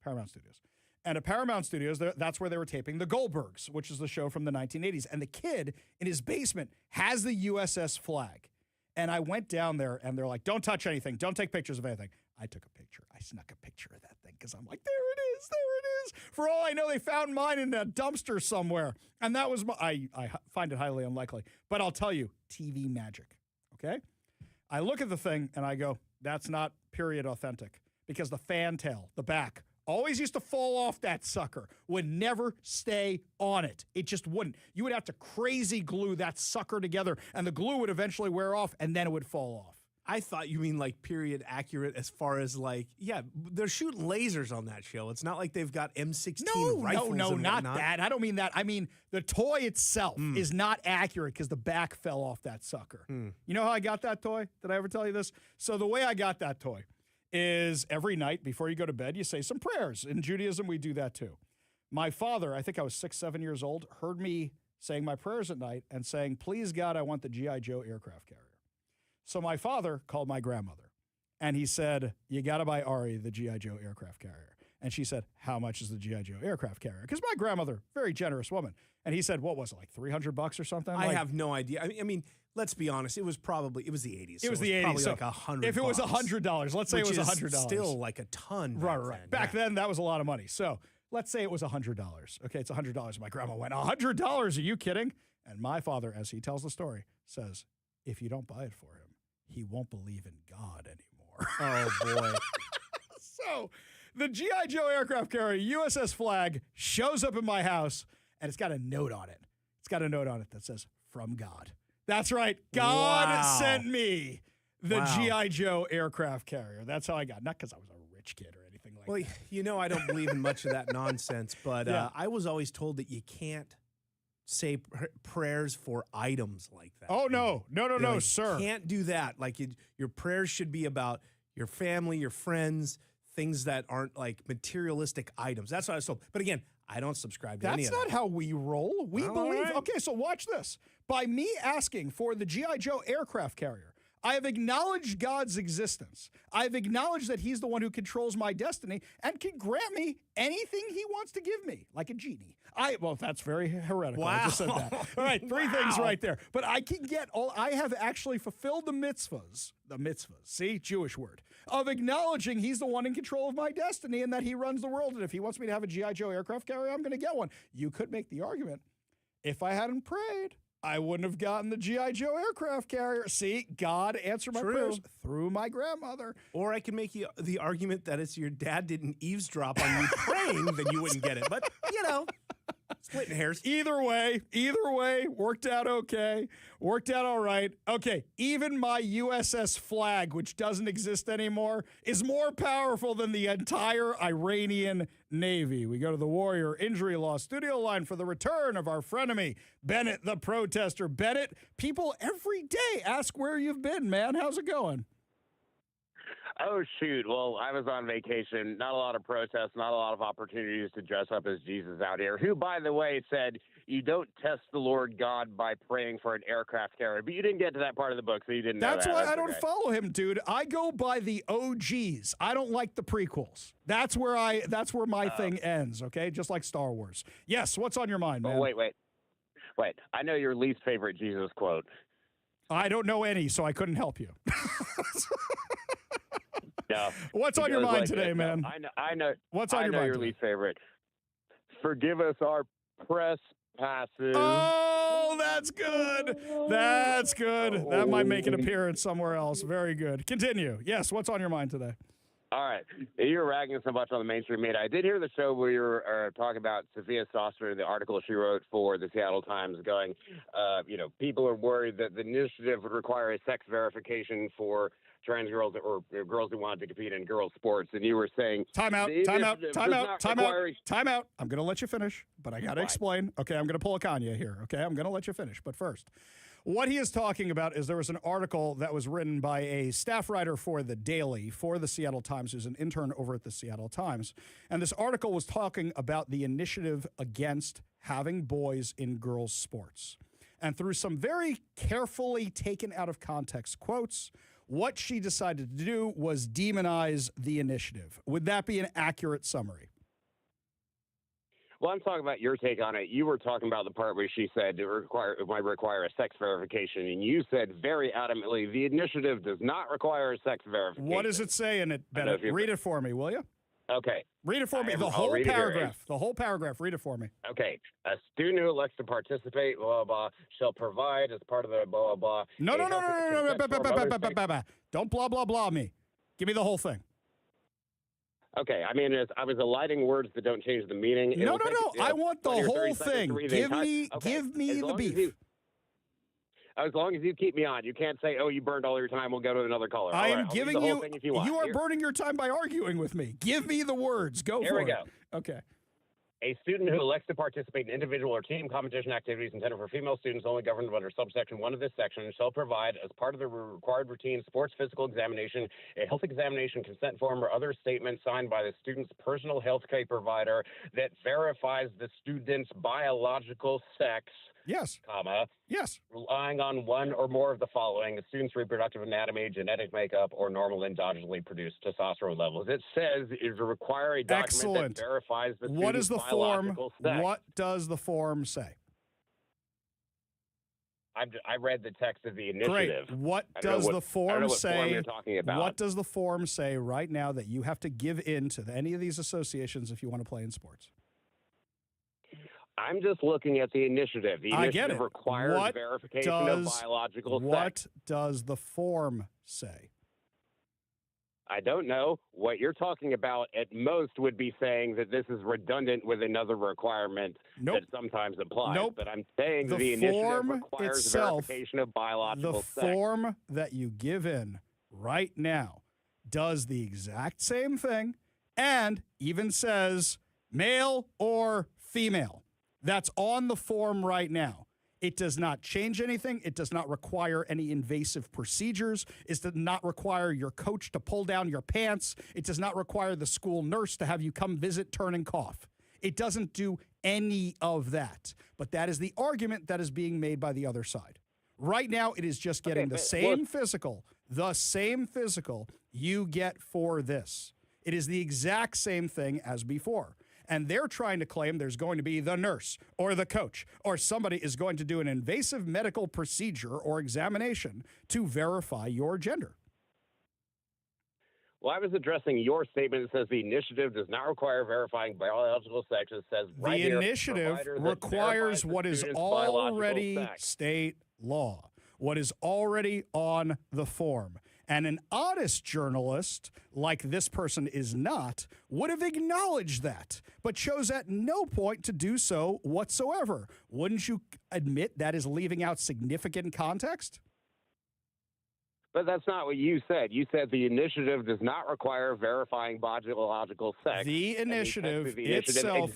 And at Paramount Studios, that's where they were taping The Goldbergs, which is the show from the 1980s. And the kid in his basement has the USS flag. And I went down there, and they're like, don't touch anything. Don't take pictures of anything. I took a picture. I snuck a picture of that thing because I'm like, there it is. For all I know, they found mine in a dumpster somewhere. And that was I find it highly unlikely. But I'll tell you, TV magic, okay? I look at the thing, and I go, that's not period authentic because the fantail, the back, always used to fall off that sucker, would never stay on it. It just wouldn't. You would have to crazy glue that sucker together, and the glue would eventually wear off, and then it would fall off. I thought you mean like period accurate as far as like, yeah, they're shooting lasers on that show. It's not like they've got M16 rifles. No, not that. I don't mean that. I mean the toy itself is not accurate because the back fell off that sucker. You know how I got that toy? Did I ever tell you this? So the way I got that toy is every night before you go to bed, you say some prayers. In Judaism, we do that too. My father, I think I was 6, 7 years old, heard me saying my prayers at night and saying, please, God, I want the G.I. Joe aircraft carrier. So my father called my grandmother, and he said, you got to buy Ari the G.I. Joe aircraft carrier. And she said, how much is the G.I. Joe aircraft carrier? Because my grandmother, very generous woman. And he said, what was it, like $300 or something? I have no idea. I mean, let's be honest. It was the 80s. It was the 80s. Probably so like $100. If it was $100, let's say it was $100. Still like a ton. Right. Back then, that was a lot of money. So let's say it was $100. Okay, it's $100. My grandma went, $100? Are you kidding? And my father, as he tells the story, says, if you don't buy it for him, he won't believe in God anymore. Oh, boy. So the G.I. Joe aircraft carrier USS flag shows up in my house, and it's got a note on it. It's got a note on it that says, from God. That's right. God sent me the G.I. Joe aircraft carrier. That's how I got. Not because I was a rich kid or anything like that. Well, you know, I don't believe in much of that nonsense, but I was always told that you can't say prayers for items like that. Oh, no, like, sir. You can't do that. Like your prayers should be about your family, your friends, things that aren't like materialistic items. That's what I was told. But again, I don't subscribe to any of that. That's not how we roll. We believe. Right. Okay, so watch this. By me asking for the G.I. Joe aircraft carrier, I have acknowledged God's existence. I've acknowledged that he's the one who controls my destiny and can grant me anything he wants to give me, like a genie. Well, that's very heretical. Wow. I just said that. All right, 3 things right there. But I can get I have actually fulfilled the mitzvahs, see, Jewish word, of acknowledging he's the one in control of my destiny and that he runs the world. And if he wants me to have a G.I. Joe aircraft carrier, I'm going to get one. You could make the argument, if I hadn't prayed, I wouldn't have gotten the G.I. Joe aircraft carrier. See, God answered my prayers through my grandmother. Or I can make the argument that if your dad didn't eavesdrop on you praying, then you wouldn't get it. But, you know, splitting hairs. Either way, worked out okay. Worked out all right. Okay, even my USS flag, which doesn't exist anymore, is more powerful than the entire Iranian Navy. We go to the Warrior Injury Law studio line for the return of our frenemy, Bennett the Protester. Bennett, people every day ask where you've been, man. How's it going? Oh, shoot. Well, I was on vacation. Not a lot of protests, not a lot of opportunities to dress up as Jesus out here, who, by the way, said you don't test the Lord God by praying for an aircraft carrier. But you didn't get to that part of the book, so you didn't know That's that. why I don't follow him, dude. I go by the OGs. I don't like the prequels. That's where my thing ends, okay? Just like Star Wars. Yes, what's on your mind, man? Oh, wait. I know your least favorite Jesus quote. I don't know any, so I couldn't help you. No. What's on your mind today, man? I know. What's on your mind? I know your today? least favorite. Forgive us our press passes. Oh, that's good. That's good. That might make an appearance somewhere else. Very good. Continue. Yes, what's on your mind today? All right. You're ragging so much on the mainstream media. I did hear the show where you were talking about Sophia Saucer, the article she wrote for the Seattle Times, going, people are worried that the initiative would require a sex verification for trans girls or girls who wanted to compete in girls' sports. And you were saying, Time out. I'm going to let you finish, but I got to explain. Okay, I'm going to pull a Kanye here. Okay, I'm going to let you finish. But first, what he is talking about is there was an article that was written by a staff writer for The Daily for the Seattle Times, who's an intern over at the Seattle Times. And this article was talking about the initiative against having boys in girls' sports. And through some very carefully taken out of context quotes, what she decided to do was demonize the initiative. Would that be an accurate summary? Well, I'm talking about your take on it. You were talking about the part where she said it might require a sex verification, and you said very adamantly the initiative does not require a sex verification. What does it say in it, Bennett? Read it for me, will you? Okay. Read it for me. The whole paragraph. The whole paragraph. Read it for me. Okay. A student who elects to participate, blah, blah, blah, shall provide as part of the blah, blah, blah. No. Don't blah, blah, blah me. Give me the whole thing. Okay. I mean, I was eliding words that don't change the meaning. No. I want the whole thing. Give me the beef. As long as you keep me on. You can't say, oh, you burned all your time. We'll go to another caller. I am giving you. If you want. You are burning your time by arguing with me. Give me the words. Go for it. Here we go. Okay. A student who elects to participate in individual or team competition activities intended for female students only governed under subsection 1 of this section shall provide, as part of the required routine sports physical examination, a health examination consent form or other statement signed by the student's personal health care provider that verifies the student's biological sex. Yes. Yes. Relying on one or more of the following: the student's reproductive anatomy, genetic makeup, or normal endogenously produced testosterone levels. It says it require a document that verifies the student's biological sex. What does the form say? I read the text of the initiative. Great. What does the form say? Form you're talking about. What does the form say right now that you have to give in to any of these associations if you want to play in sports? I'm just looking at the initiative. The initiative requires verification of biological sex. What does the form say? I don't know. What you're talking about at most would be saying that this is redundant with another requirement that sometimes applies. But I'm saying the initiative requires verification of biological sex. The form that you give in right now does the exact same thing and even says male or female. That's on the form right now. It does not change anything. It does not require any invasive procedures. It does not require your coach to pull down your pants. It does not require the school nurse to have you come visit, turn, and cough. It doesn't do any of that. But that is the argument that is being made by the other side. Right now, it is just getting the same physical you get for this. It is the exact same thing as before. And they're trying to claim there's going to be the nurse or the coach or somebody is going to do an invasive medical procedure or examination to verify your gender. Well, I was addressing your statement that says the initiative does not require verifying biological sex. It says right here, the initiative requires what is already state law, what is already on the form. And an honest journalist, like this person is not, would have acknowledged that, but chose at no point to do so whatsoever. Wouldn't you admit that is leaving out significant context? But that's not what you said. You said the initiative does not require verifying biological sex. The initiative itself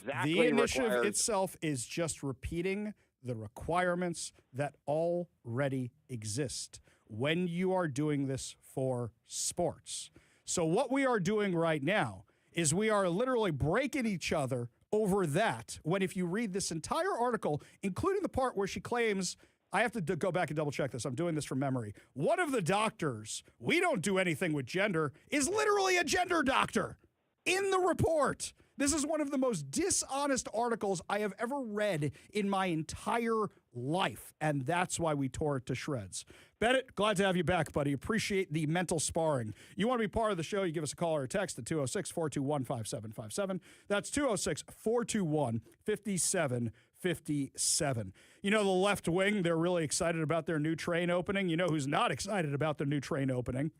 is just repeating the requirements that already exist when you are doing this for sports. So what we are doing right now is we are literally breaking each other over that, when if you read this entire article, including the part where she claims, I have to go back and double check this, I'm doing this from memory, one of the doctors, we don't do anything with gender, is literally a gender doctor in the report. This is one of the most dishonest articles I have ever read in my entire life, and that's why we tore it to shreds. Bennett, glad to have you back, buddy. Appreciate the mental sparring. You want to be part of the show, you give us a call or a text at 206-421-5757. That's 206-421-5757. You know, the left wing, they're really excited about their new train opening. You know who's not excited about their new train opening?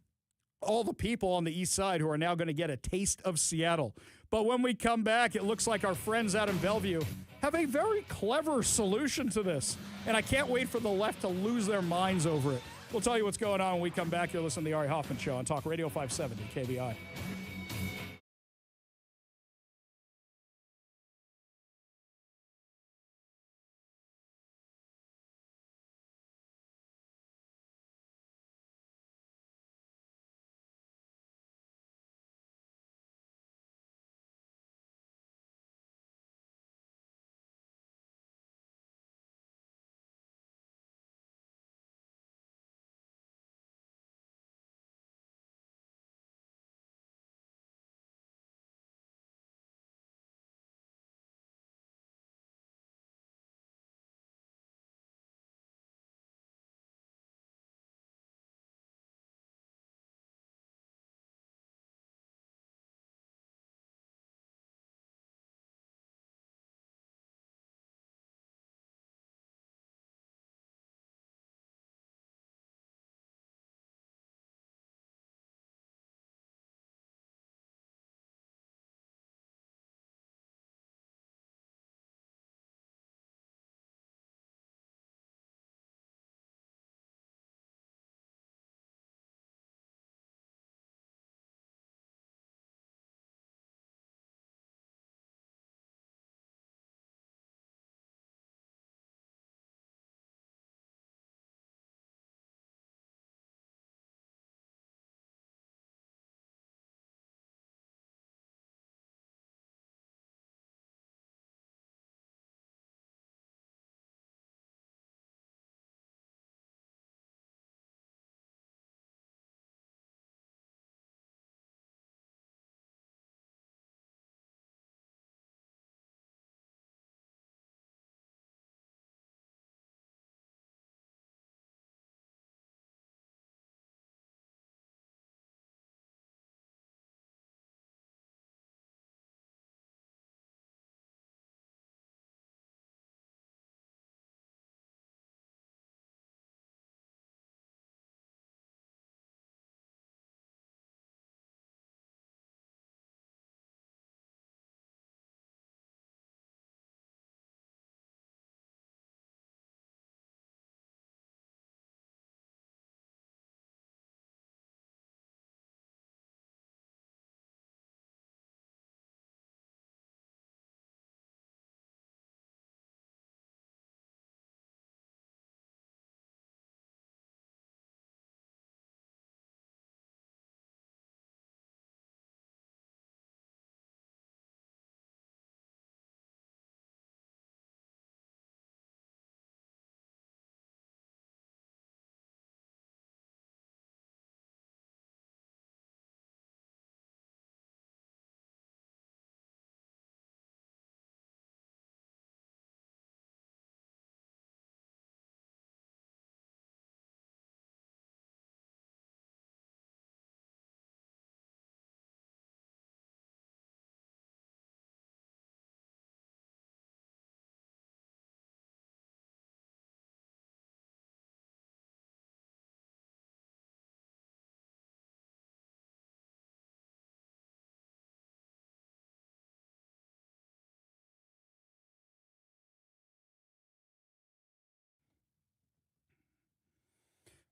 All the people on the east side who are now going to get a taste of Seattle. But when we come back, it looks like our friends out in Bellevue have a very clever solution to this. And I can't wait for the left to lose their minds over it. We'll tell you what's going on when we come back. You're listening to the Ari Hoffman Show on Talk Radio 570 KVI.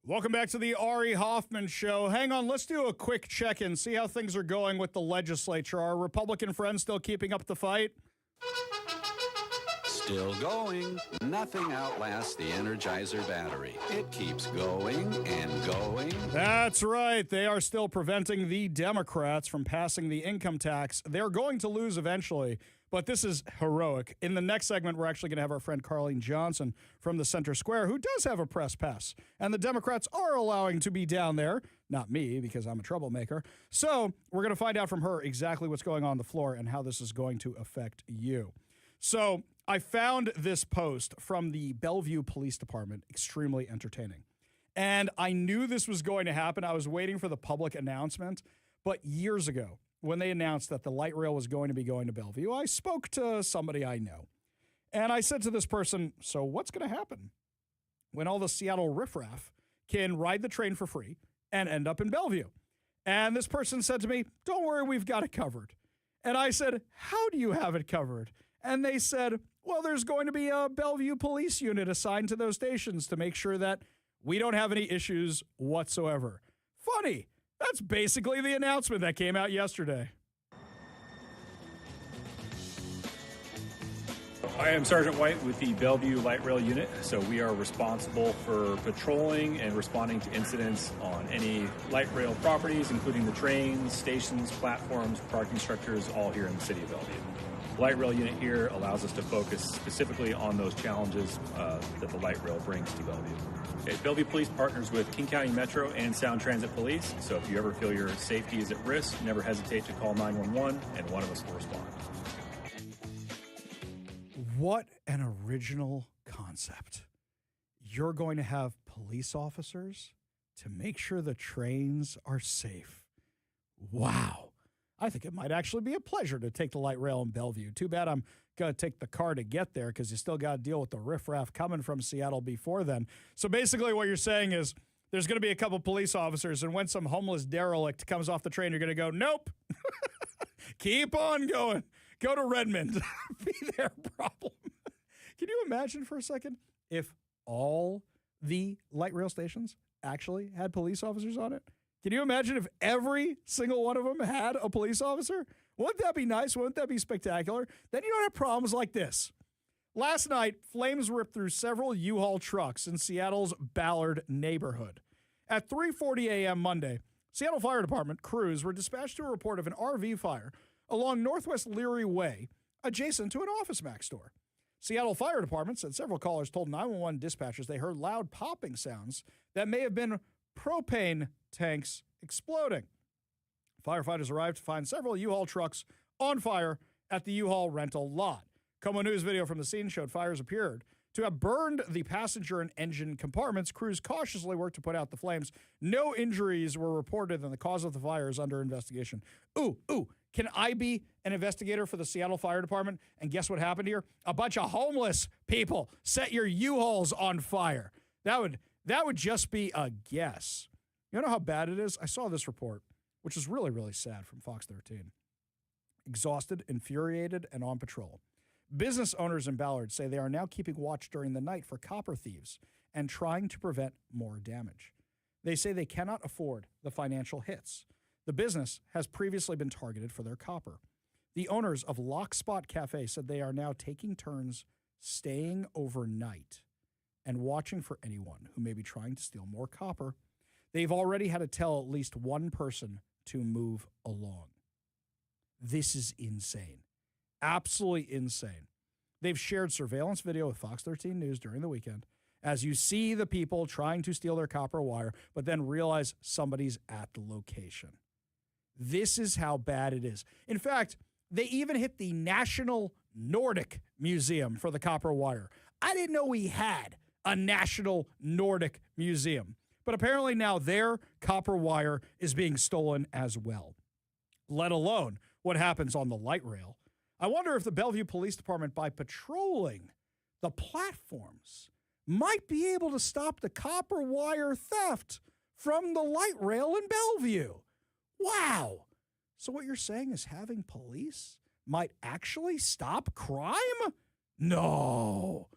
Welcome back to the Ari Hoffman Show. Hang on, let's do a quick check-in, see how things are going with the legislature. Are Republican friends still keeping up the fight? Still going. Nothing outlasts the Energizer battery. It keeps going and going. That's right. They are still preventing the Democrats from passing the income tax. They're going to lose eventually, but this is heroic. In the next segment, we're actually going to have our friend Carlene Johnson from the Center Square, who does have a press pass, and the Democrats are allowing to be down there. Not me, because I'm a troublemaker. So we're going to find out from her exactly what's going on the floor and how this is going to affect you. So I found this post from the Bellevue Police Department extremely entertaining. And I knew this was going to happen. I was waiting for the public announcement. But years ago, when they announced that the light rail was going to be going to Bellevue, I spoke to somebody I know. And I said to this person, so what's going to happen when all the Seattle riffraff can ride the train for free and end up in Bellevue? And this person said to me, don't worry, we've got it covered. And I said, how do you have it covered? And they said, well, there's going to be a Bellevue police unit assigned to those stations to make sure that we don't have any issues whatsoever. Funny. That's basically the announcement that came out yesterday. I am Sergeant White with the Bellevue Light Rail Unit, so we are responsible for patrolling and responding to incidents on any light rail properties, including the trains, stations, platforms, parking structures, all here in the city of Bellevue. The light rail unit here allows us to focus specifically on those challenges that the light rail brings to Bellevue. Okay, Bellevue Police partners with King County Metro and Sound Transit Police, so if you ever feel your safety is at risk, never hesitate to call 911 and one of us will respond. What an original concept. You're going to have police officers to make sure the trains are safe. Wow. I think it might actually be a pleasure to take the light rail in Bellevue. Too bad I'm going to take the car to get there because you still got to deal with the riffraff coming from Seattle before then. So basically what you're saying is there's going to be a couple police officers, and when some homeless derelict comes off the train, you're going to go, nope. Keep on going. Go to Redmond. Be their problem. Can you imagine for a second if all the light rail stations actually had police officers on it? Can you imagine if every single one of them had a police officer? Wouldn't that be nice? Wouldn't that be spectacular? Then you don't have problems like this. Last night, flames ripped through several U-Haul trucks in Seattle's Ballard neighborhood. At 3:40 a.m. Monday, Seattle Fire Department crews were dispatched to a report of an RV fire along Northwest Leary Way, adjacent to an Office Max store. Seattle Fire Department said several callers told 911 dispatchers they heard loud popping sounds that may have been propane tanks exploding. Firefighters arrived to find several U-Haul trucks on fire at the U-Haul rental lot. Como News video from the scene showed fires appeared to have burned the passenger and engine compartments. Crews cautiously worked to put out the flames. No injuries were reported, and the cause of the fire is under investigation. Ooh, can I be an investigator for the Seattle Fire Department? And guess what happened here? A bunch of homeless people set your U-Hauls on fire. That would just be a guess. You know how bad it is? I saw this report, which is really, really sad, from Fox 13. Exhausted, infuriated, and on patrol. Business owners in Ballard say they are now keeping watch during the night for copper thieves and trying to prevent more damage. They say they cannot afford the financial hits. The business has previously been targeted for their copper. The owners of Lock Spot Cafe said they are now taking turns staying overnight and watching for anyone who may be trying to steal more copper. They've already had to tell at least one person to move along. This is insane. Absolutely insane. They've shared surveillance video with Fox 13 News during the weekend as you see the people trying to steal their copper wire, but then realize somebody's at the location. This is how bad it is. In fact, they even hit the National Nordic Museum for the copper wire. I didn't know we had a National Nordic Museum, but apparently now their copper wire is being stolen as well, let alone what happens on the light rail. I wonder if the Bellevue Police Department, by patrolling the platforms, might be able to stop the copper wire theft from the light rail in Bellevue. Wow. So what you're saying is having police might actually stop crime? No,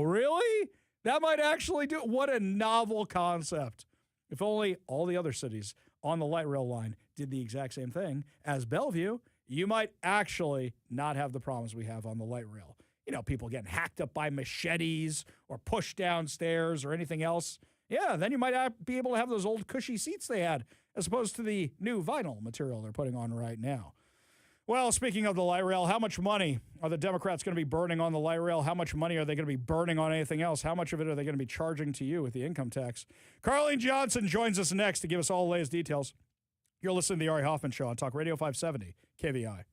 really? That might actually do it. What a novel concept. If only all the other cities on the light rail line did the exact same thing as Bellevue, you might actually not have the problems we have on the light rail people getting hacked up by machetes or pushed downstairs or anything else, yeah, then you might be able to have those old cushy seats they had as opposed to the new vinyl material they're putting on right now. Well, speaking of the light rail, how much money are the Democrats going to be burning on the light rail? How much money are they going to be burning on anything else? How much of it are they going to be charging to you with the income tax? Carlene Johnson joins us next to give us all the latest details. You're listening to the Ari Hoffman Show on Talk Radio 570 KVI.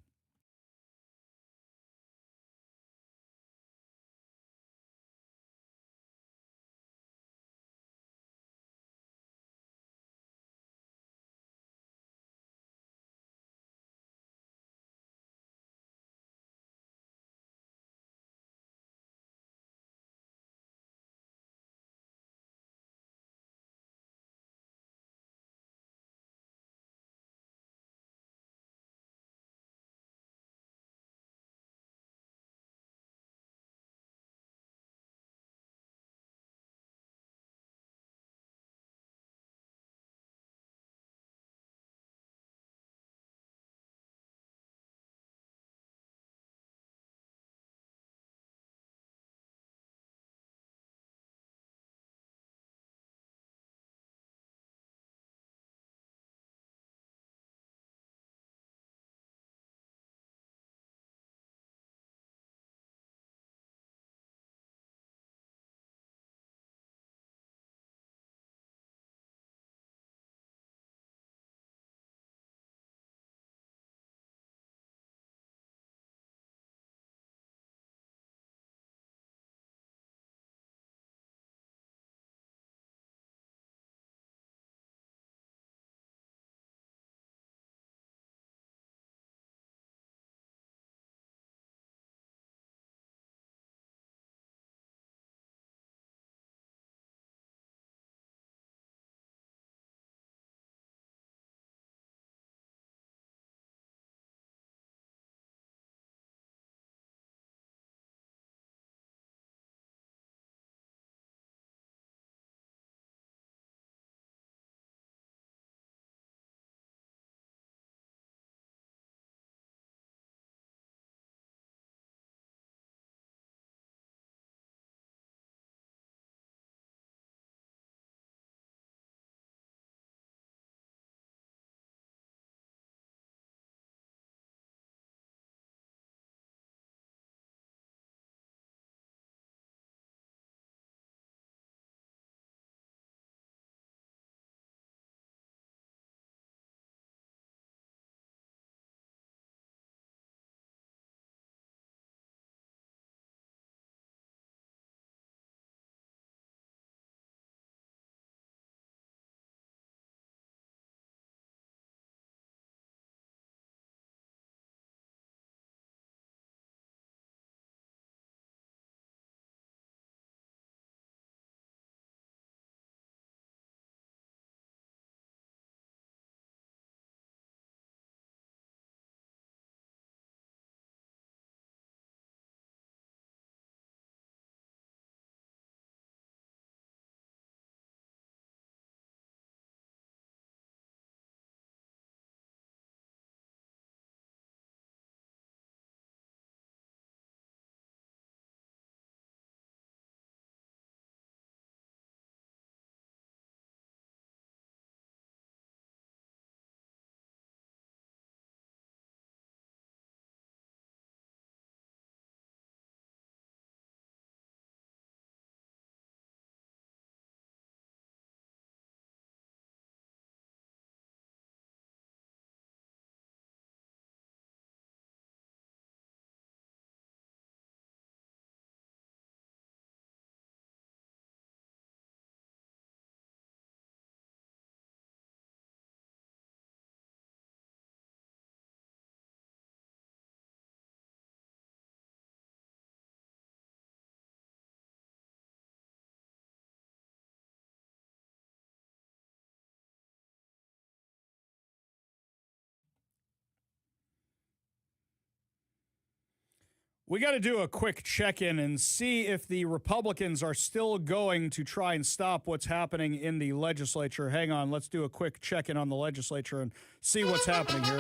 We got to do a quick check-in and see if the Republicans are still going to try and stop what's happening in the legislature. Hang on, let's do a quick check-in on the legislature and see what's happening here.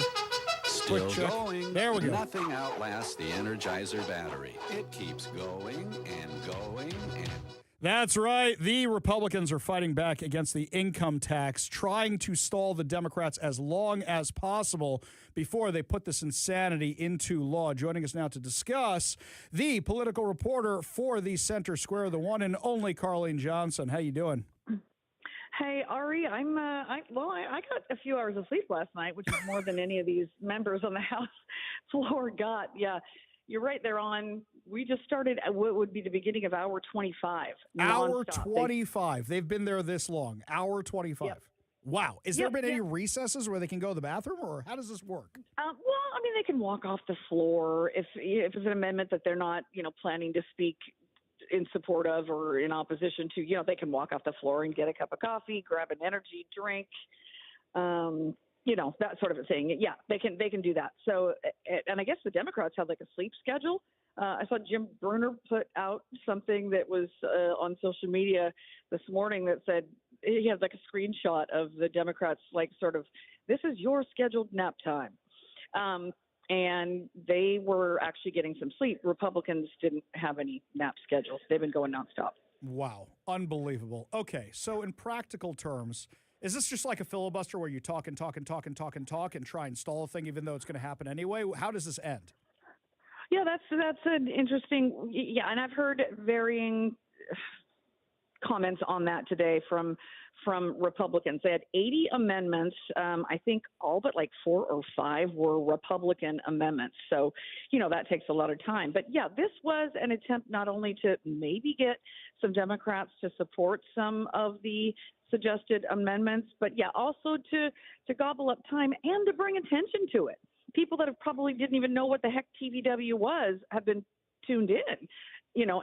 Still quick check. going. There we go. Nothing outlasts the Energizer battery. It keeps going and going and... That's right. The Republicans are fighting back against the income tax, trying to stall the Democrats as long as possible before they put this insanity into law. Joining us now to discuss, the political reporter for the Center Square, the one and only Carlene Johnson. How you doing? Hey, Ari, I got a few hours of sleep last night, which is more than any of these members on the House floor got. Yeah, you're right. We just started at what would be the beginning of hour 25. Hour nonstop. 25. They've been there this long. Hour 25. Yep. Wow. Is there been any recesses where they can go to the bathroom, or how does this work? They can walk off the floor if it's an amendment that they're not, planning to speak in support of or in opposition to. They can walk off the floor and get a cup of coffee, grab an energy drink, that sort of a thing. Yeah, they can do that. So, and I guess the Democrats have like a sleep schedule. I saw Jim Brunner put out something that was on social media this morning that said he has like a screenshot of the Democrats, like sort of, this is your scheduled nap time. And they were actually getting some sleep. Republicans didn't have any nap schedules. They've been going nonstop. Wow. Unbelievable. Okay. So in practical terms, is this just like a filibuster where you talk and try and stall a thing even though it's going to happen anyway? How does this end? Yeah, that's an interesting. Yeah, and I've heard varying comments on that today from Republicans. They had 80 amendments. I think all but like 4 or 5 were Republican amendments. So, that takes a lot of time. But yeah, this was an attempt not only to maybe get some Democrats to support some of the suggested amendments, but yeah, also to gobble up time and to bring attention to it. People that have probably didn't even know what the heck TVW was have been tuned in,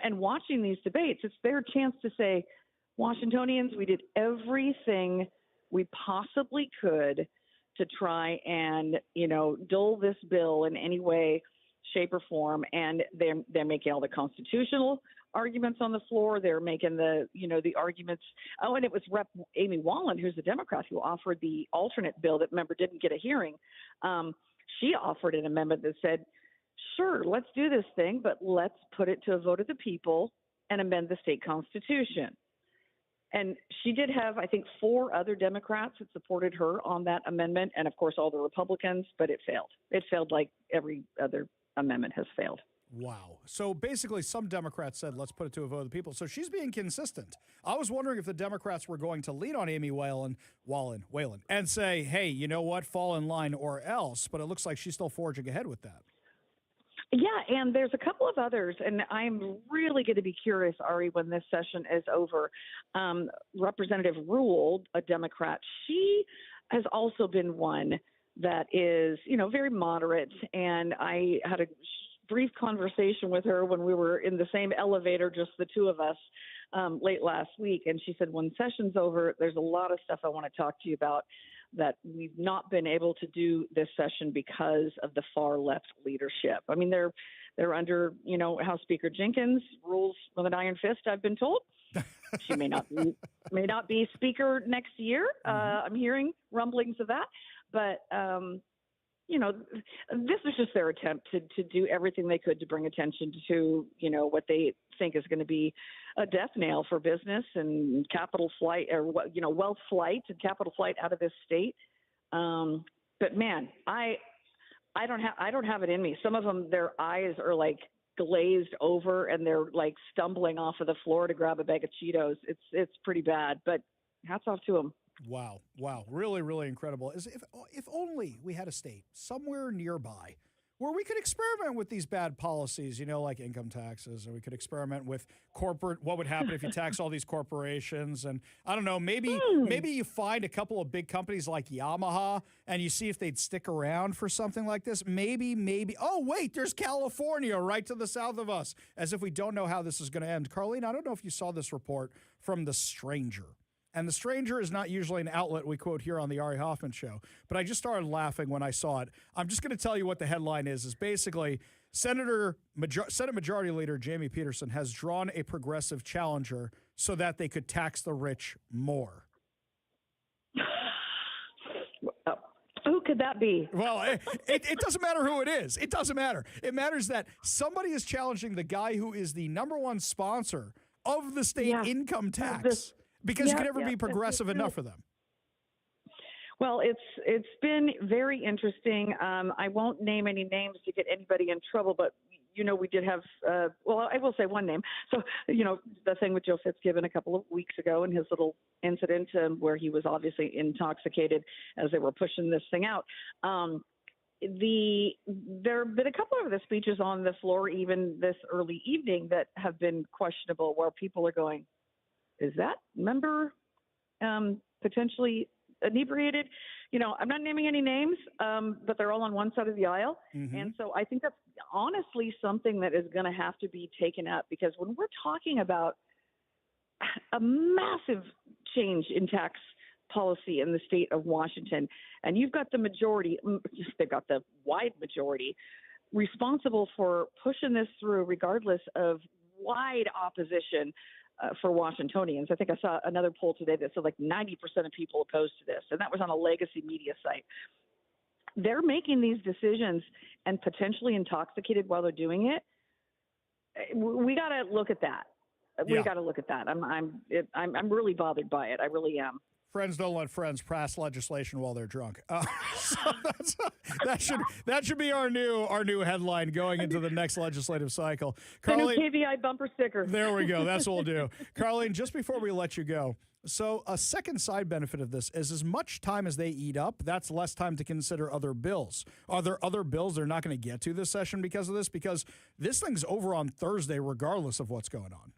and watching these debates. It's their chance to say, Washingtonians, we did everything we possibly could to try and, dull this bill in any way, shape, or form. And they're making all the constitutional arguments on the floor. They're making the arguments. Oh, and it was Rep. Amy Wallen, who's a Democrat, who offered the alternate bill that, remember, didn't get a hearing. She offered an amendment that said, sure, let's do this thing, but let's put it to a vote of the people and amend the state constitution. And she did have, I think, 4 other Democrats that supported her on that amendment, and, of course, all the Republicans, but it failed. It failed like every other amendment has failed. Wow. So basically some Democrats said, let's put it to a vote of the people. So she's being consistent. I was wondering if the Democrats were going to lean on Amy Whalen and say, hey, you know what, fall in line or else. But it looks like she's still forging ahead with that. Yeah, and there's a couple of others, and I'm really going to be curious, Ari, when this session is over. Representative Rule, a Democrat, she has also been one that is, very moderate, and I had a brief conversation with her when we were in the same elevator, just the two of us, late last week, and she said, when session's over, there's a lot of stuff I want to talk to you about that we've not been able to do this session because of the far left leadership. I mean, they're under, House Speaker Jenkins rules with an iron fist, I've been told. She may not be speaker next year. I'm hearing rumblings of that, but this is just their attempt to do everything they could to bring attention to, what they think is going to be a death nail for business and capital flight, or wealth flight and capital flight out of this state. But man, I don't have it in me. Some of them, their eyes are like glazed over and they're like stumbling off of the floor to grab a bag of Cheetos. It's pretty bad, but hats off to them. Wow. Really, really incredible. If only we had a state somewhere nearby where we could experiment with these bad policies, like income taxes, or we could experiment with corporate, what would happen if you tax all these corporations. And I don't know, maybe you find a couple of big companies like Yamaha and you see if they'd stick around for something like this. Maybe. Oh, wait, there's California right to the south of us, as if we don't know how this is going to end. Carlene, I don't know if you saw this report from The Stranger. And The Stranger is not usually an outlet we quote here on the Ari Hoffman Show, but I just started laughing when I saw it. I'm just going to tell you what the headline is basically Senate Majority Leader Jamie Peterson has drawn a progressive challenger so that they could tax the rich more. Who could that be? Well, it doesn't matter who it is. It doesn't matter. It matters that somebody is challenging the guy who is the number one sponsor of the state income tax because you can never be progressive enough for them. Well, it's been very interesting. I won't name any names to get anybody in trouble, but we did have. Well, I will say one name. So the thing with Joe Fitzgibbon a couple of weeks ago and his little incident where he was obviously intoxicated as they were pushing this thing out. There have been a couple of the speeches on the floor, even this early evening, that have been questionable, where people are going, "Is that member potentially inebriated?" I'm not naming any names, but they're all on one side of the aisle. Mm-hmm. And so I think that's honestly something that is going to have to be taken up, because when we're talking about a massive change in tax policy in the state of Washington, and you've got the majority, they've got the wide majority responsible for pushing this through regardless of wide opposition for Washingtonians. I think I saw another poll today that said like 90% of people opposed to this, and that was on a legacy media site. They're making these decisions and potentially intoxicated while they're doing it. We got to look at that. We got to look at that. I'm really bothered by it. I really am. Friends don't let friends pass legislation while they're drunk. So that should be our new headline going into the next legislative cycle. The new KVI bumper sticker. There we go. That's what we'll do. Carlene, just before we let you go, so a second side benefit of this is as much time as they eat up, that's less time to consider other bills. Are there other bills they're not going to get to this session because of this? Because this thing's over on Thursday regardless of what's going on.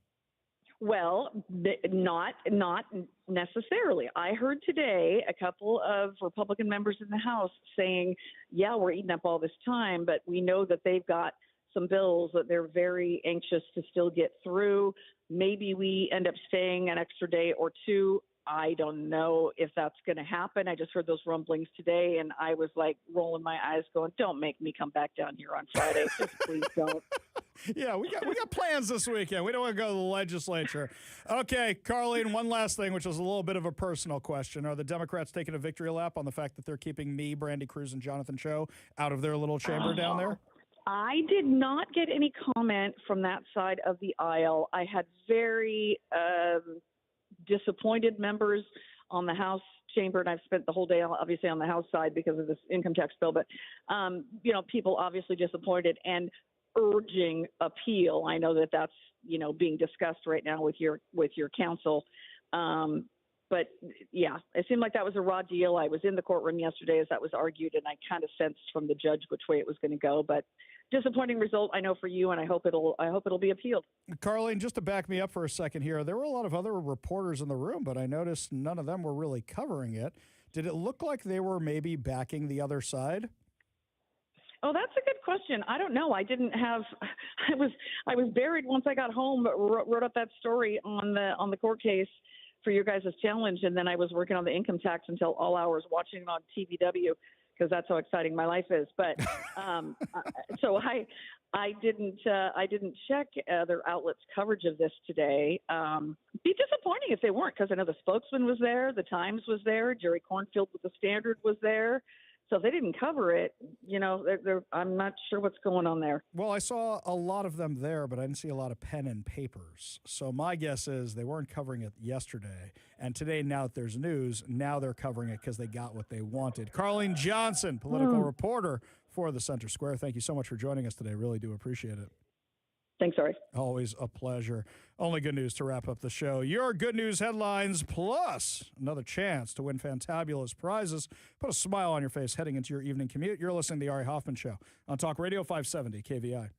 Well, not necessarily. I heard today a couple of Republican members in the House saying, yeah, we're eating up all this time, but we know that they've got some bills that they're very anxious to still get through. Maybe we end up staying an extra day or two. I don't know if that's going to happen. I just heard those rumblings today, and I was like rolling my eyes going, don't make me come back down here on Friday. Just please don't. Yeah, we got plans this weekend. We don't want to go to the legislature. Okay, Carlene, one last thing, which is a little bit of a personal question. Are the Democrats taking a victory lap on the fact that they're keeping me, Brandy Cruz, and Jonathan Cho out of their little chamber down there? I did not get any comment from that side of the aisle. I had very disappointed members on the House chamber, and I've spent the whole day obviously on the House side because of this income tax bill, but people obviously disappointed and urging appeal. I know that that's being discussed right now with your counsel, but yeah, it seemed like that was a raw deal. I was in the courtroom yesterday as that was argued, and I kind of sensed from the judge which way it was going to go, but disappointing result, I know, for you, and I hope it'll be appealed. Carlene, just to back me up for a second here, there were a lot of other reporters in the room, but I noticed none of them were really covering it. Did it look like they were maybe backing the other side? Oh, that's a good question. I don't know. I didn't have. I was buried once I got home. But wrote up that story on the court case for your guys' challenge, and then I was working on the income tax until all hours, watching it on TVW because that's how exciting my life is. But so I didn't check other outlets' coverage of this today. Be disappointing if they weren't, because I know the spokesman was there, the Times was there, Jerry Cornfield with the Standard was there. So if they didn't cover it, I'm not sure what's going on there. Well, I saw a lot of them there, but I didn't see a lot of pen and papers. So my guess is they weren't covering it yesterday. And today, now that there's news, now they're covering it because they got what they wanted. Carlene Johnson, political reporter for the Center Square. Thank you so much for joining us today. Really do appreciate it. Thanks, Ari. Always a pleasure. Only good news to wrap up the show. Your good news headlines plus another chance to win fantabulous prizes. Put a smile on your face heading into your evening commute. You're listening to The Ari Hoffman Show on Talk Radio 570 KVI.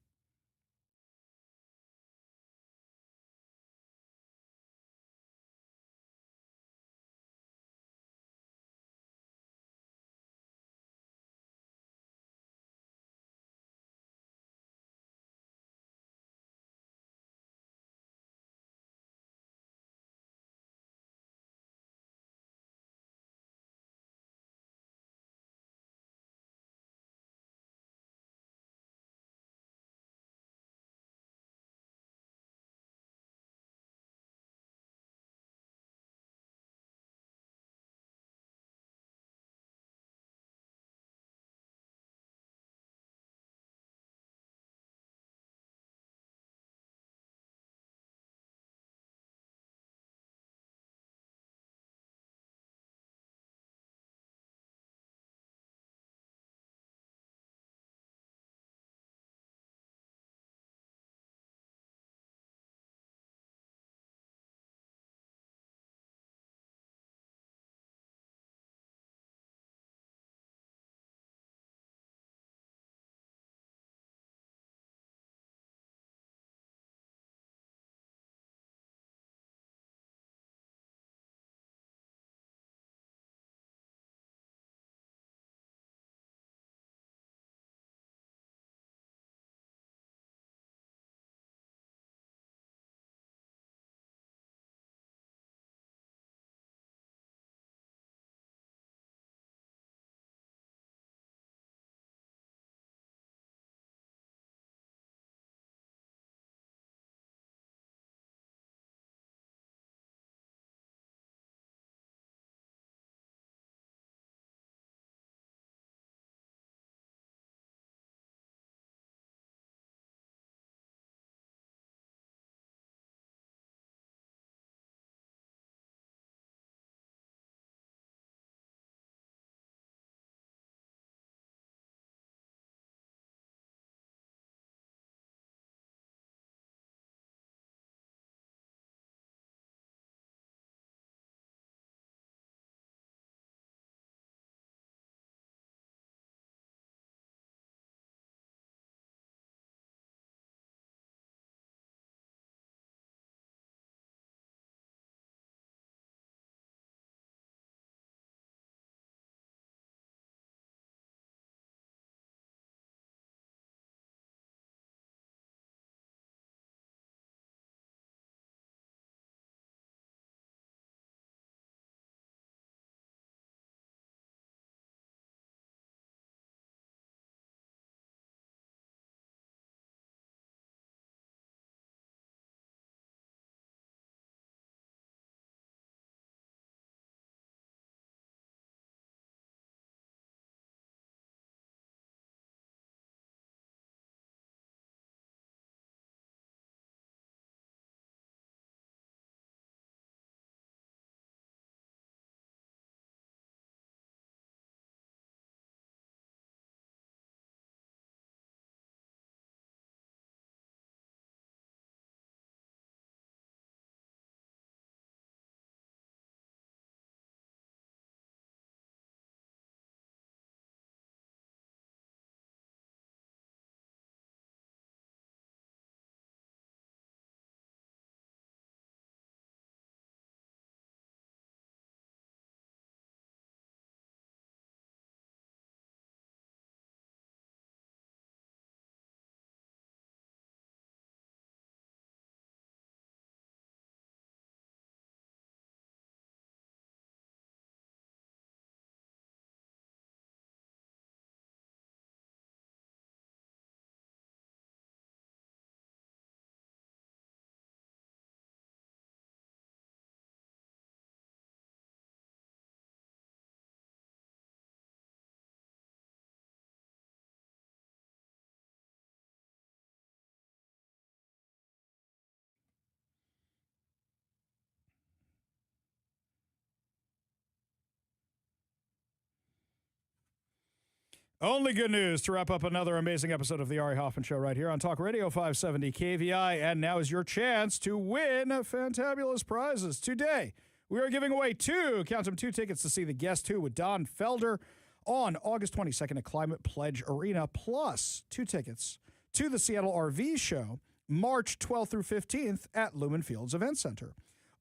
Only good news to wrap up another amazing episode of the Ari Hoffman Show right here on Talk Radio 570 KVI. And now is your chance to win fantabulous prizes. Today, we are giving away two tickets to see The Guest Who with Don Felder on August 22nd at Climate Pledge Arena, plus 2 tickets to the Seattle RV Show March 12th through 15th at Lumen Fields Event Center.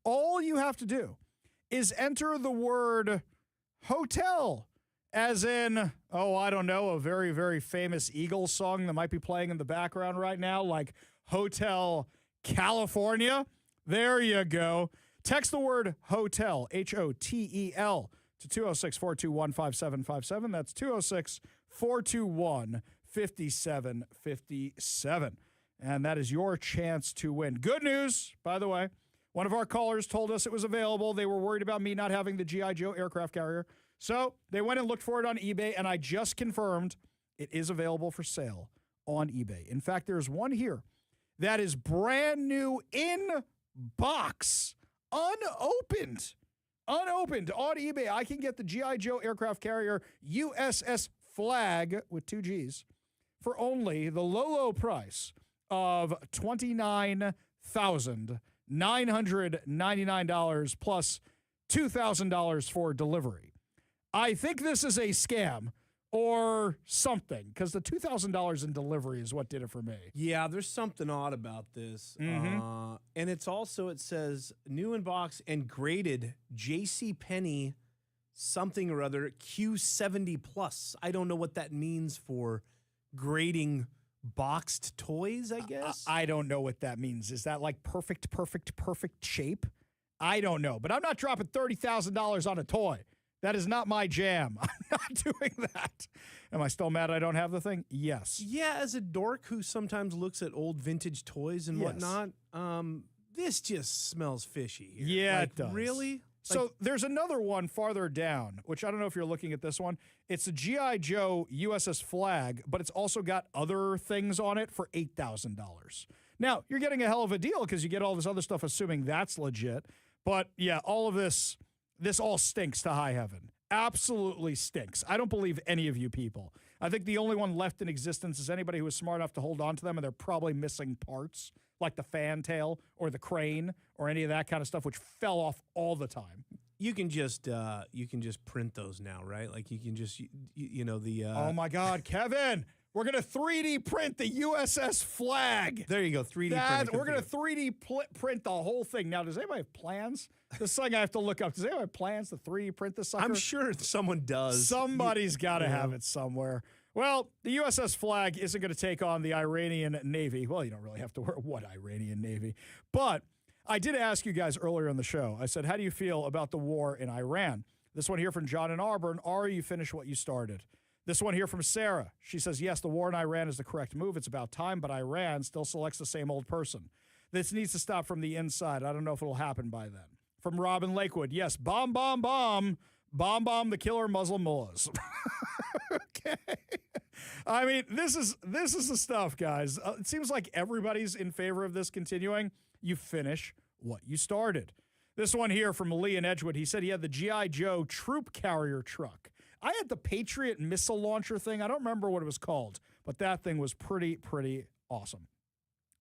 All you have to do is enter the word hotel, as in, I don't know, a very, very famous Eagles song that might be playing in the background right now, like Hotel California. There you go. Text the word hotel, HOTEL, to 206-421-5757. That's 206-421-5757. And that is your chance to win. Good news, by the way. One of our callers told us it was available. They were worried about me not having the G.I. Joe aircraft carrier. So they went and looked for it on eBay, and I just confirmed it is available for sale on eBay. In fact, there's one here that is brand new in box, unopened on eBay. I can get the G.I. Joe aircraft carrier USS Flag with 2 G's for only the low price of $29,999 plus $2,000 for delivery. I think this is a scam or something, because the $2,000 in delivery is what did it for me. Yeah, there's something odd about this. And it's also, it says new in box and graded JCPenney something or other Q70 plus. I don't know what that means for grading boxed toys, I guess. I don't know what that means. Is that like perfect shape? I don't know, but I'm not dropping $30,000 on a toy. That is not my jam. I'm not doing that. Am I still mad I don't have the thing? Yes. Yeah, as a dork who sometimes looks at old vintage toys and whatnot, this just smells fishy here. Yeah, it does. Really? So there's another one farther down, which I don't know if you're looking at this one. It's a G.I. Joe USS Flag, but it's also got other things on it for $8,000. Now, you're getting a hell of a deal because you get all this other stuff, assuming that's legit. But yeah, all of this all stinks to high heaven. Absolutely stinks. I don't believe any of you people. I think the only one left in existence is anybody who is smart enough to hold on to them, and they're probably missing parts, like the fantail or the crane or any of that kind of stuff, which fell off all the time. You can just print those now, right? Like you can just, oh my God, Kevin. We're going to 3D print the USS Flag. There you go, 3D print. We're going to 3D print the whole thing. Now, does anybody have plans? This thing I have to look up. Does anybody have plans to 3D print this sucker? I'm sure someone does. Somebody's got to have it somewhere. Well, the USS Flag isn't going to take on the Iranian Navy. Well, you don't really have to worry what Iranian Navy. But I did ask you guys earlier in the show. I said, how do you feel about the war in Iran? This one here from John in Auburn. Ari, you finished what you started. This one here from Sarah. She says, yes, the war in Iran is the correct move. It's about time, but Iran still selects the same old person. This needs to stop from the inside. I don't know if it'll happen by then. From Robin Lakewood, yes, bomb the killer Muslim mullahs. Okay. I mean, this is the stuff, guys. It seems like everybody's in favor of this continuing. You finish what you started. This one here from Lee in Edgewood. He said he had the G.I. Joe troop carrier truck. I had the Patriot missile launcher thing. I don't remember what it was called, but that thing was pretty awesome.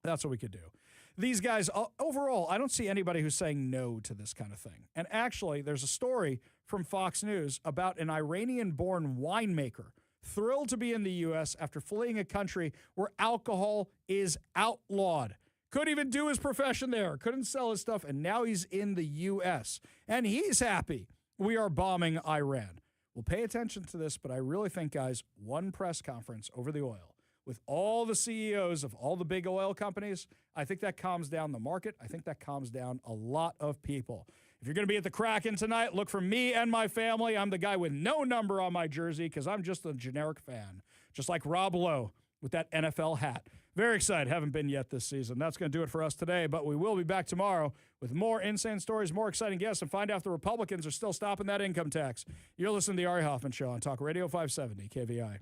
That's what we could do. These guys, overall, I don't see anybody who's saying no to this kind of thing. And actually, there's a story from Fox News about an Iranian-born winemaker thrilled to be in the U.S. after fleeing a country where alcohol is outlawed. Couldn't even do his profession there, couldn't sell his stuff, and now he's in the U.S. And he's happy we are bombing Iran. We'll pay attention to this, but I really think, guys, one press conference over the oil with all the CEOs of all the big oil companies, I think that calms down the market. I think that calms down a lot of people. If you're going to be at the Kraken tonight, look for me and my family. I'm the guy with no number on my jersey because I'm just a generic fan, just like Rob Lowe with that NFL hat. Very excited. Haven't been yet this season. That's going to do it for us today, but we will be back tomorrow with more insane stories, more exciting guests, and find out if the Republicans are still stopping that income tax. You're listening to the Ari Hoffman Show on Talk Radio 570 KVI.